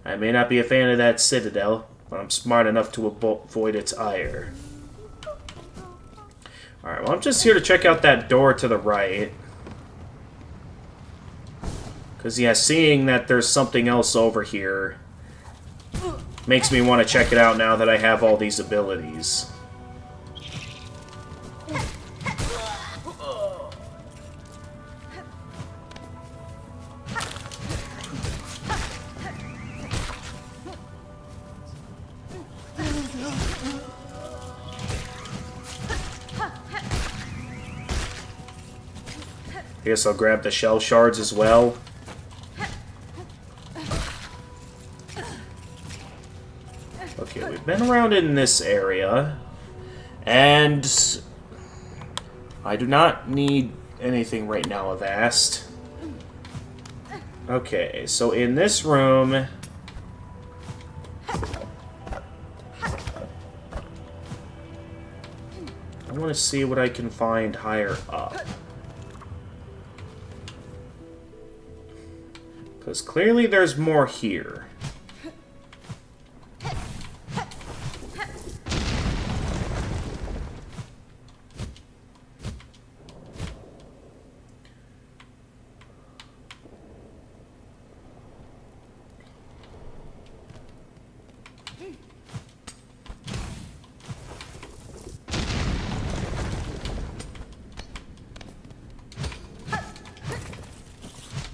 I may not be a fan of that citadel, but I'm smart enough to avoid its ire. Alright, well I'm just here to check out that door to the right. Because, yeah, seeing that there's something else over here makes me want to check it out now that I have all these abilities. I guess I'll grab the shell shards as well. Okay, we've been around in this area, and I do not need anything right now, Avast. Okay, so in this room, I want to see what I can find higher up. Because clearly there's more here.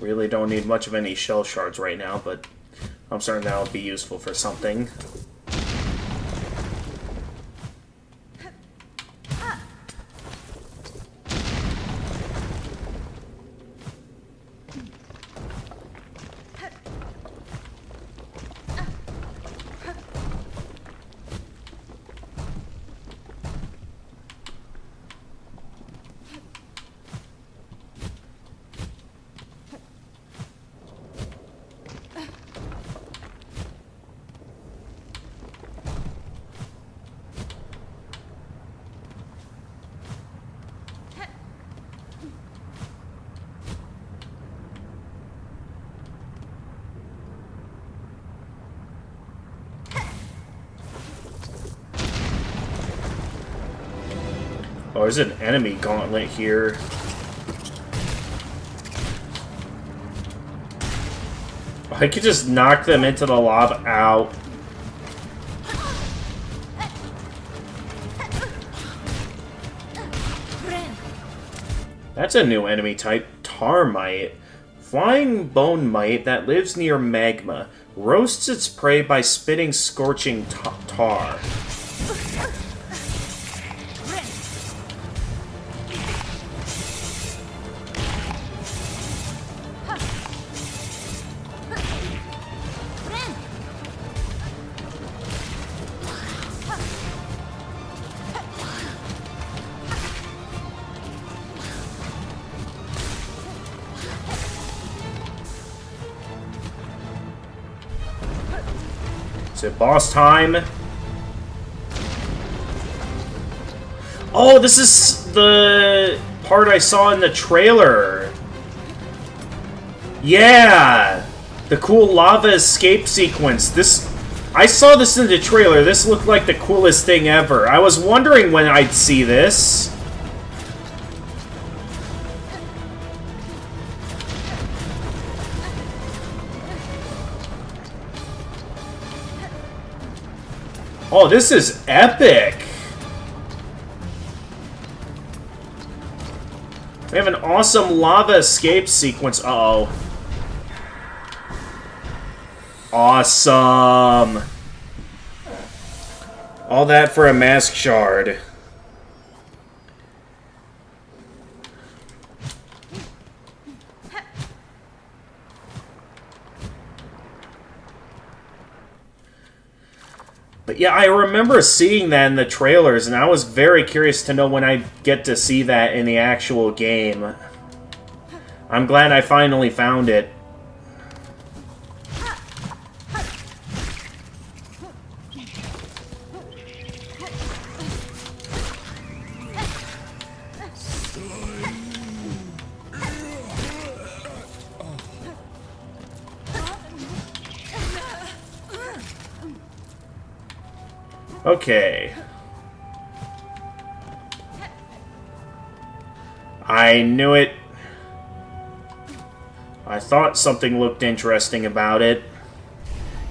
Really don't need much of any shell shards right now, but I'm certain that'll be useful for something. Oh, there's an enemy gauntlet here. I could just knock them into the lava out. That's a new enemy type, Tarmite. Flying bone mite that lives near magma. Roasts its prey by spitting scorching tar. Is it boss time? Oh, this is the part I saw in the trailer. Yeah! The cool lava escape sequence. I saw this in the trailer. This looked like the coolest thing ever. I was wondering when I'd see this. Oh, this is epic! We have an awesome lava escape sequence. Uh-oh. Awesome! All that for a mask shard. But yeah, I remember seeing that in the trailers, and I was very curious to know when I get to see that in the actual game. I'm glad I finally found it. Okay. I knew it. I thought something looked interesting about it.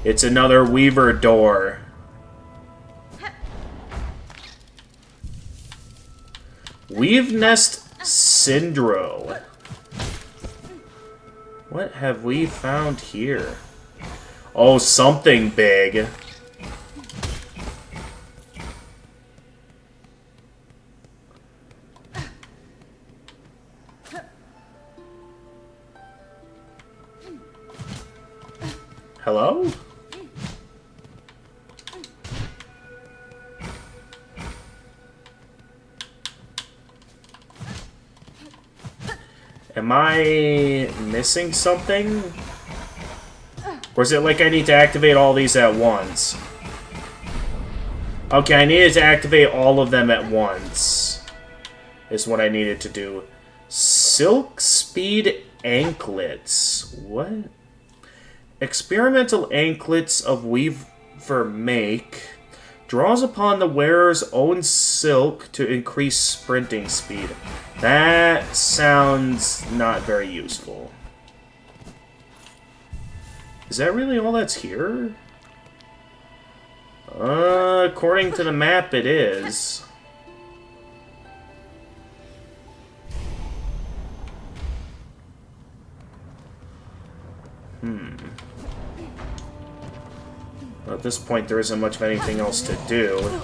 It's another Weaver door. Weave Nest Syndro. What have we found here? Oh, something big. Hello? Am I missing something? Or is it like I need to activate all these at once? Okay, I needed to activate all of them at once. Is what I needed to do. Silk Speed Anklets. What? Experimental anklets of Weaver make. Draws upon the wearer's own silk to increase sprinting speed. That sounds not very useful. Is that really all that's here? According to the map, it is. Well, at this point, there isn't much of anything else to do.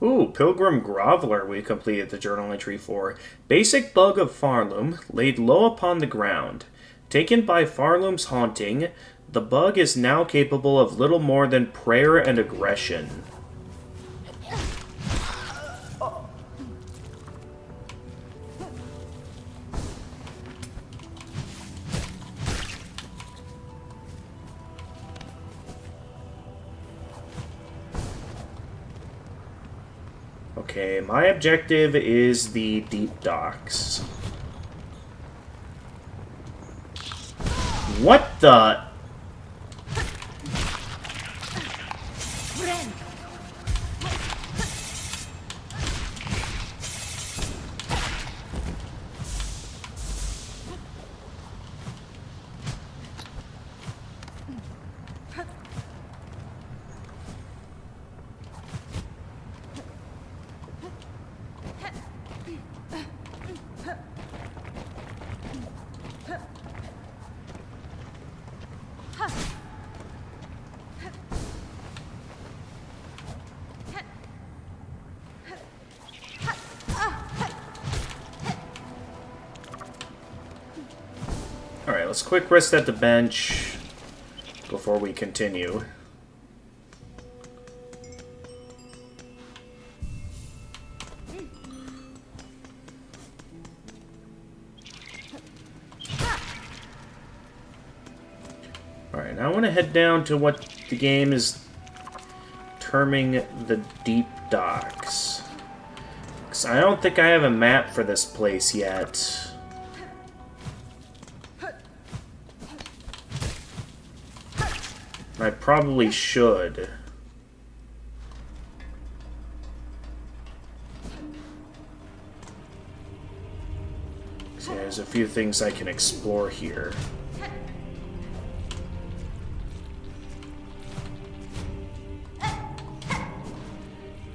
Ooh, Pilgrim Groveler we completed the journal entry for. Basic bug of Farloom, laid low upon the ground. Taken by Farloom's haunting, the bug is now capable of little more than prayer and aggression. Okay, my objective is the deep docks. What the? Alright, let's quick rest at the bench before we continue. Alright, now I want to head down to what the game is terming the deep docks. 'Cause I don't think I have a map for this place yet. I probably should. See, there's a few things I can explore here.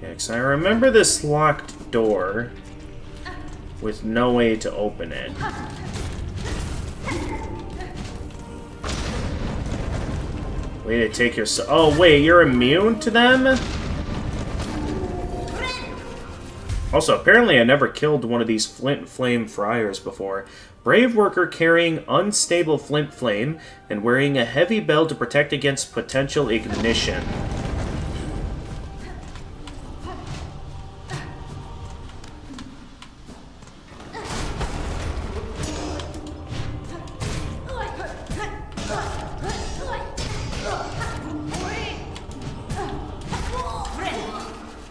Yeah, 'cause I remember this locked door with no way to open it. Way to take your... Oh, wait, you're immune to them? Also, apparently I never killed one of these flint flame friars before. Brave worker carrying unstable flint flame and wearing a heavy bell to protect against potential ignition.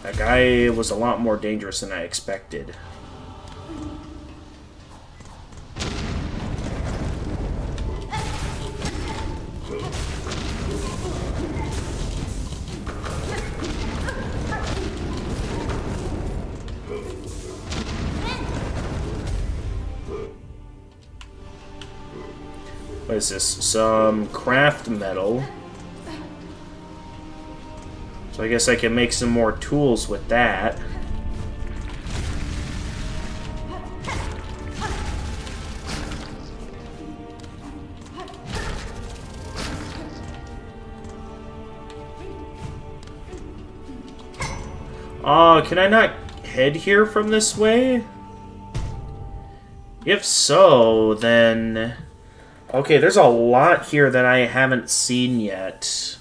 That guy was a lot more dangerous than I expected. What is this? Some craft metal. So I guess I can make some more tools with that. Can I not head here from this way? If so, then... Okay, there's a lot here that I haven't seen yet,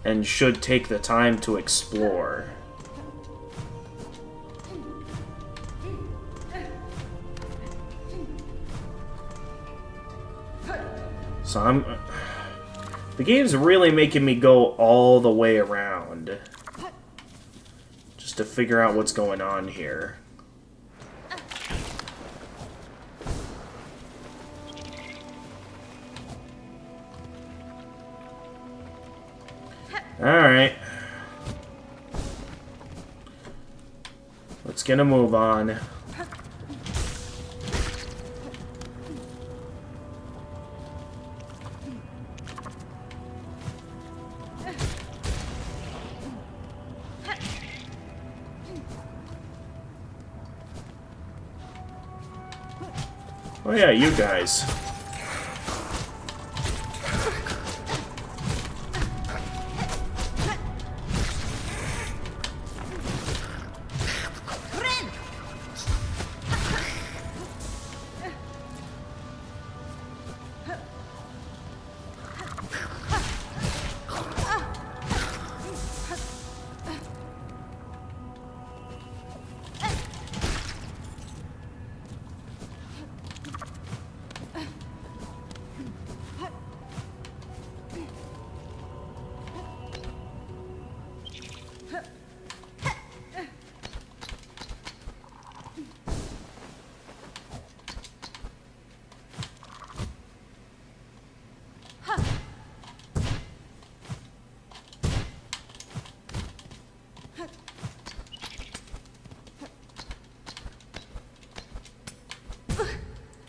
and should take the time to explore. So the game's really making me go all the way around, just to figure out what's going on here. Alright. Let's get a move on. Oh yeah, you guys.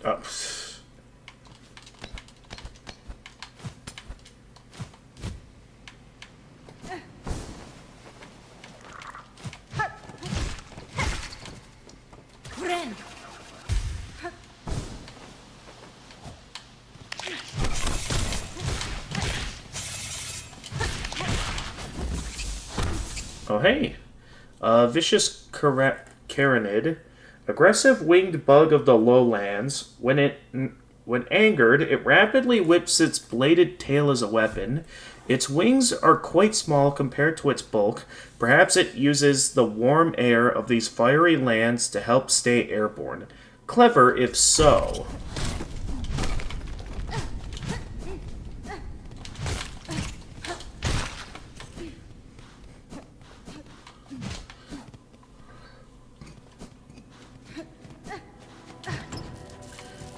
Oh. Oh, hey. Vicious Carinid. Aggressive winged bug of the lowlands. When angered, it rapidly whips its bladed tail as a weapon. Its wings are quite small compared to its bulk. Perhaps it uses the warm air of these fiery lands to help stay airborne. Clever if so.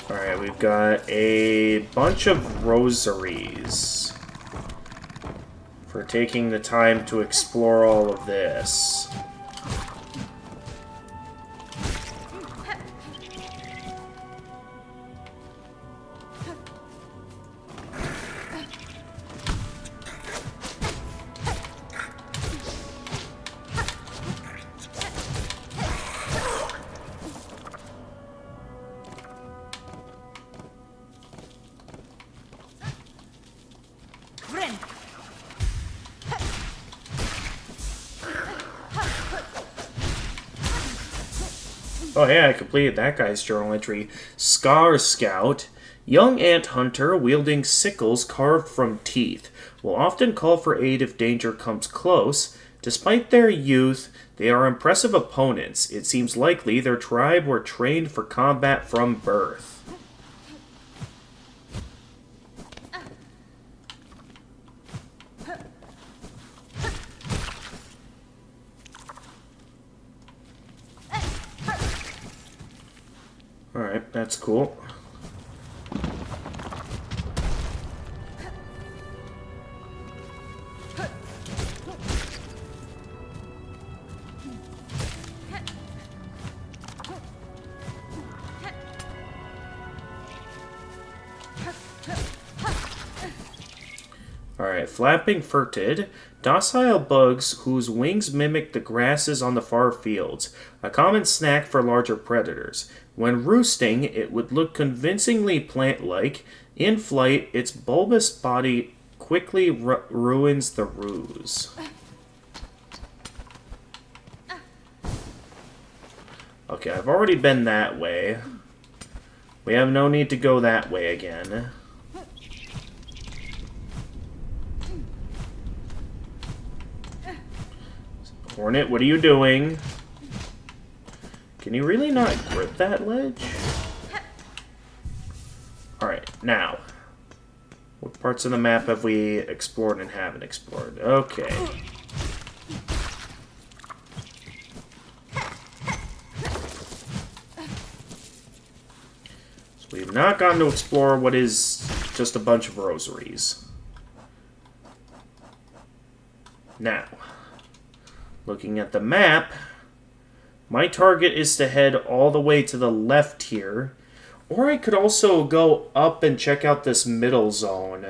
Alright, we've got a bunch of rosaries for taking the time to explore all of this. Oh yeah, I completed that guy's journal entry. Scar Scout. Young ant hunter wielding sickles carved from teeth. Will often call for aid if danger comes close. Despite their youth, they are impressive opponents. It seems likely their tribe were trained for combat from birth. Alright, that's cool. Alright, flapping furted. Docile bugs whose wings mimic the grasses on the far fields. A common snack for larger predators. When roosting, it would look convincingly plant-like. In flight, its bulbous body quickly ruins the ruse. Okay, I've already been that way. We have no need to go that way again. Hornet, what are you doing? Can you really not grip that ledge? Alright, now. What parts of the map have we explored and haven't explored? Okay. So we've not gotten to explore what is just a bunch of rosaries. Now, looking at the map, my target is to head all the way to the left here. Or I could also go up and check out this middle zone.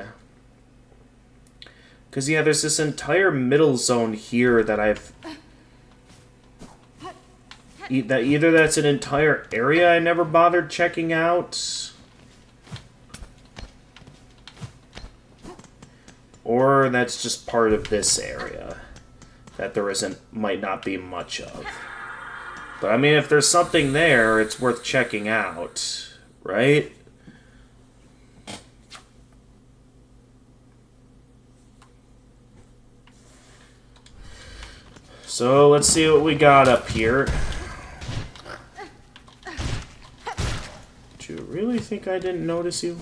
Because, yeah, there's this entire middle zone here that I've... Either that's an entire area I never bothered checking out. Or that's just part of this area that there might not be much of. But, I mean, if there's something there, it's worth checking out. Right? So, let's see what we got up here. Do you really think I didn't notice you?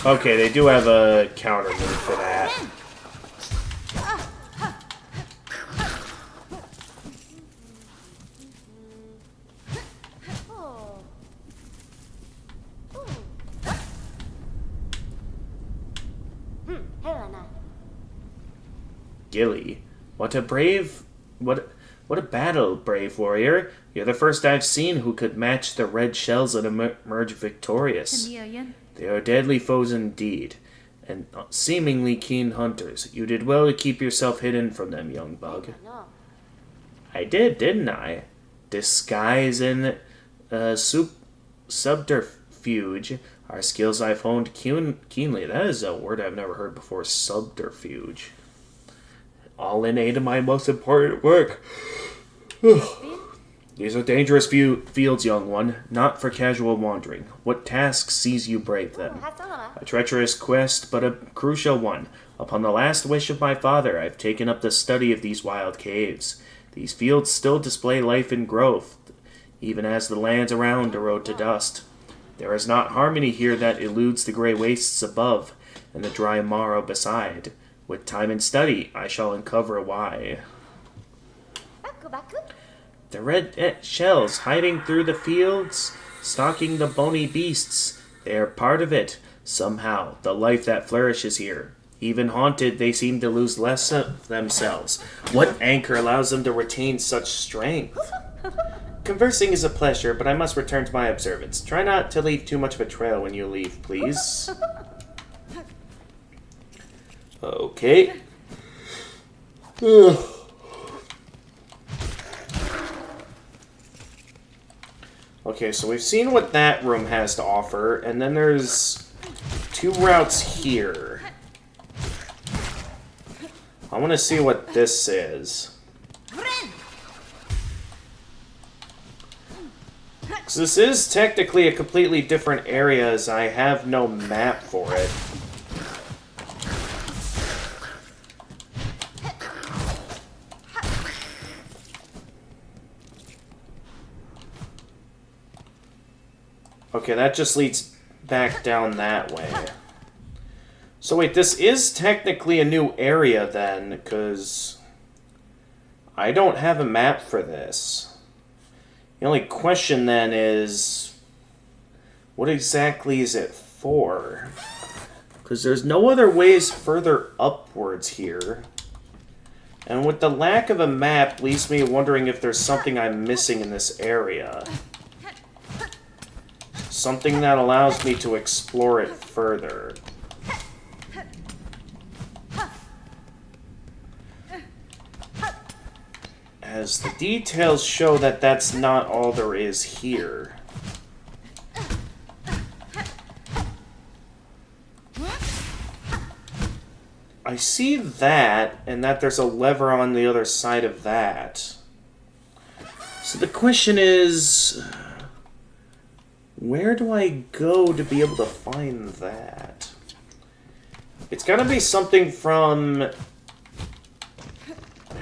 Okay, they do have a counter move for that. Gilly, what a battle, brave warrior. You're the first I've seen who could match the red shells and emerge victorious. They are deadly foes indeed, and seemingly keen hunters. You did well to keep yourself hidden from them, young bug. I did, didn't I? Disguise and subterfuge are skills I've honed keenly. That is a word I've never heard before, subterfuge. All in aid of my most important work. These are dangerous fields, young one, not for casual wandering. What task sees you brave them? A treacherous quest, but a crucial one. Upon the last wish of my father, I've taken up the study of these wild caves. These fields still display life and growth, even as the lands around erode to dust. There is not harmony here that eludes the gray wastes above, and the dry marrow beside. With time and study, I shall uncover why. The red shells hiding through the fields, stalking the bony beasts. They are part of it, somehow, the life that flourishes here. Even haunted, they seem to lose less of themselves. What anchor allows them to retain such strength? Conversing is a pleasure, but I must return to my observance. Try not to leave too much of a trail when you leave, please. Okay. Okay, so we've seen what that room has to offer, and then there's 2 routes here. I want to see what this is. Because this is technically a completely different area, as I have no map for it. Okay, that just leads back down that way. So wait, this is technically a new area then, because I don't have a map for this. The only question then is, what exactly is it for? Because there's no other ways further upwards here. And with the lack of a map, leaves me wondering if there's something I'm missing in this area. Something that allows me to explore it further. As the details show that that's not all there is here. I see that, and that there's a lever on the other side of that. So the question is, where do I go to be able to find that? It's gotta be something from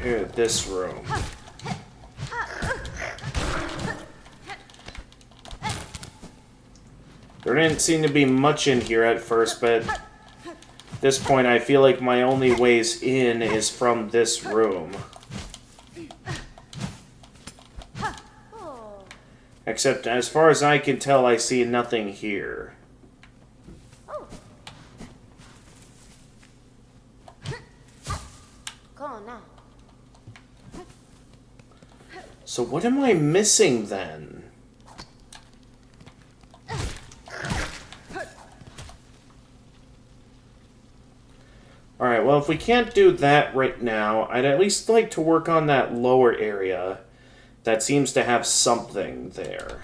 here, this room. There didn't seem to be much in here at first, but at this point I feel like my only ways in is from this room. Except, as far as I can tell, I see nothing here. So what am I missing then? Alright, well, if we can't do that right now, I'd at least like to work on that lower area that seems to have something there.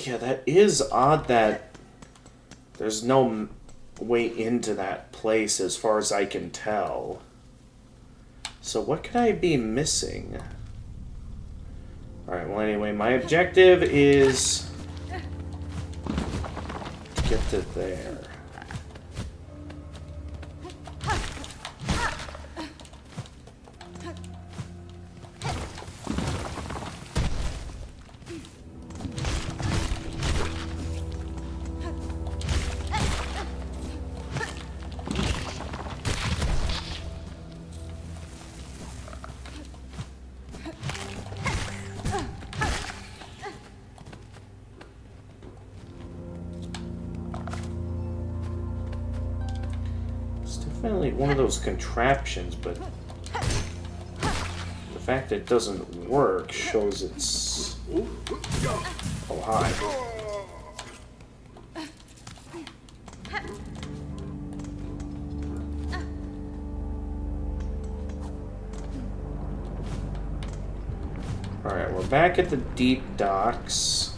Yeah, that is odd that there's no way into that place as far as I can tell. So what could I be missing? Alright, well anyway, my objective is to get to there. Definitely one of those contraptions, but the fact that it doesn't work shows it's... Oh, hi. Alright, we're back at the deep docks.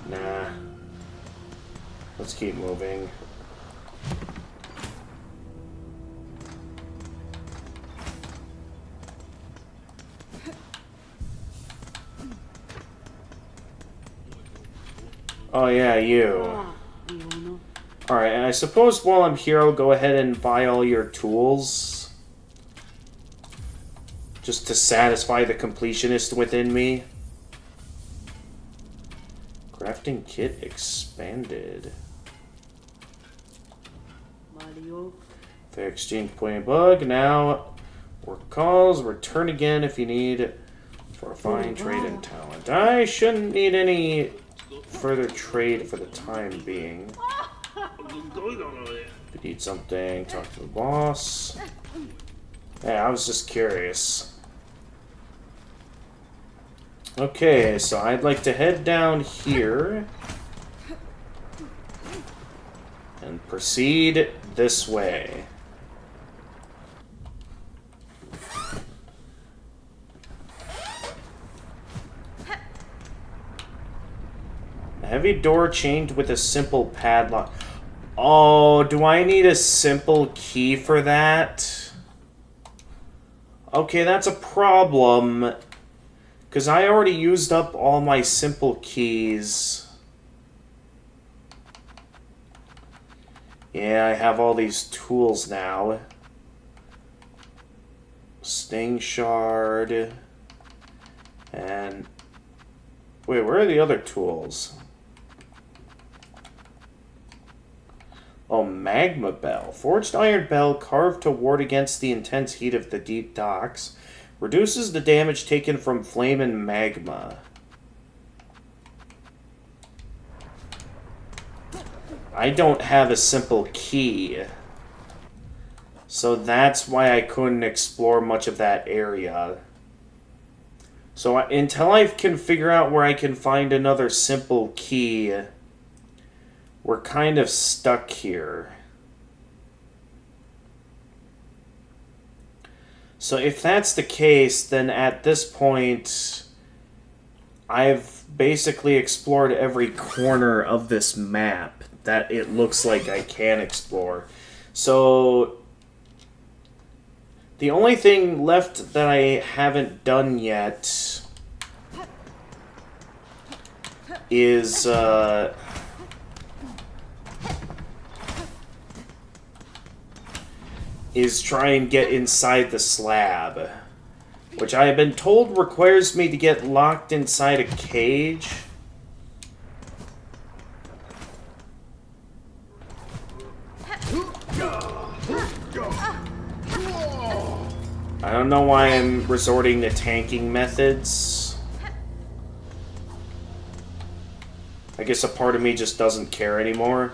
Nah. Let's keep moving. Oh yeah, you. Alright, and I suppose while I'm here I'll go ahead and buy all your tools. Just to satisfy the completionist within me. Crafting kit expanded. Fair exchange point bug. Now, work calls. Return again if you need for fine trade and talent. I shouldn't need any further trade for the time being. We need something. Talk to the boss. Yeah, I was just curious. Okay, so I'd like to head down here and proceed this way. A heavy door chained with a simple padlock. Oh, do I need a simple key for that? Okay, that's a problem. Because I already used up all my simple keys. Yeah, I have all these tools now. Sting shard. And... wait, where are the other tools? Oh, magma bell. Forged iron bell carved to ward against the intense heat of the deep docks. Reduces the damage taken from flame and magma. I don't have a simple key. So that's why I couldn't explore much of that area. So until I can figure out where I can find another simple key, we're kind of stuck here. So if that's the case, then at this point, I've basically explored every corner of this map that it looks like I can explore. So the only thing left that I haven't done yet is try and get inside the slab, which I have been told requires me to get locked inside a cage. I don't know why I'm resorting to tanking methods. I guess a part of me just doesn't care anymore.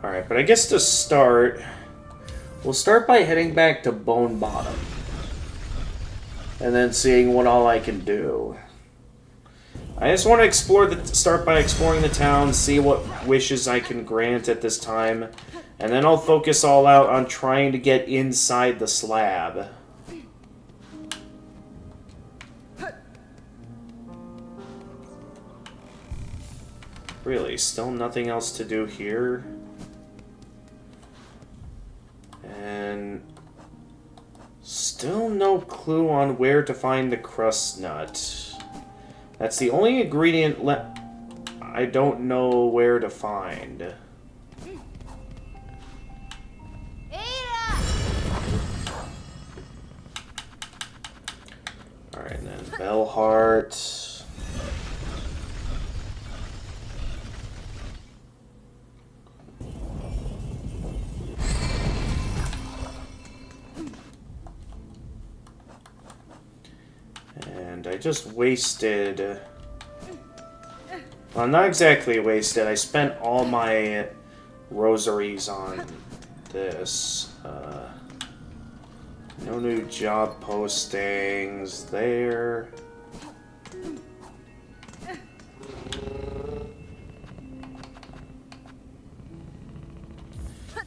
Alright, but I guess to start, we'll start by heading back to Bone Bottom. And then seeing what all I can do. I just want to start by exploring the town, see what wishes I can grant at this time, and then I'll focus all out on trying to get inside the slab. Really, still nothing else to do here? And still no clue on where to find the crust nut. That's the only ingredient I don't know where to find. Alright then, Bellheart. And I just wasted... well, not exactly wasted. I spent all my rosaries on this. No new job postings there.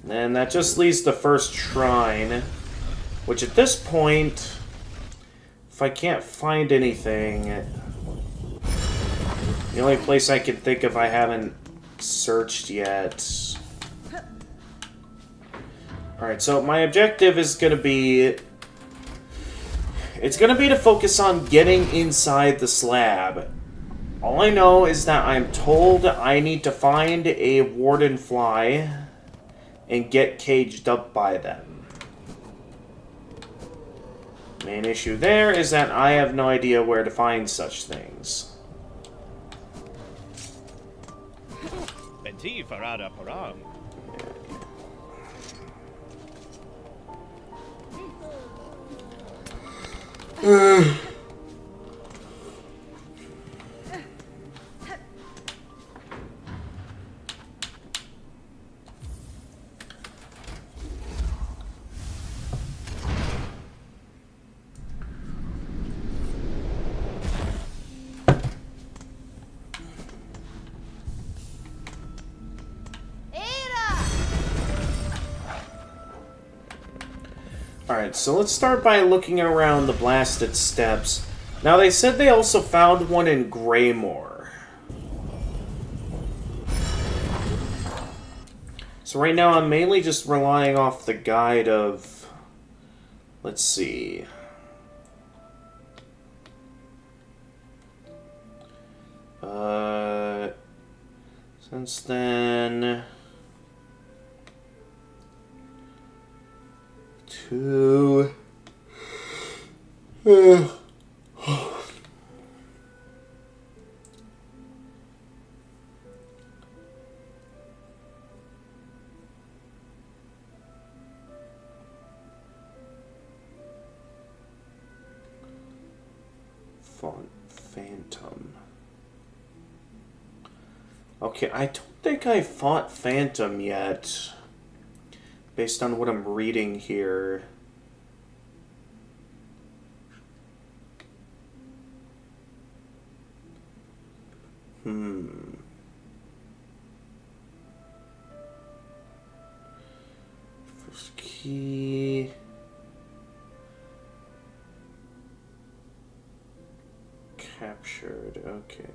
And that just leaves the first shrine, which at this point... if I can't find anything, the only place I can think of I haven't searched yet. Alright, so my objective is going to be... it's going to be to focus on getting inside the slab. All I know is that I'm told I need to find a warden fly and get caged up by them. Main issue there is that I have no idea where to find such things. Alright, so let's start by looking around the blasted steps. Now, they said they also found one in Greymore. So right now I'm mainly just relying off the guide of... Let's see... Since then... Phantom. Okay, I don't think I fought Phantom yet. Based on what I'm reading here. First key. Captured, okay.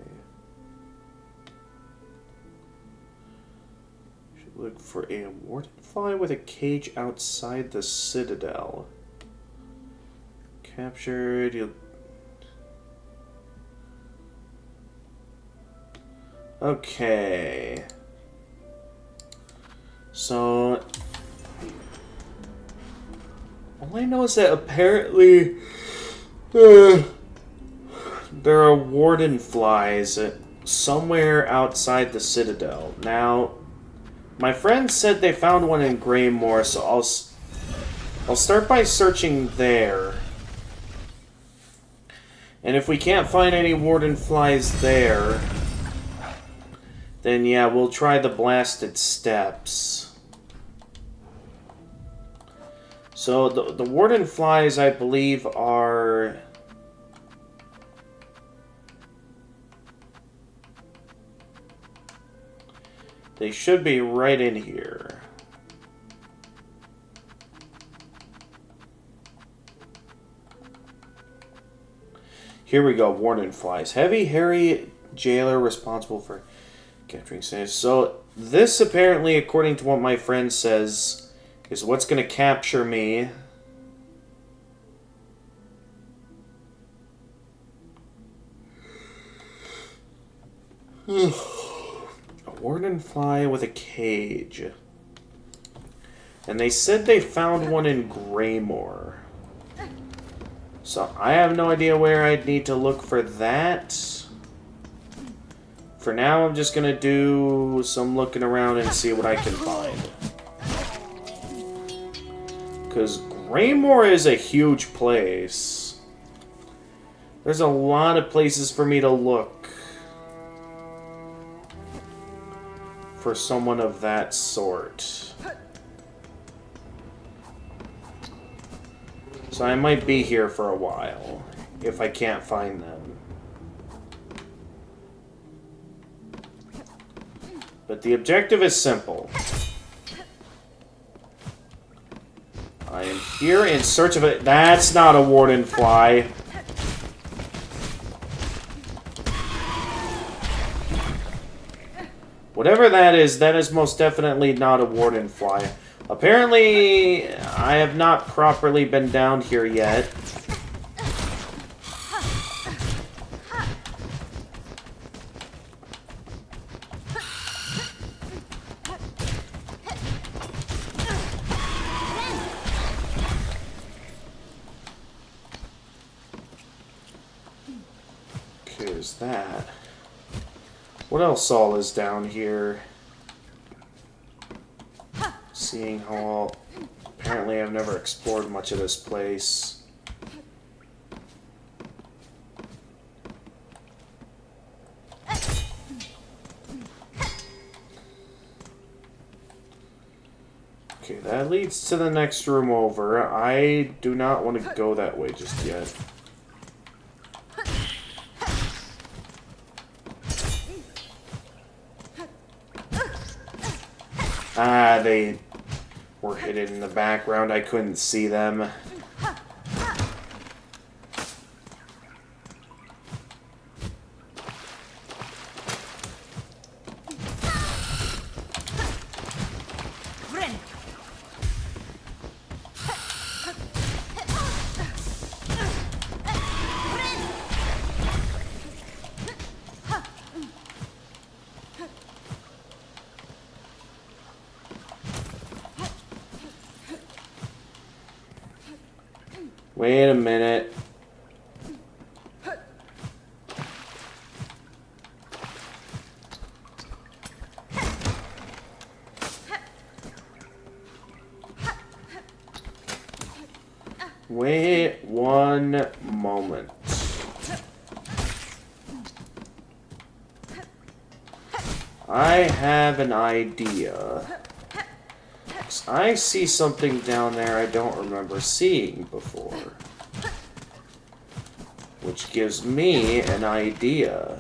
Should look for a wardenfly with a cage outside the citadel. Captured, you'll... Okay. So... all I know is that apparently... there are warden flies somewhere outside the citadel. Now, my friend said they found one in Greymore, so I'll start by searching there. And if we can't find any warden flies there, then yeah, we'll try the blasted steps. So the warden flies, I believe, are... they should be right in here. Here we go, warden flies. Heavy, hairy jailer responsible for capturing slaves. So this apparently, according to what my friend says, is what's going to capture me. A warden fly with a cage. And they said they found one in Greymore. So I have no idea where I'd need to look for that. For now, I'm just going to do some looking around and see what I can find. Because Greymore is a huge place. There's a lot of places for me to look for someone of that sort. So I might be here for a while if I can't find them. But the objective is simple. I am here in search of it. That's not a warden fly. Whatever that is most definitely not a warden fly. Apparently, I have not properly been down here yet. There's that. What else all is down here? Seeing how apparently I've never explored much of this place. Okay, that leads to the next room over. I do not want to go that way just yet. Ah, they were hidden in the background. I couldn't see them. Wait a minute. Wait one moment. I have an idea. I see something down there I don't remember seeing before. Which gives me an idea.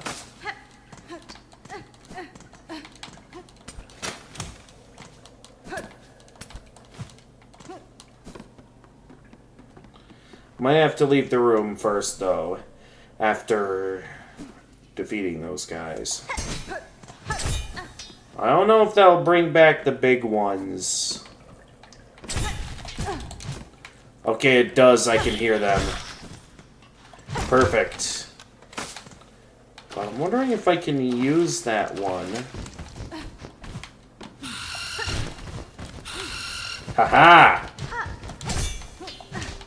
Might have to leave the room first, though, after defeating those guys. I don't know if that'll bring back the big ones. Okay, it does. I can hear them. Perfect. But I'm wondering if I can use that one. Haha!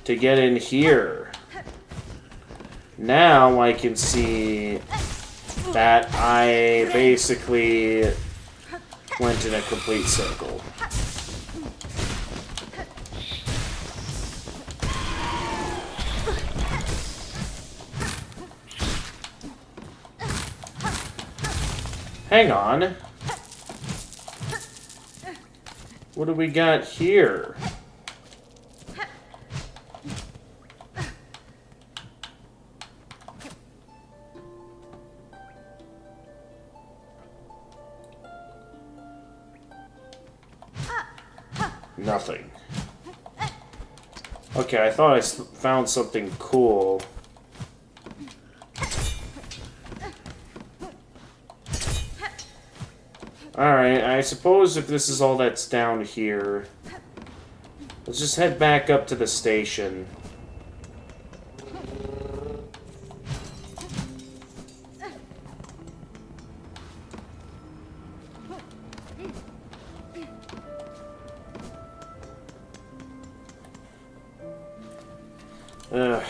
To get in here. Now I can see that I basically went in a complete circle. Hang on. What do we got here? Nothing. Okay, I thought I found something cool. Alright, I suppose if this is all that's down here, let's just head back up to the station. Ugh.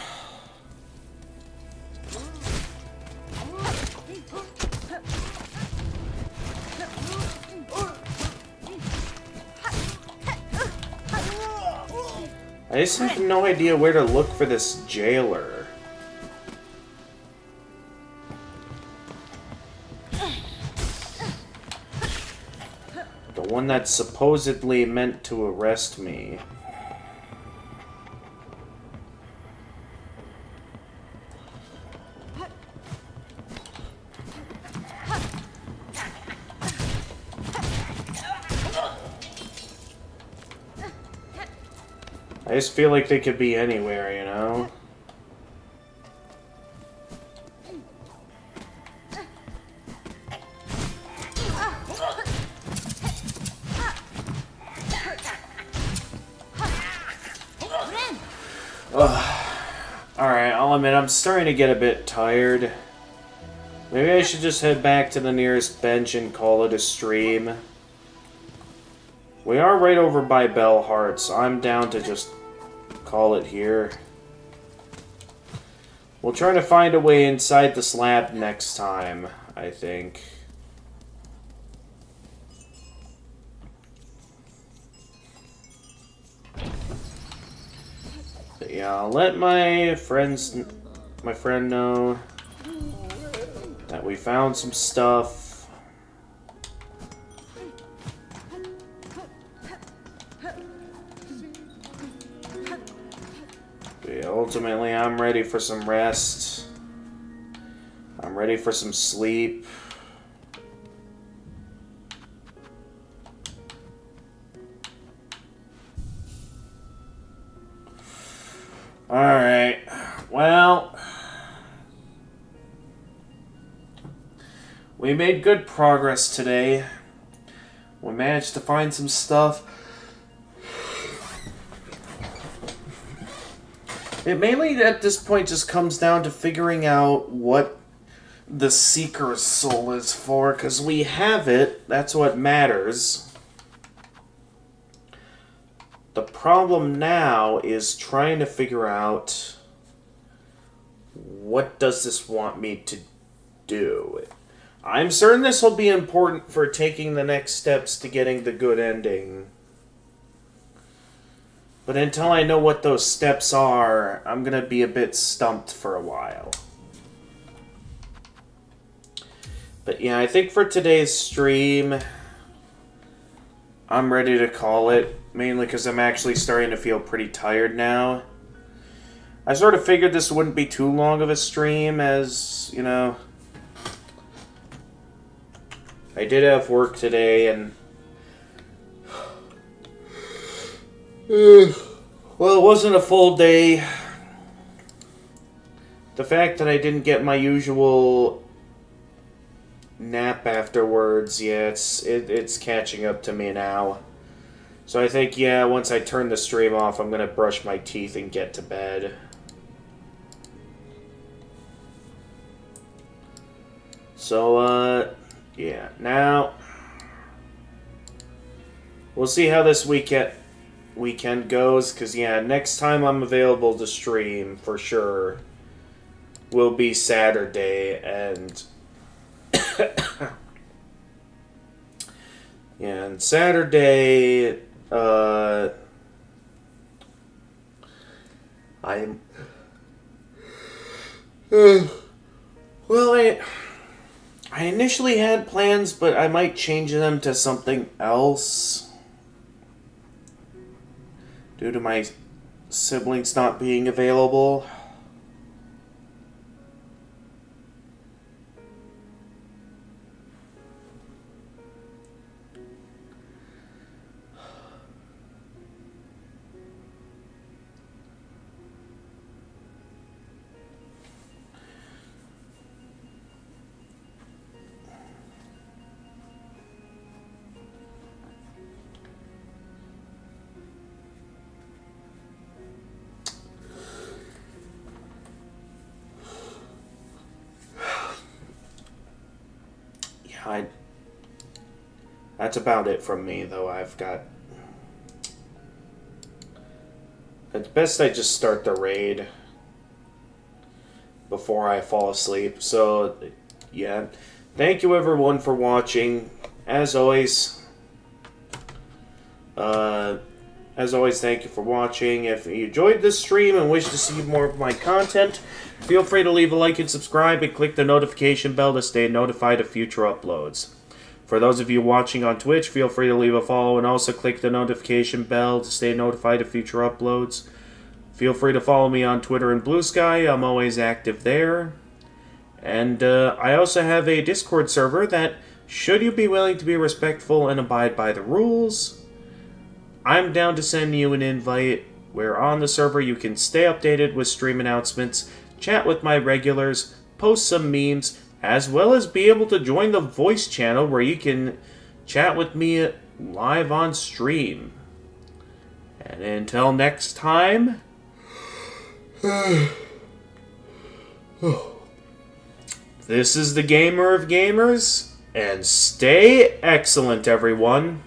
I just have no idea where to look for this jailer. The one that's supposedly meant to arrest me. I just feel like they could be anywhere, you know? Alright, I'll admit, I'm starting to get a bit tired. Maybe I should just head back to the nearest bench and call it a stream. We are right over by Bellheart, so I'm down to just call it here. We'll try to find a way inside the slab next time, I think. But yeah, I'll let my friend know that we found some stuff. Yeah, ultimately, I'm ready for some rest. I'm ready for some sleep. Alright. Well, we made good progress today. We managed to find some stuff. It mainly, at this point, just comes down to figuring out what the Seeker's Soul is for, because we have it. That's what matters. The problem now is trying to figure out what does this want me to do. I'm certain this will be important for taking the next steps to getting the good ending. But until I know what those steps are, I'm going to be a bit stumped for a while. But yeah, I think for today's stream, I'm ready to call it. Mainly because I'm actually starting to feel pretty tired now. I sort of figured this wouldn't be too long of a stream as, you know, I did have work today and well, it wasn't a full day. The fact that I didn't get my usual nap afterwards, yeah, it's catching up to me now. So I think, yeah, once I turn the stream off, I'm going to brush my teeth and get to bed. So, yeah, now we'll see how this weekend goes, because, yeah, next time I'm available to stream, for sure, will be Saturday, and yeah, and Saturday, I'm well, I initially had plans, but I might change them to something else due to my siblings not being available. That's about it from me, though. It's best I just start the raid before I fall asleep. So, yeah. Thank you, everyone, for watching. As always, thank you for watching. If you enjoyed this stream and wish to see more of my content, feel free to leave a like and subscribe and click the notification bell to stay notified of future uploads. For those of you watching on Twitch, feel free to leave a follow and also click the notification bell to stay notified of future uploads. Feel free to follow me on Twitter and Blue Sky. I'm always active there. And I also have a Discord server that, should you be willing to be respectful and abide by the rules, I'm down to send you an invite where on the server you can stay updated with stream announcements, chat with my regulars, post some memes, as well as be able to join the voice channel where you can chat with me live on stream. And until next time, this is the Gamer of Gamers, and stay excellent, everyone.